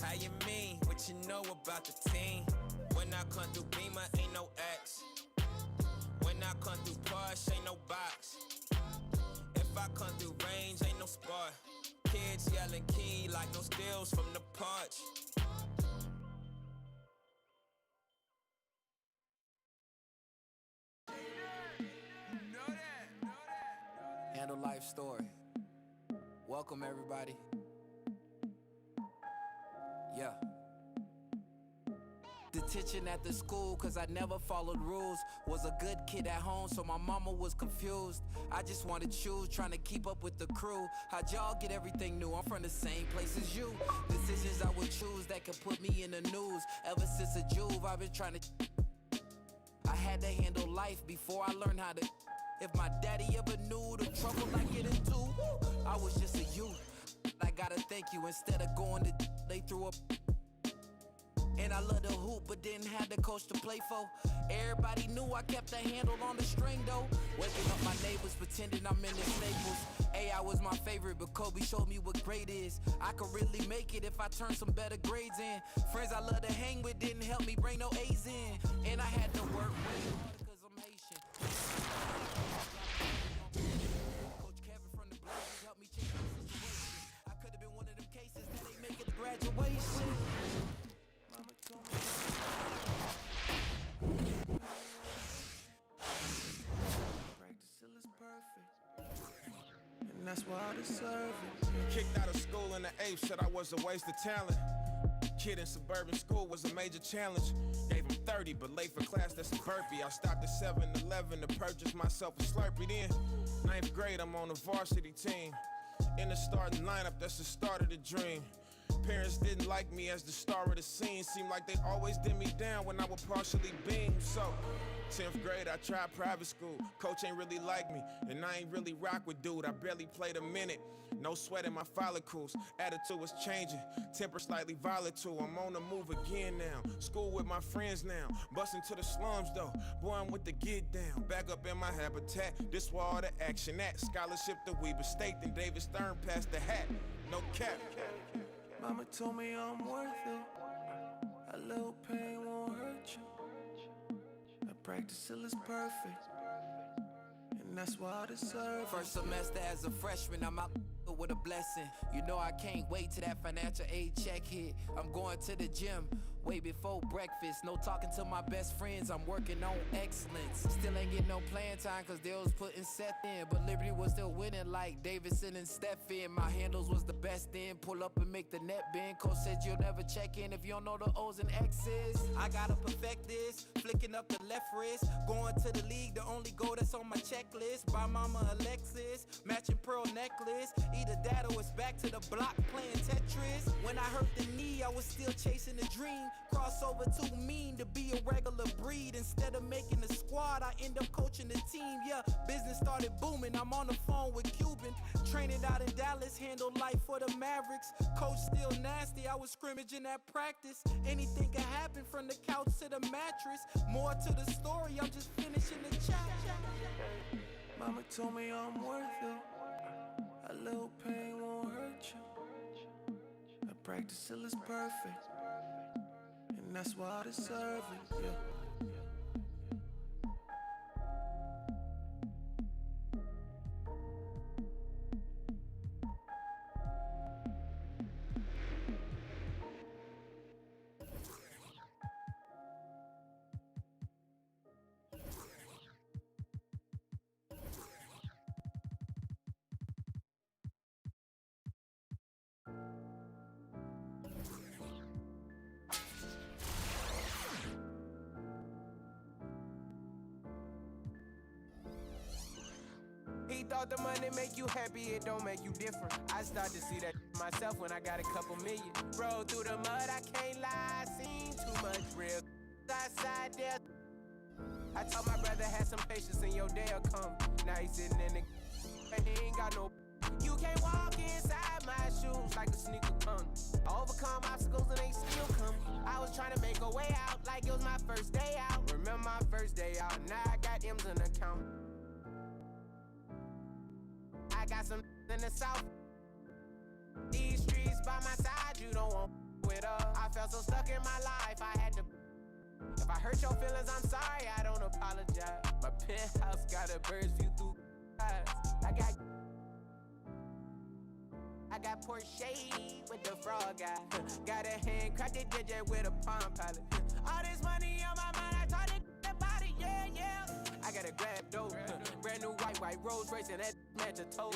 How you mean? What you know about the team? When I come through Beamer, ain't no X. When I come through Porsche, ain't no box. If I come through range, ain't no sport. Kids yelling key like no steals from the porch. Handle life story. Welcome everybody. Yeah. Detention at the school cause I never followed rules. Was a good kid at home so my mama was confused. I just wanted to choose, trying to keep up with the crew. How'd y'all get everything new? I'm from the same place as you. Decisions I would choose that could put me in the news. Ever since a Juve I've been trying to. I had to handle life before I learned how to. If my daddy ever knew the trouble I get into, I was just a youth. I gotta thank you. Instead of going to they threw up. And I love the hoop, but didn't have the coach to play for. Everybody knew I kept a handle on the string though. Waking up my neighbors, pretending I'm in the Staples. AI was my favorite, but Kobe showed me what great is. I could really make it if I turned some better grades in. Friends I love to hang with didn't help me bring no A's in. And I had to work way harder cause I'm Haitian. Coach Kevin from the Blazers helped me change my situation. I could have been one of them cases that ain't make it to graduation. And that's why I deserve it. Kicked out of school in the 8th, said I was a waste of talent. Kid in suburban school was a major challenge. Gave him 30, but late for class, that's a burpee. I stopped at 7-Eleven to purchase myself a Slurpee. Then, 9th grade, I'm on the varsity team. In the starting lineup, that's the start of the dream. Parents didn't like me as the star of the scene. Seemed like they always did me down when I would partially beam. So, 10th grade, I tried private school. Coach ain't really like me, and I ain't really rock with dude. I barely played a minute. No sweat in my follicles. Attitude was changing. Temper slightly volatile. I'm on the move again now. School with my friends now. Busting to the slums though. Boy, I'm with the get down. Back up in my habitat. This where all the action at. Scholarship to Weber State. Then David Stern passed the hat. No cap. Mama told me I'm worth it. A little pain won't hurt you. I practice till it's perfect. And that's why I deserve it. First semester as a freshman, I'm out with a blessing. You know I can't wait till that financial aid check hit. I'm going to the gym, way before breakfast. No talking to my best friends, I'm working on excellence. Still ain't getting no playing time cause they was putting Seth in. But Liberty was still winning like Davidson and Stephen. My handles was the best in, pull up and make the net bend. Coach said you'll never check in if you don't know the O's and X's. I gotta perfect this, flicking up the left wrist. Going to the league, the only goal that's on my checklist. Buy mama a Lexus, matching pearl necklace. Either that or it's back to the block playing Tetris. When I hurt the knee, I was still chasing a dream. Crossover too mean to be a regular breed. Instead of making the squad, I end up coaching the team. Yeah, business started booming. I'm on the phone with Cuban, training out in Dallas, handle life for the Mavericks. Coach still nasty, I was scrimmaging at practice. Anything can happen from the couch to the mattress. More to the story, I'm just finishing the chapter. Mama told me I'm worth it. A little pain won't hurt you. I practice till it's perfect, and that's why I deserve it, yeah. He thought the money make you happy, it don't make you different. I start to see that myself when I got a couple million. Rolled through the mud, I can't lie, I seen too much real outside there. I told my brother had some patience and your day'll come. Now he's sitting in the and he ain't got no. You can't walk inside my shoes like a sneaker come. I overcome obstacles and they still come. I was trying to make a way out like it was my first day out. Remember my first day out, now I got M's in account. I got some in the south. These streets by my side, you don't want with up. I felt so stuck in my life, I had to. If I hurt your feelings, I'm sorry, I don't apologize. My penthouse got a bird's view through eyes. I got Porsche with the frog guy. Got a hand crafted DJ with a palm pilot. All this money on my mind, I taught it that body, yeah, yeah. I got a grab dope, brand new white Rolls Royce and that match of toes.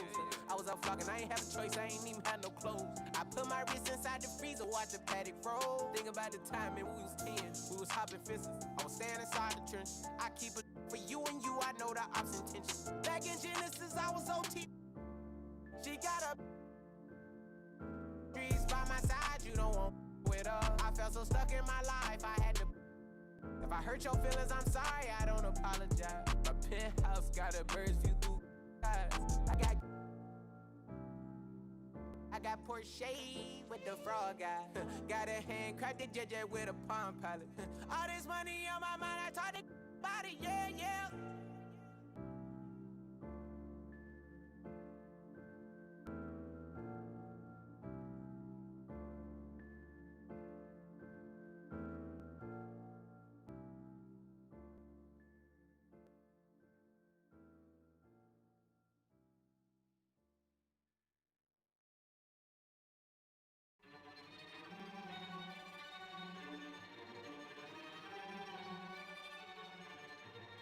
I was up flocking, I ain't have a choice, I ain't even had no clothes. I put my wrist inside the freezer, watch the paddock froze. Think about the time, man, we was 10, we was hopping fences. I was staying inside the trench. I keep it for you and you, I know the ops intentions. Back in Genesis, I was OT. She got a streets by my side, you don't want with up. I felt so stuck in my life, I had to. If I hurt your feelings, I'm sorry, I don't apologize. My penthouse got a bird's view through eyes. I got Porsche with the frog guy. Got a hand crafted JJ with a palm pilot. All this money on my mind, I taught it body, yeah, yeah.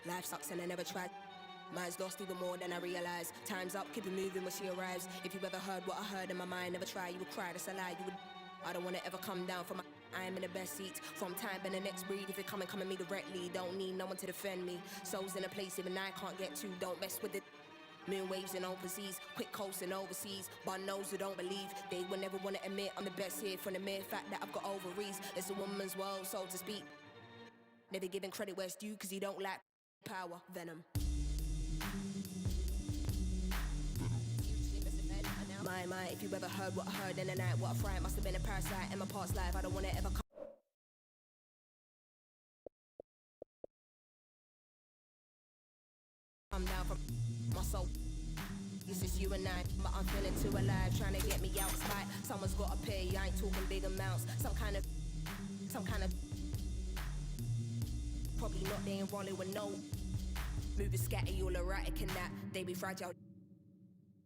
Life sucks and I never tried. Mine's lost even more than I realize. Time's up, keep it moving when she arrives. If you ever heard what I heard in my mind, never try, you would cry, that's a lie, you would. I don't wanna ever come down from my. I am in the best seats. From time and the next breed, if you come at me directly, don't need no one to defend me. Souls in a place even I can't get to, don't mess with it. Moon waves and overseas, quick coasting overseas. Bun knows who don't believe, they will never wanna admit I'm the best here from the mere fact that I've got ovaries. It's a woman's world, so to speak. Never giving credit where it's due, cause you don't like power, venom. My, if you ever heard what I heard in the night, what a fright, must have been a parasite in my past life. I don't wanna ever come down from my soul. It's just you and I, but I'm feeling too alive, trying to get me out spite. Someone's gotta pay, I ain't talking big amounts. Some kind of probably not, they ain't rolling with no. Moving scatty, all erratic and that, they be fragile.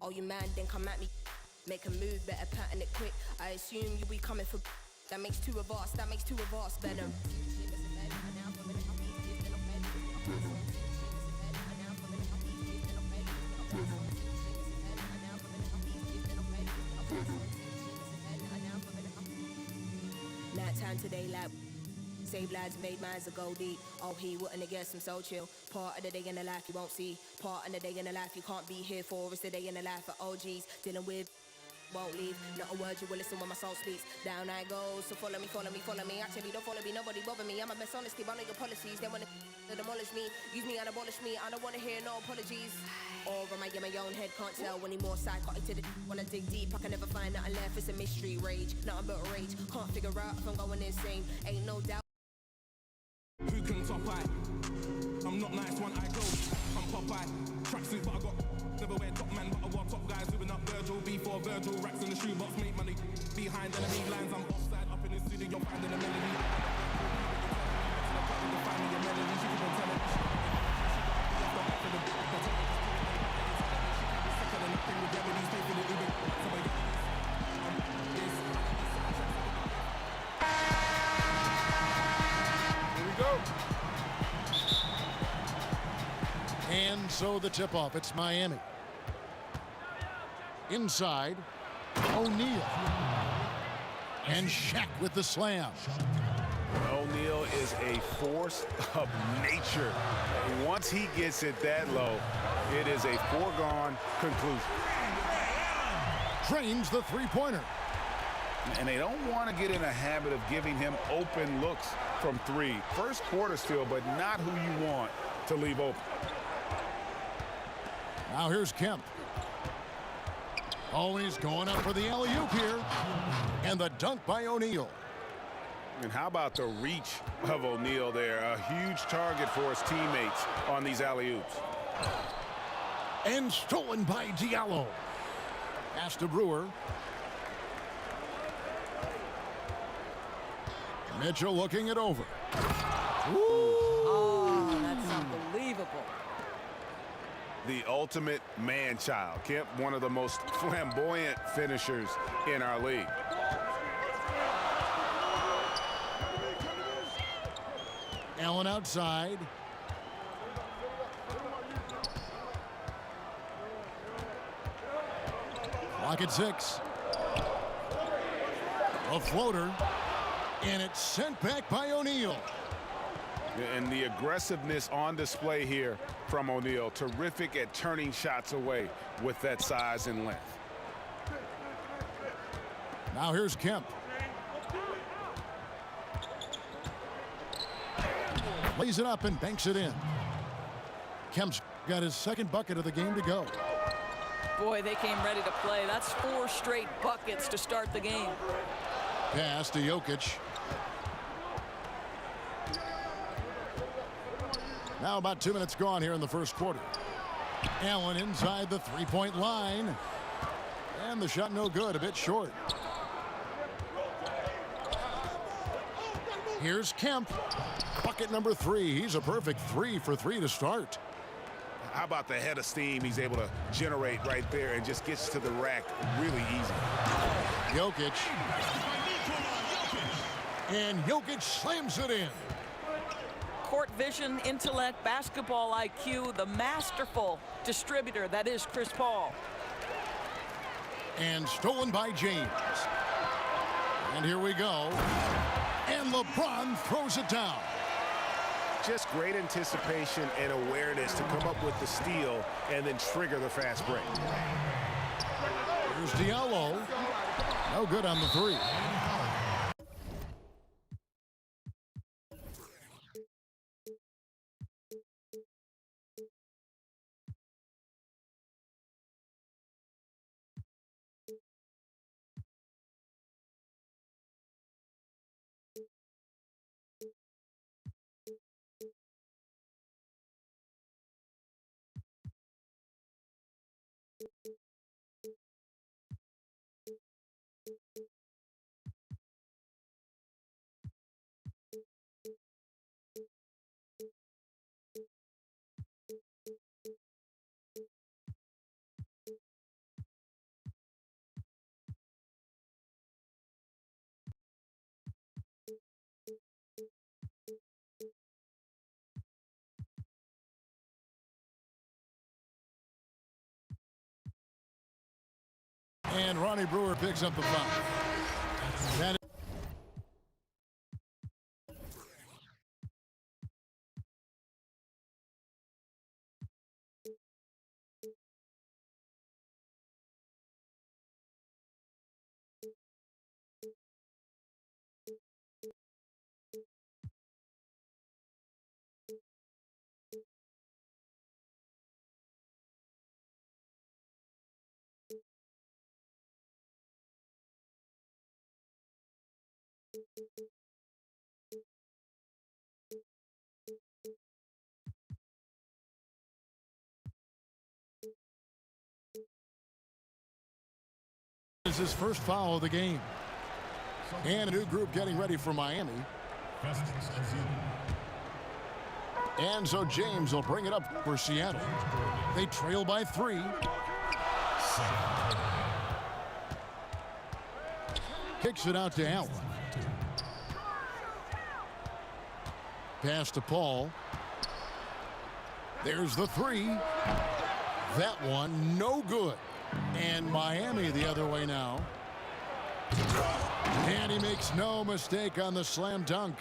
Oh, you man, then come at me. Make a move, better pattern it quick. I assume you be coming for. That makes two of us, Venom. Night time today, like save lives, made minds a go deep. Oh, he wouldn't have guessed I'm so chill. Part of the day in the life you won't see. Part of the day in the life you can't be here for. It's the day in the life of OGs. Dealing with won't leave. Not a word you will listen when my soul speaks. Down I go, so follow me, follow me, follow me. Actually, don't follow me, nobody bother me. I'm a best honesty, but I know your policies. They wanna demolish me, use me and abolish me. I don't wanna hear no apologies. Or am I in my own head? Can't tell anymore. Psychotic to the when I dig deep, I can never find nothing left. It's a mystery, rage, nothing but rage. Can't figure out if I'm going insane. Ain't no doubt. Who can top I? I'm not nice when I go. I'm Popeye. Tracksuit, but I got never wear top man, but I wear top guys. Moving up Virgil, before Virgil. Racks in the shoebox, make money. Behind enemy lines, I'm offside. Up in the studio, you're finding a melody. Find me a melody. She keep on telling me. Here we go. And so the tip-off, it's Miami. Inside, O'Neal. And Shaq with the slam. O'Neal is a force of nature. Once he gets it that low, it is a foregone conclusion. Drains the three-pointer. And they don't want to get in a habit of giving him open looks from three. First quarter still, but not who you want to leave open. Now here's Kemp. Oh, he's going up for the alley-oop here. And the dunk by O'Neal. And how about the reach of O'Neal there? A huge target for his teammates on these alley-oops. And stolen by Diallo. Pass to Brewer. Mitchell looking it over. Oh, that's unbelievable. The ultimate man-child. Kemp, one of the most flamboyant finishers in our league. Allen outside. Clock at 6. A floater. And it's sent back by O'Neal. And the aggressiveness on display here from O'Neal. Terrific at turning shots away with that size and length. Now here's Kemp. Lays it up and banks it in. Kemp's got his second bucket of the game to go. Boy, they came ready to play. That's 4 straight buckets to start the game. Pass to Jokic. Now about 2 minutes gone here in the first quarter. Allen inside the three-point line. And the shot no good, a bit short. Here's Kemp. Bucket number 3. He's a perfect 3 for 3 to start. How about the head of steam he's able to generate right there and just gets to the rack really easy. Jokic. And Jokic slams it in. Court vision, intellect, basketball IQ, the masterful distributor that is Chris Paul. And stolen by James. And here we go. And LeBron throws it down. Just great anticipation and awareness to come up with the steal and then trigger the fast break. Here's Diallo. No good on the 3. And Ronnie Brewer picks up the foul. That is his first foul of the game. And a new group getting ready for Miami. And so James will bring it up for Seattle. They trail by 3. Kicks it out to Allen. Pass to Paul. There's the 3. That one no good. And Miami the other way now. And he makes no mistake on the slam dunk.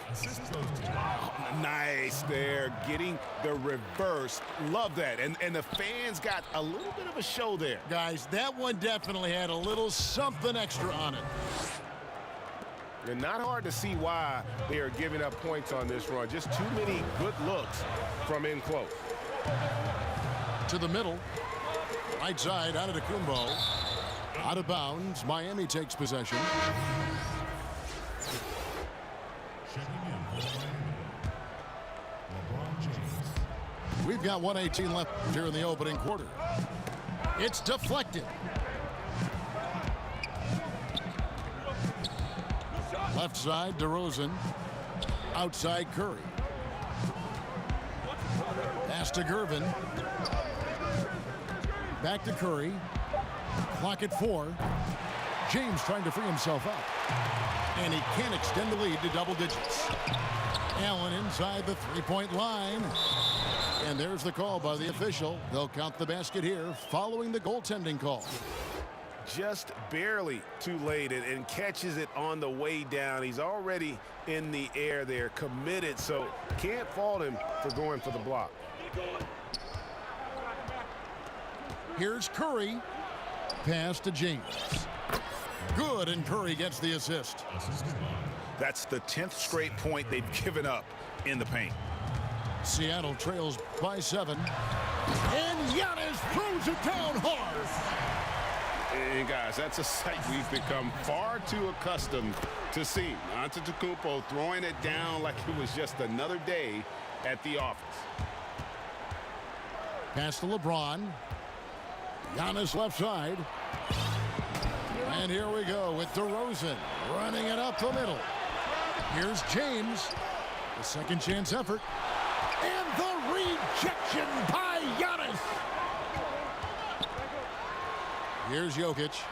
Nice there, getting the reverse. Love that. And the fans got a little bit of a show there. Guys, that one definitely had a little something extra on it. And not hard to see why they are giving up points on this run. Just too many good looks from in close. To the middle. Right side, out of Antetokounmpo. Out of bounds. Miami takes possession. We've got 1:18 left here in the opening quarter. It's deflected. Left side, DeRozan. Outside, Curry. Pass to Gervin. Back to Curry. Clock at 4. James trying to free himself up. And he can't extend the lead to double digits. Allen inside the three-point line. And there's the call by the official. They'll count the basket here following the goaltending call. Just barely too late and catches it on the way down. He's already in the air there, committed, so can't fault him for going for the block. Here's Curry. Pass to James. Good, and Curry gets the assist. That's the 10th straight point they've given up in the paint. Seattle trails by 7. And Giannis throws it down hard. And guys, that's a sight we've become far too accustomed to seeing. Antetokounmpo throwing it down like it was just another day at the office. Pass to LeBron. Giannis left side. And here we go with DeRozan running it up the middle. Here's James. The second chance effort. And the rejection by Giannis. Here's Jokic.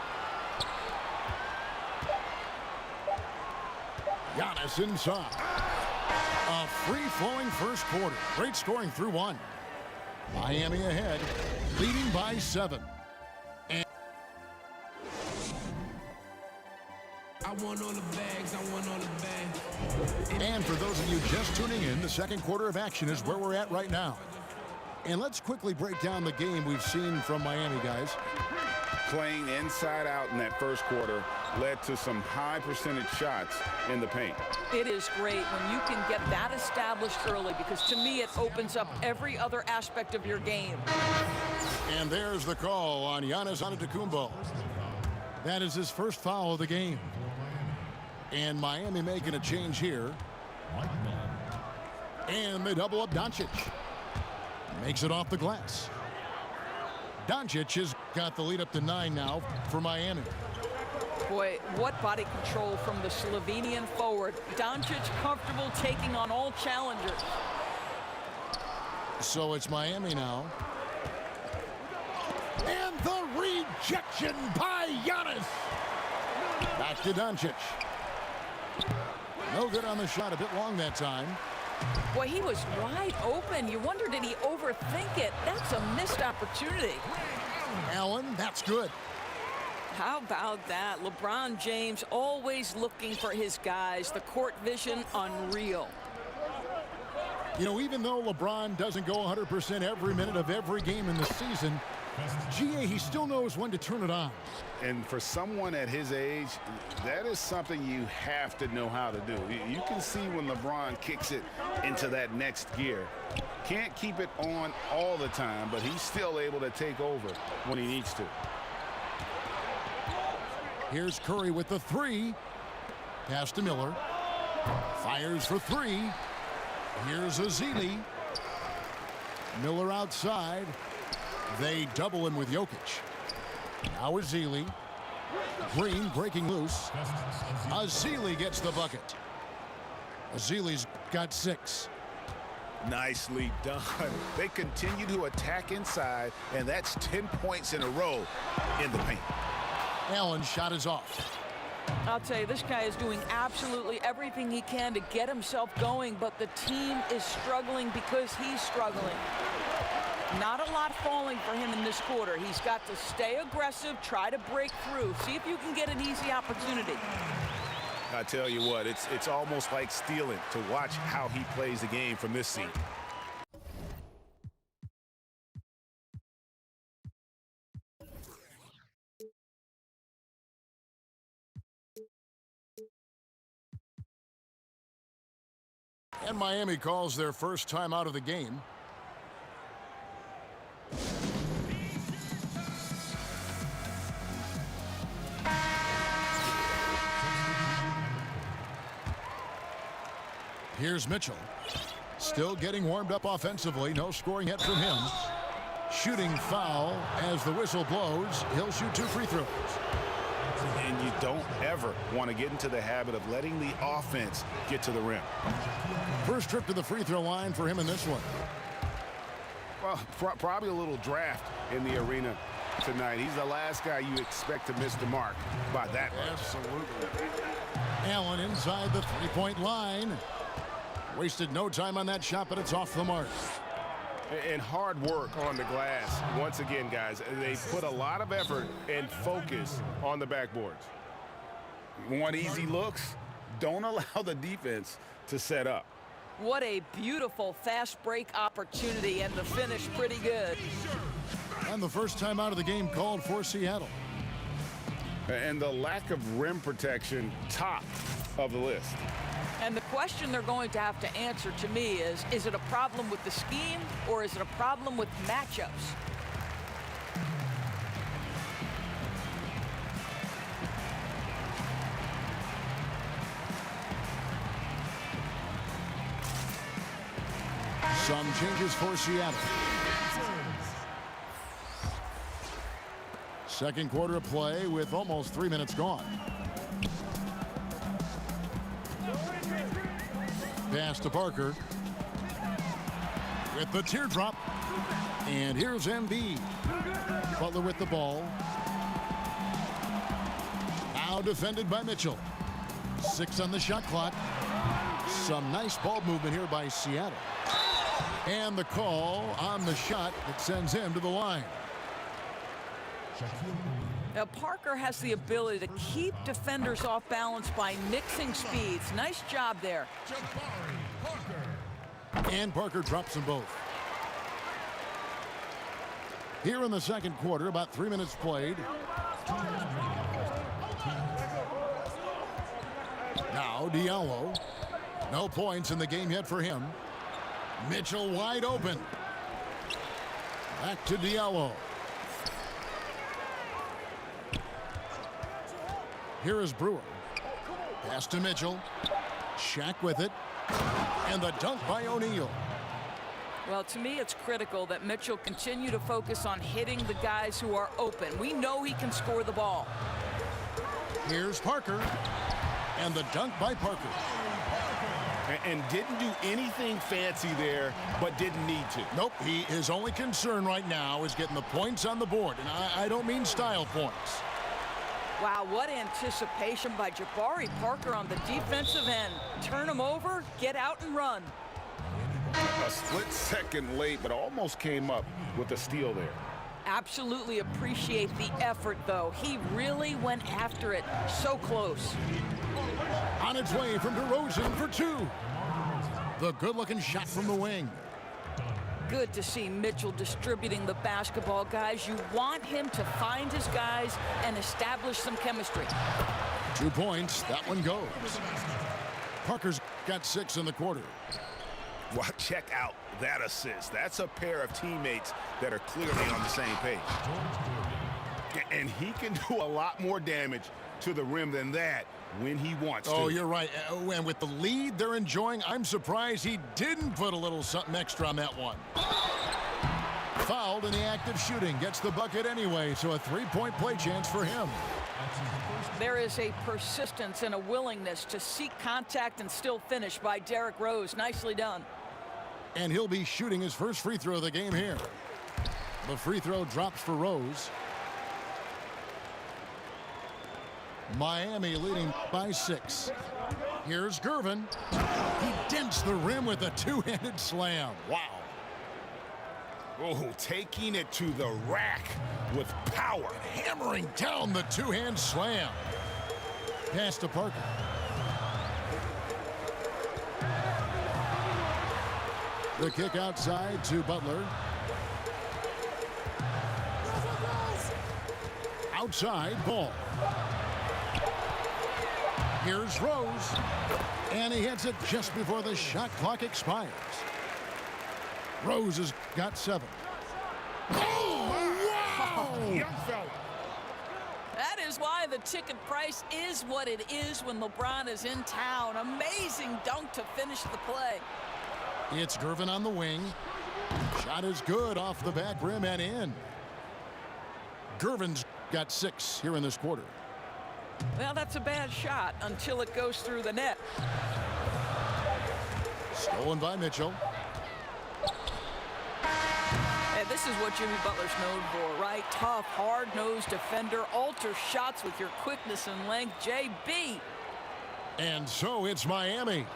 Giannis inside. A free-flowing first quarter. Great scoring through 1. Miami ahead, leading by 7. I want all the bags, I want all the bags. And for those of you just tuning in, the second quarter of action is where we're at right now. And let's quickly break down the game we've seen from Miami, guys. Playing inside out in that first quarter led to some high percentage shots in the paint. It is great when you can get that established early, because to me it opens up every other aspect of your game. And there's the call on Giannis Antetokounmpo. That is his first foul of the game. And Miami making a change here. And they double up Doncic. Makes it off the glass. Doncic has got the lead up to 9 now for Miami. Boy, what body control from the Slovenian forward. Doncic comfortable taking on all challengers. So it's Miami now. And the rejection by Giannis. Back to Doncic. No good on the shot, a bit long that time. Boy, he was wide open. You wonder, did he overthink it? That's a missed opportunity. Allen, that's good. How about that? LeBron James always looking for his guys. The court vision, unreal. You know, even though LeBron doesn't go 100% every minute of every game in the season, GA, he still knows when to turn it on. And for someone at his age, that is something you have to know how to do. You can see when LeBron kicks it into that next gear. Can't keep it on all the time, but he's still able to take over when he needs to. Here's Curry with the three. Pass to Miller. Fires for three. Here's Ezeli. Miller outside. They double him with Jokic. Now Ezeli. Green breaking loose. Ezeli gets the bucket. Ezeli's got 6. Nicely done. They continue to attack inside, and that's 10 points in a row in the paint. Allen's shot is off. I'll tell you, this guy is doing absolutely everything he can to get himself going, but the team is struggling because he's struggling. Not a lot falling for him in this quarter. He's got to stay aggressive, try to break through. See if you can get an easy opportunity. I tell you what, it's almost like stealing to watch how he plays the game from this seat. And Miami calls their first time out of the game. Here's Mitchell. Still getting warmed up offensively. No scoring yet from him. Shooting foul as the whistle blows. He'll shoot 2 free throws. And you don't ever want to get into the habit of letting the offense get to the rim. First trip to the free throw line for him in this one. Well, probably a little draft in the arena tonight. He's the last guy you expect to miss the mark by that much. Absolutely. Allen inside the three-point line. Wasted no time on that shot, but it's off the mark. And hard work on the glass. Once again, guys, they put a lot of effort and focus on the backboards. You want easy looks? Don't allow the defense to set up. What a beautiful fast break opportunity, and the finish pretty good. And the first time out of the game called for Seattle. And the lack of rim protection, top of the list. And the question they're going to have to answer to me is it a problem with the scheme or is it a problem with matchups? Some changes for Seattle. Second quarter of play with almost 3 minutes gone. Pass to Parker. With the teardrop. And here's Embiid. Butler with the ball. Now defended by Mitchell. 6 on the shot clock. Some nice ball movement here by Seattle. And the call on the shot that sends him to the line. Now, Parker has the ability to keep defenders off balance by mixing speeds. Nice job there. And Parker drops them both. Here in the second quarter, about 3 minutes played. Now Diallo. No points in the game yet for him. Mitchell wide open. Back to Diallo. Here is Brewer. Pass to Mitchell. Shaq with it. And the dunk by O'Neal. Well, to me, it's critical that Mitchell continue to focus on hitting the guys who are open. We know he can score the ball. Here's Parker. And the dunk by Parker. And didn't do anything fancy there, but didn't need to. Nope, his only concern right now is getting the points on the board. And I don't mean style points. Wow, what anticipation by Jabari Parker on the defensive end. Turn him over, get out and run. A split second late, but almost came up with a steal there. Absolutely appreciate the effort, though. He really went after it. So close. On its way from DeRozan for two. The good-looking shot from the wing. Good to see Mitchell distributing the basketball, guys. You want him to find his guys and establish some chemistry. 2 points. That one goes. Parker's got 6 in the quarter. Well, check out that assist. That's a pair of teammates that are clearly on the same page. And he can do a lot more damage to the rim than that when he wants to. Oh, you're right. And with the lead they're enjoying, I'm surprised he didn't put a little something extra on that one. Fouled in the act of shooting. Gets the bucket anyway, so a 3-point play chance for him. There is a persistence and a willingness to seek contact and still finish by Derrick Rose. Nicely done. And he'll be shooting his first free throw of the game here. The free throw drops for Rose. Miami leading by 6. Here's Gervin. He dents the rim with a two-handed slam. Wow. Oh, taking it to the rack with power. Hammering down the two-hand slam. Pass to Parker. The kick outside to Butler. Outside, ball. Here's Rose. And he hits it just before the shot clock expires. Rose has got 7. Oh, wow! Young fella. That is why the ticket price is what it is when LeBron is in town. Amazing dunk to finish the play. It's Gervin on the wing. Shot is good off the back rim and in. Gervin's got 6 here in this quarter. Well, that's a bad shot until it goes through the net. Stolen by Mitchell. And this is what Jimmy Butler's known for, right? Tough, hard-nosed defender. Alter shots with your quickness and length. JB. And so it's Miami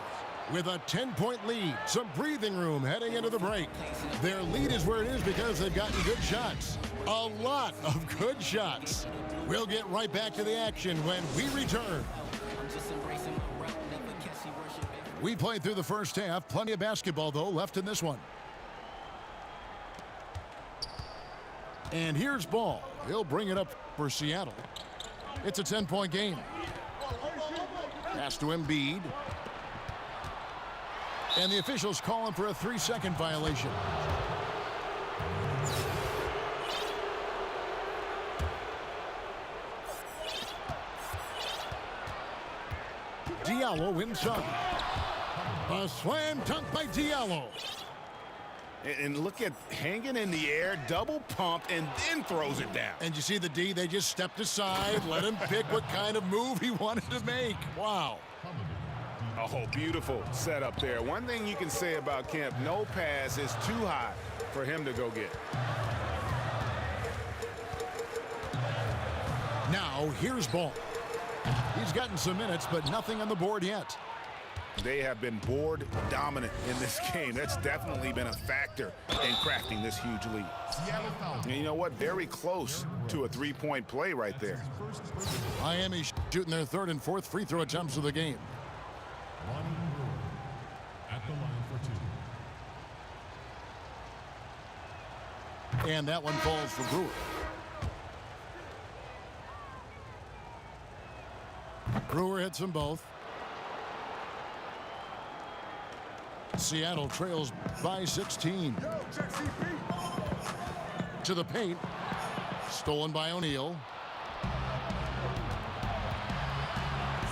with a 10-point lead. Some breathing room heading into the break. Their lead is where it is because they've gotten good shots. A lot of good shots. We'll get right back to the action when we return. We played through the first half. Plenty of basketball, though, left in this one. And here's Ball. He'll bring it up for Seattle. It's a 10-point game. Pass to Embiid. And the officials calling for a 3-second violation. Diallo wins some. A slam dunk by Diallo. And look at hanging in the air, double pump, and then throws it down. And you see the D, they just stepped aside, let him pick what kind of move he wanted to make. Wow. Oh, beautiful setup there. One thing you can say about Kemp, no pass is too high for him to go get. Now, here's Ball. He's gotten some minutes, but nothing on the board yet. They have been board dominant in this game. That's definitely been a factor in crafting this huge lead. And you know what? Very close to a 3-point play right there. Miami shooting their 3rd and 4th free throw attempts of the game. At the line for 2. And that one falls for Brewer. Brewer hits them both. Seattle trails by 16. To the paint. Stolen by O'Neal.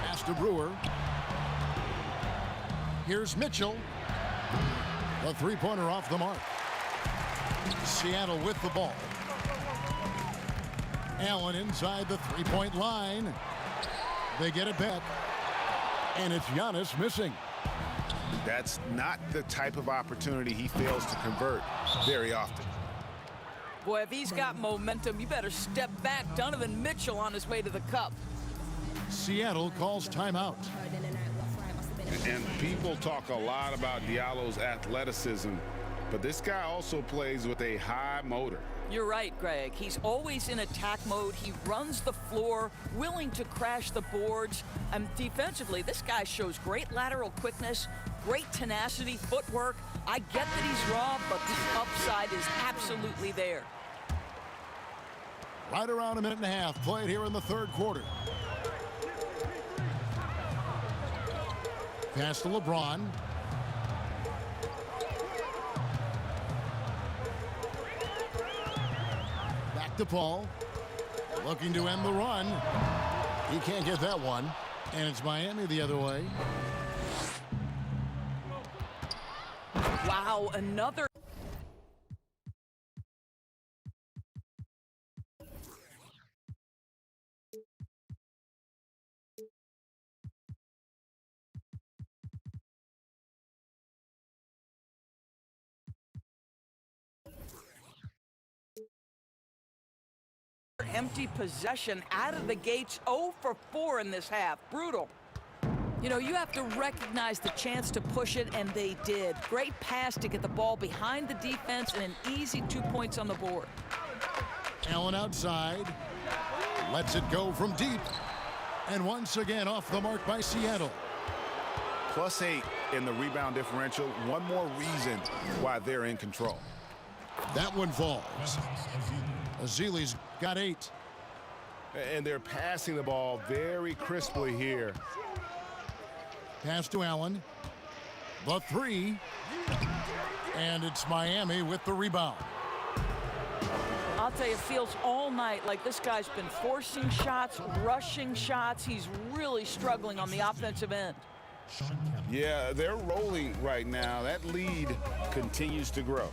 Pass to Brewer. Here's Mitchell. The 3-pointer off the mark. Seattle with the ball. Allen inside the 3-point line. They get it back. And it's Giannis missing. That's not the type of opportunity he fails to convert very often. Boy, if he's got momentum, you better step back. Donovan Mitchell on his way to the cup. Seattle calls timeout. And people talk a lot about Diallo's athleticism, but this guy also plays with a high motor. You're right, Greg. He's always in attack mode. He runs the floor, willing to crash the boards. And defensively, this guy shows great lateral quickness, great tenacity, footwork. I get that he's raw, but the upside is absolutely there. Right around a minute and a half played here in the third quarter. Pass to LeBron. Back to Paul. Looking to end the run. He can't get that one. And it's Miami the other way. Wow, another. Empty possession out of the gates. 0 for 4 in this half. Brutal. You know, you have to recognize the chance to push it, and they did. Great pass to get the ball behind the defense and an easy 2 points on the board. Allen outside. Lets it go from deep. And once again off the mark by Seattle. +8 in the rebound differential. One more reason why they're in control. That one falls. Azili's got 8. And they're passing the ball very crisply here. Pass to Allen. The 3. And it's Miami with the rebound. I'll tell you, it feels all night like this guy's been forcing shots, rushing shots. He's really struggling on the offensive end. Yeah, they're rolling right now. That lead continues to grow.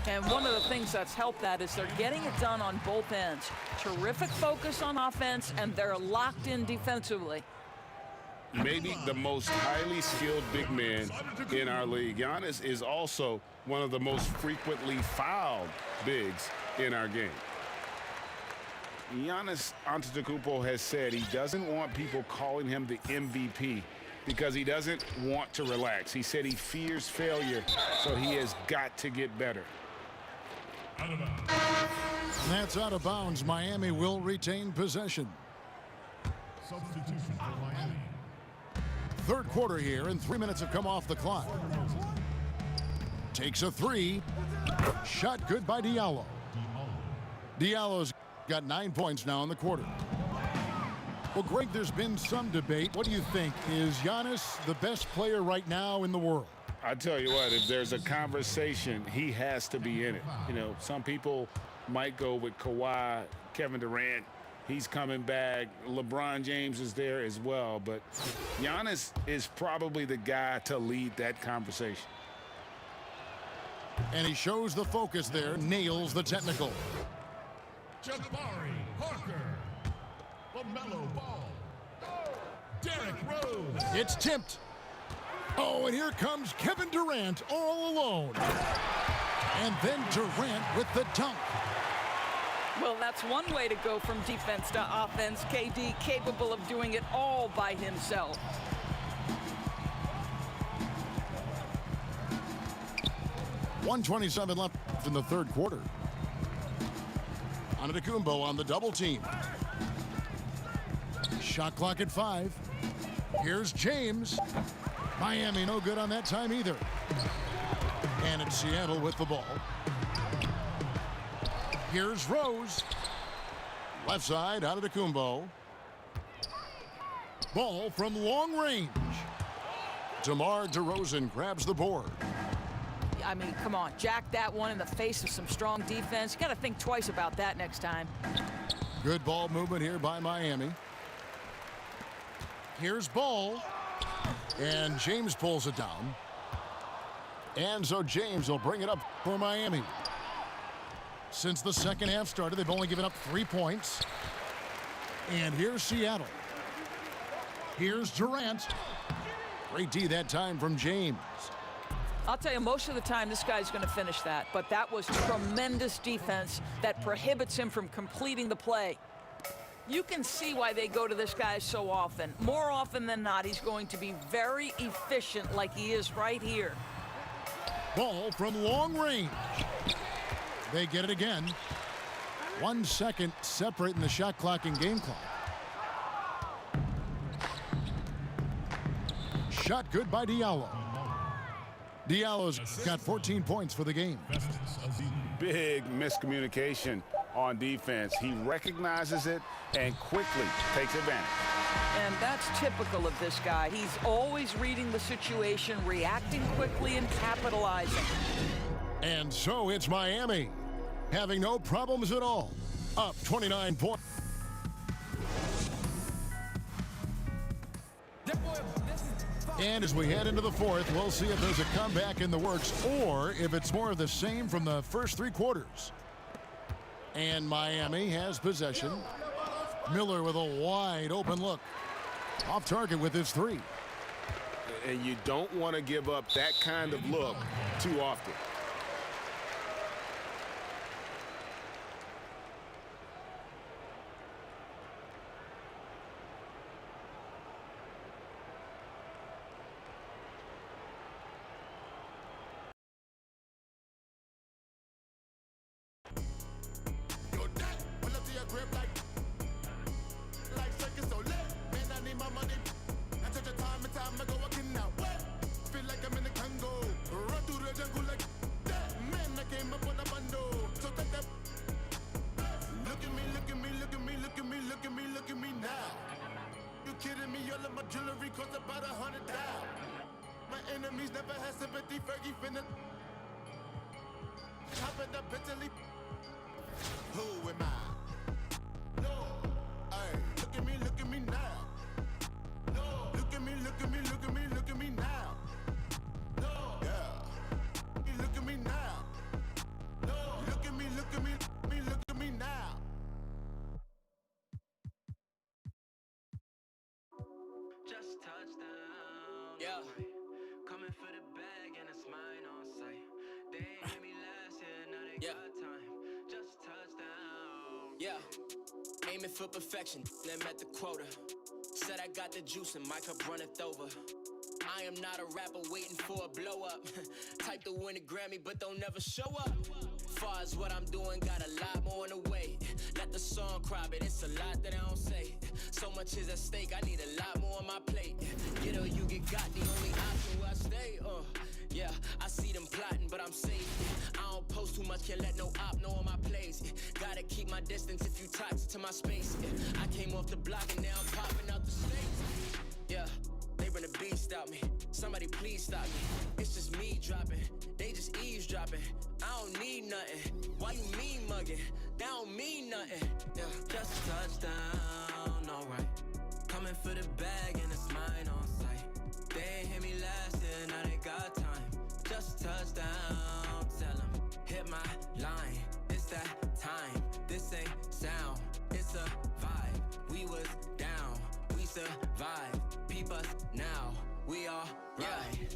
And one of the things that's helped that is they're getting it done on both ends. Terrific focus on offense, and they're locked in defensively. Maybe the most highly skilled big man in our league. Giannis is also one of the most frequently fouled bigs in our game. Giannis Antetokounmpo has said he doesn't want people calling him the MVP because he doesn't want to relax. He said he fears failure, so he has got to get better. That's out of bounds. Miami will retain possession. Substitution for Miami. Third quarter here, and 3 minutes have come off the clock. Takes a 3. Shot good by Diallo. Diallo's got 9 points now in the quarter. Well, Greg, there's been some debate. What do you think? Is Giannis the best player right now in the world? I tell you what, if there's a conversation, he has to be in it. You know, some people might go with Kawhi, Kevin Durant. He's coming back. LeBron James is there as well. But Giannis is probably the guy to lead that conversation. And he shows the focus there, nails the technical. Jabari Parker. LaMelo Ball. Derrick Rose. It's tipped. Oh, and here comes Kevin Durant all alone. And then Durant with the dunk. Well, that's one way to go from defense to offense. KD capable of doing it all by himself. .127 left in the third quarter. Antetokounmpo on the double team. Shot clock at 5. Here's James. Miami no good on that time either. And it's Seattle with the ball. Here's Rose. Left side, Antetokounmpo. Ball from long range. DeMar DeRozan grabs the board. I mean, come on, jack that one in the face of some strong defense. You got to think twice about that next time. Good ball movement here by Miami. Here's Ball. And James pulls it down. And so James will bring it up for Miami. Since the second half started, they've only given up 3 points. And here's Seattle. Here's Durant. Great D that time from James. I'll tell you, most of the time this guy's going to finish that, but that was tremendous defense that prohibits him from completing the play. You can see why they go to this guy so often. More often than not, he's going to be very efficient like he is right here. Ball from long range. They get it again. 1 second separating the shot clock and game clock. Shot good by Diallo. Diallo's got 14 points for the game. Big miscommunication on defense. He recognizes it and quickly takes advantage. And that's typical of this guy. He's always reading the situation, reacting quickly, and capitalizing. And so it's Miami, having no problems at all. Up 29 points. And as we head into the fourth, we'll see if there's a comeback in the works or if it's more of the same from the first 3 quarters. And Miami has possession. Miller with a wide open look. Off target with his 3. And you don't want to give up that kind of look too often. Yeah. Coming for the bag and it's mine on sight. They ain't hear me last year, now they got time. Just touchdown. Yeah. Aiming for perfection, then met the quota. Said I got the juice and my cup runneth over. I am not a rapper waiting for a blow up. Type to win a Grammy, but don't never show up. Far as what I'm doing, got a lot more on the way. Let the song cry, but it's a lot that I don't say. So much is at stake, I need a lot more on my plate. Get or you get got, the only option where I stay. Yeah, I see them plotting, but I'm safe. I don't post too much, can't let no op know on my plays. Gotta keep my distance if you toxic to my space. I came off the block and now I'm popping out the States. Yeah. They bring the beast out me. Somebody please stop me. It's just me dropping. They just eavesdropping. I don't need nothing. Why you mean mugging? That don't mean nothing. Yeah. Just a touchdown, alright. Coming for the bag and it's mine on sight. They ain't hear me last year, now they got time. Just a touchdown, tell them. Hit my line, it's that time. This ain't sound, it's a vibe. We was down, we survived. Peep us now, we all right.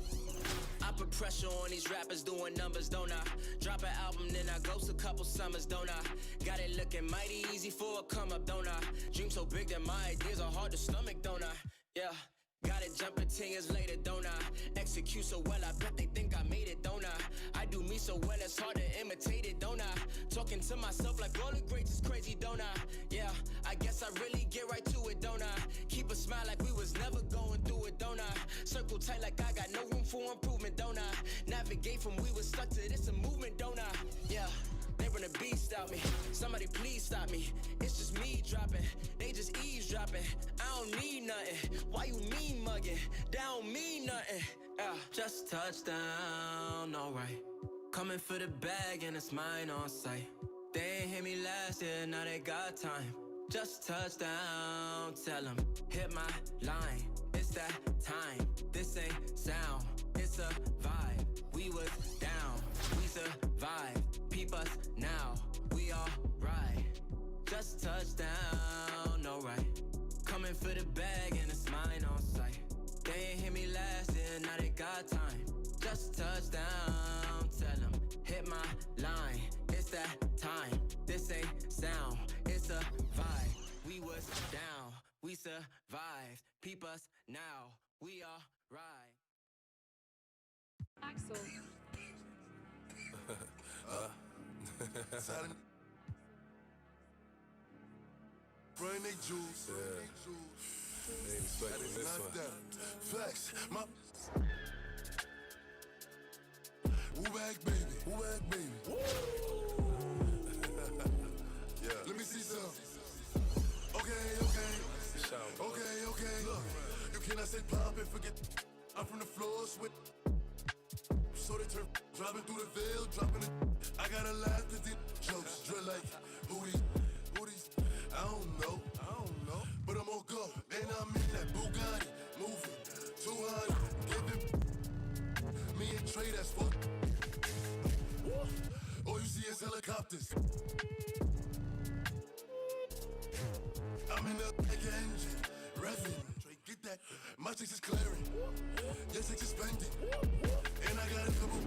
I put pressure on these rappers doing numbers, don't I? Drop an album, then I ghost a couple summers, don't I? Got it looking mighty easy for a come up, don't I? Dream so big that my ideas are hard to stomach, don't I? Yeah. Got it jumping 10 years later, don't I? Execute so well, I bet they think I made it, don't I? I do me so well, it's hard to imitate it, don't I? Talking to myself like all the greats is crazy, don't I? Yeah, I guess I really get right to it, don't I? Keep a smile like we was never going through it, don't I? Circle tight like I got no room for improvement, don't I? Navigate from we was stuck to this a movement, don't I? Yeah. They run a beast out me. Somebody please stop me. It's just me dropping. They just eavesdropping. I don't need nothing. Why you mean mugging? That don't mean nothing. Just touchdown, alright. Coming for the bag and it's mine on sight. They ain't hear me last year, now they got time. Just touchdown, tell them. Hit my line, it's that time. This ain't sound, it's a vibe. We was down, we survived. Peep us now, we all right. Just touchdown, alright. Coming for the bag and it's mine on sight. They ain't hear me last year, now they got time. Just touchdown, tell them. Hit my line, it's that time. This ain't sound, it's a vibe. We was down, we survived. Peep us now, we all right. Axel. Bring they juice. Yeah. They ain't expecting this Not one. that. Flex. My. Woo back, baby. Woo back, baby. Yeah. Let me see some. Okay. Okay. Look, you cannot say pop and forget. I'm from the floors with. So they turn driving through the veil, dropping it. I gotta laugh at the jokes. Drill like who these? I don't know. But I'm on go, and I'm in that Bugatti, moving 200, giving me and Trey that's fuck. All you see is helicopters. I'm in the like engine, revving. Trey, get that. My chicks is clearing. Your chicks is spending. And I got a couple.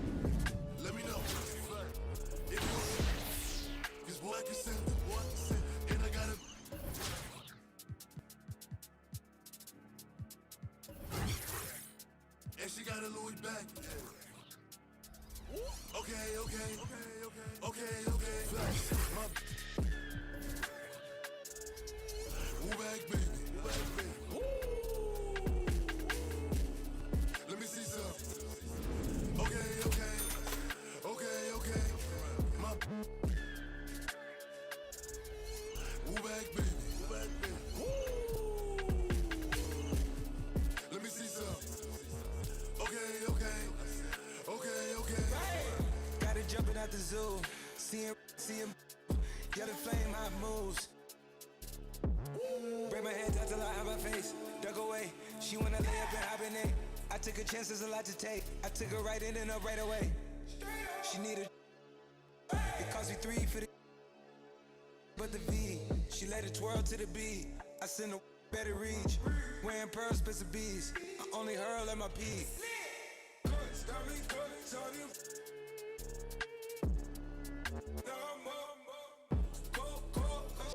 Let me know. If you, cause boy I can send them. And I got a. And she got a Louis back. Okay. Flex. My. Woo back, baby. Let me see some. Okay. My. Woo back, baby. Let me see some. Okay. Got it jumping out the zoo. See him. Yellow flame, hot moves. Break my head down till I have my face. Duck away. She wanna lay up and hibernate. I took a chance, there's a lot to take. I took her right in and up right away. She needed. It cost me 3 for the. But the V, she let it twirl to the beat. I send a better reach. Wearing pearls, bits of bees. I only hurl at my pee.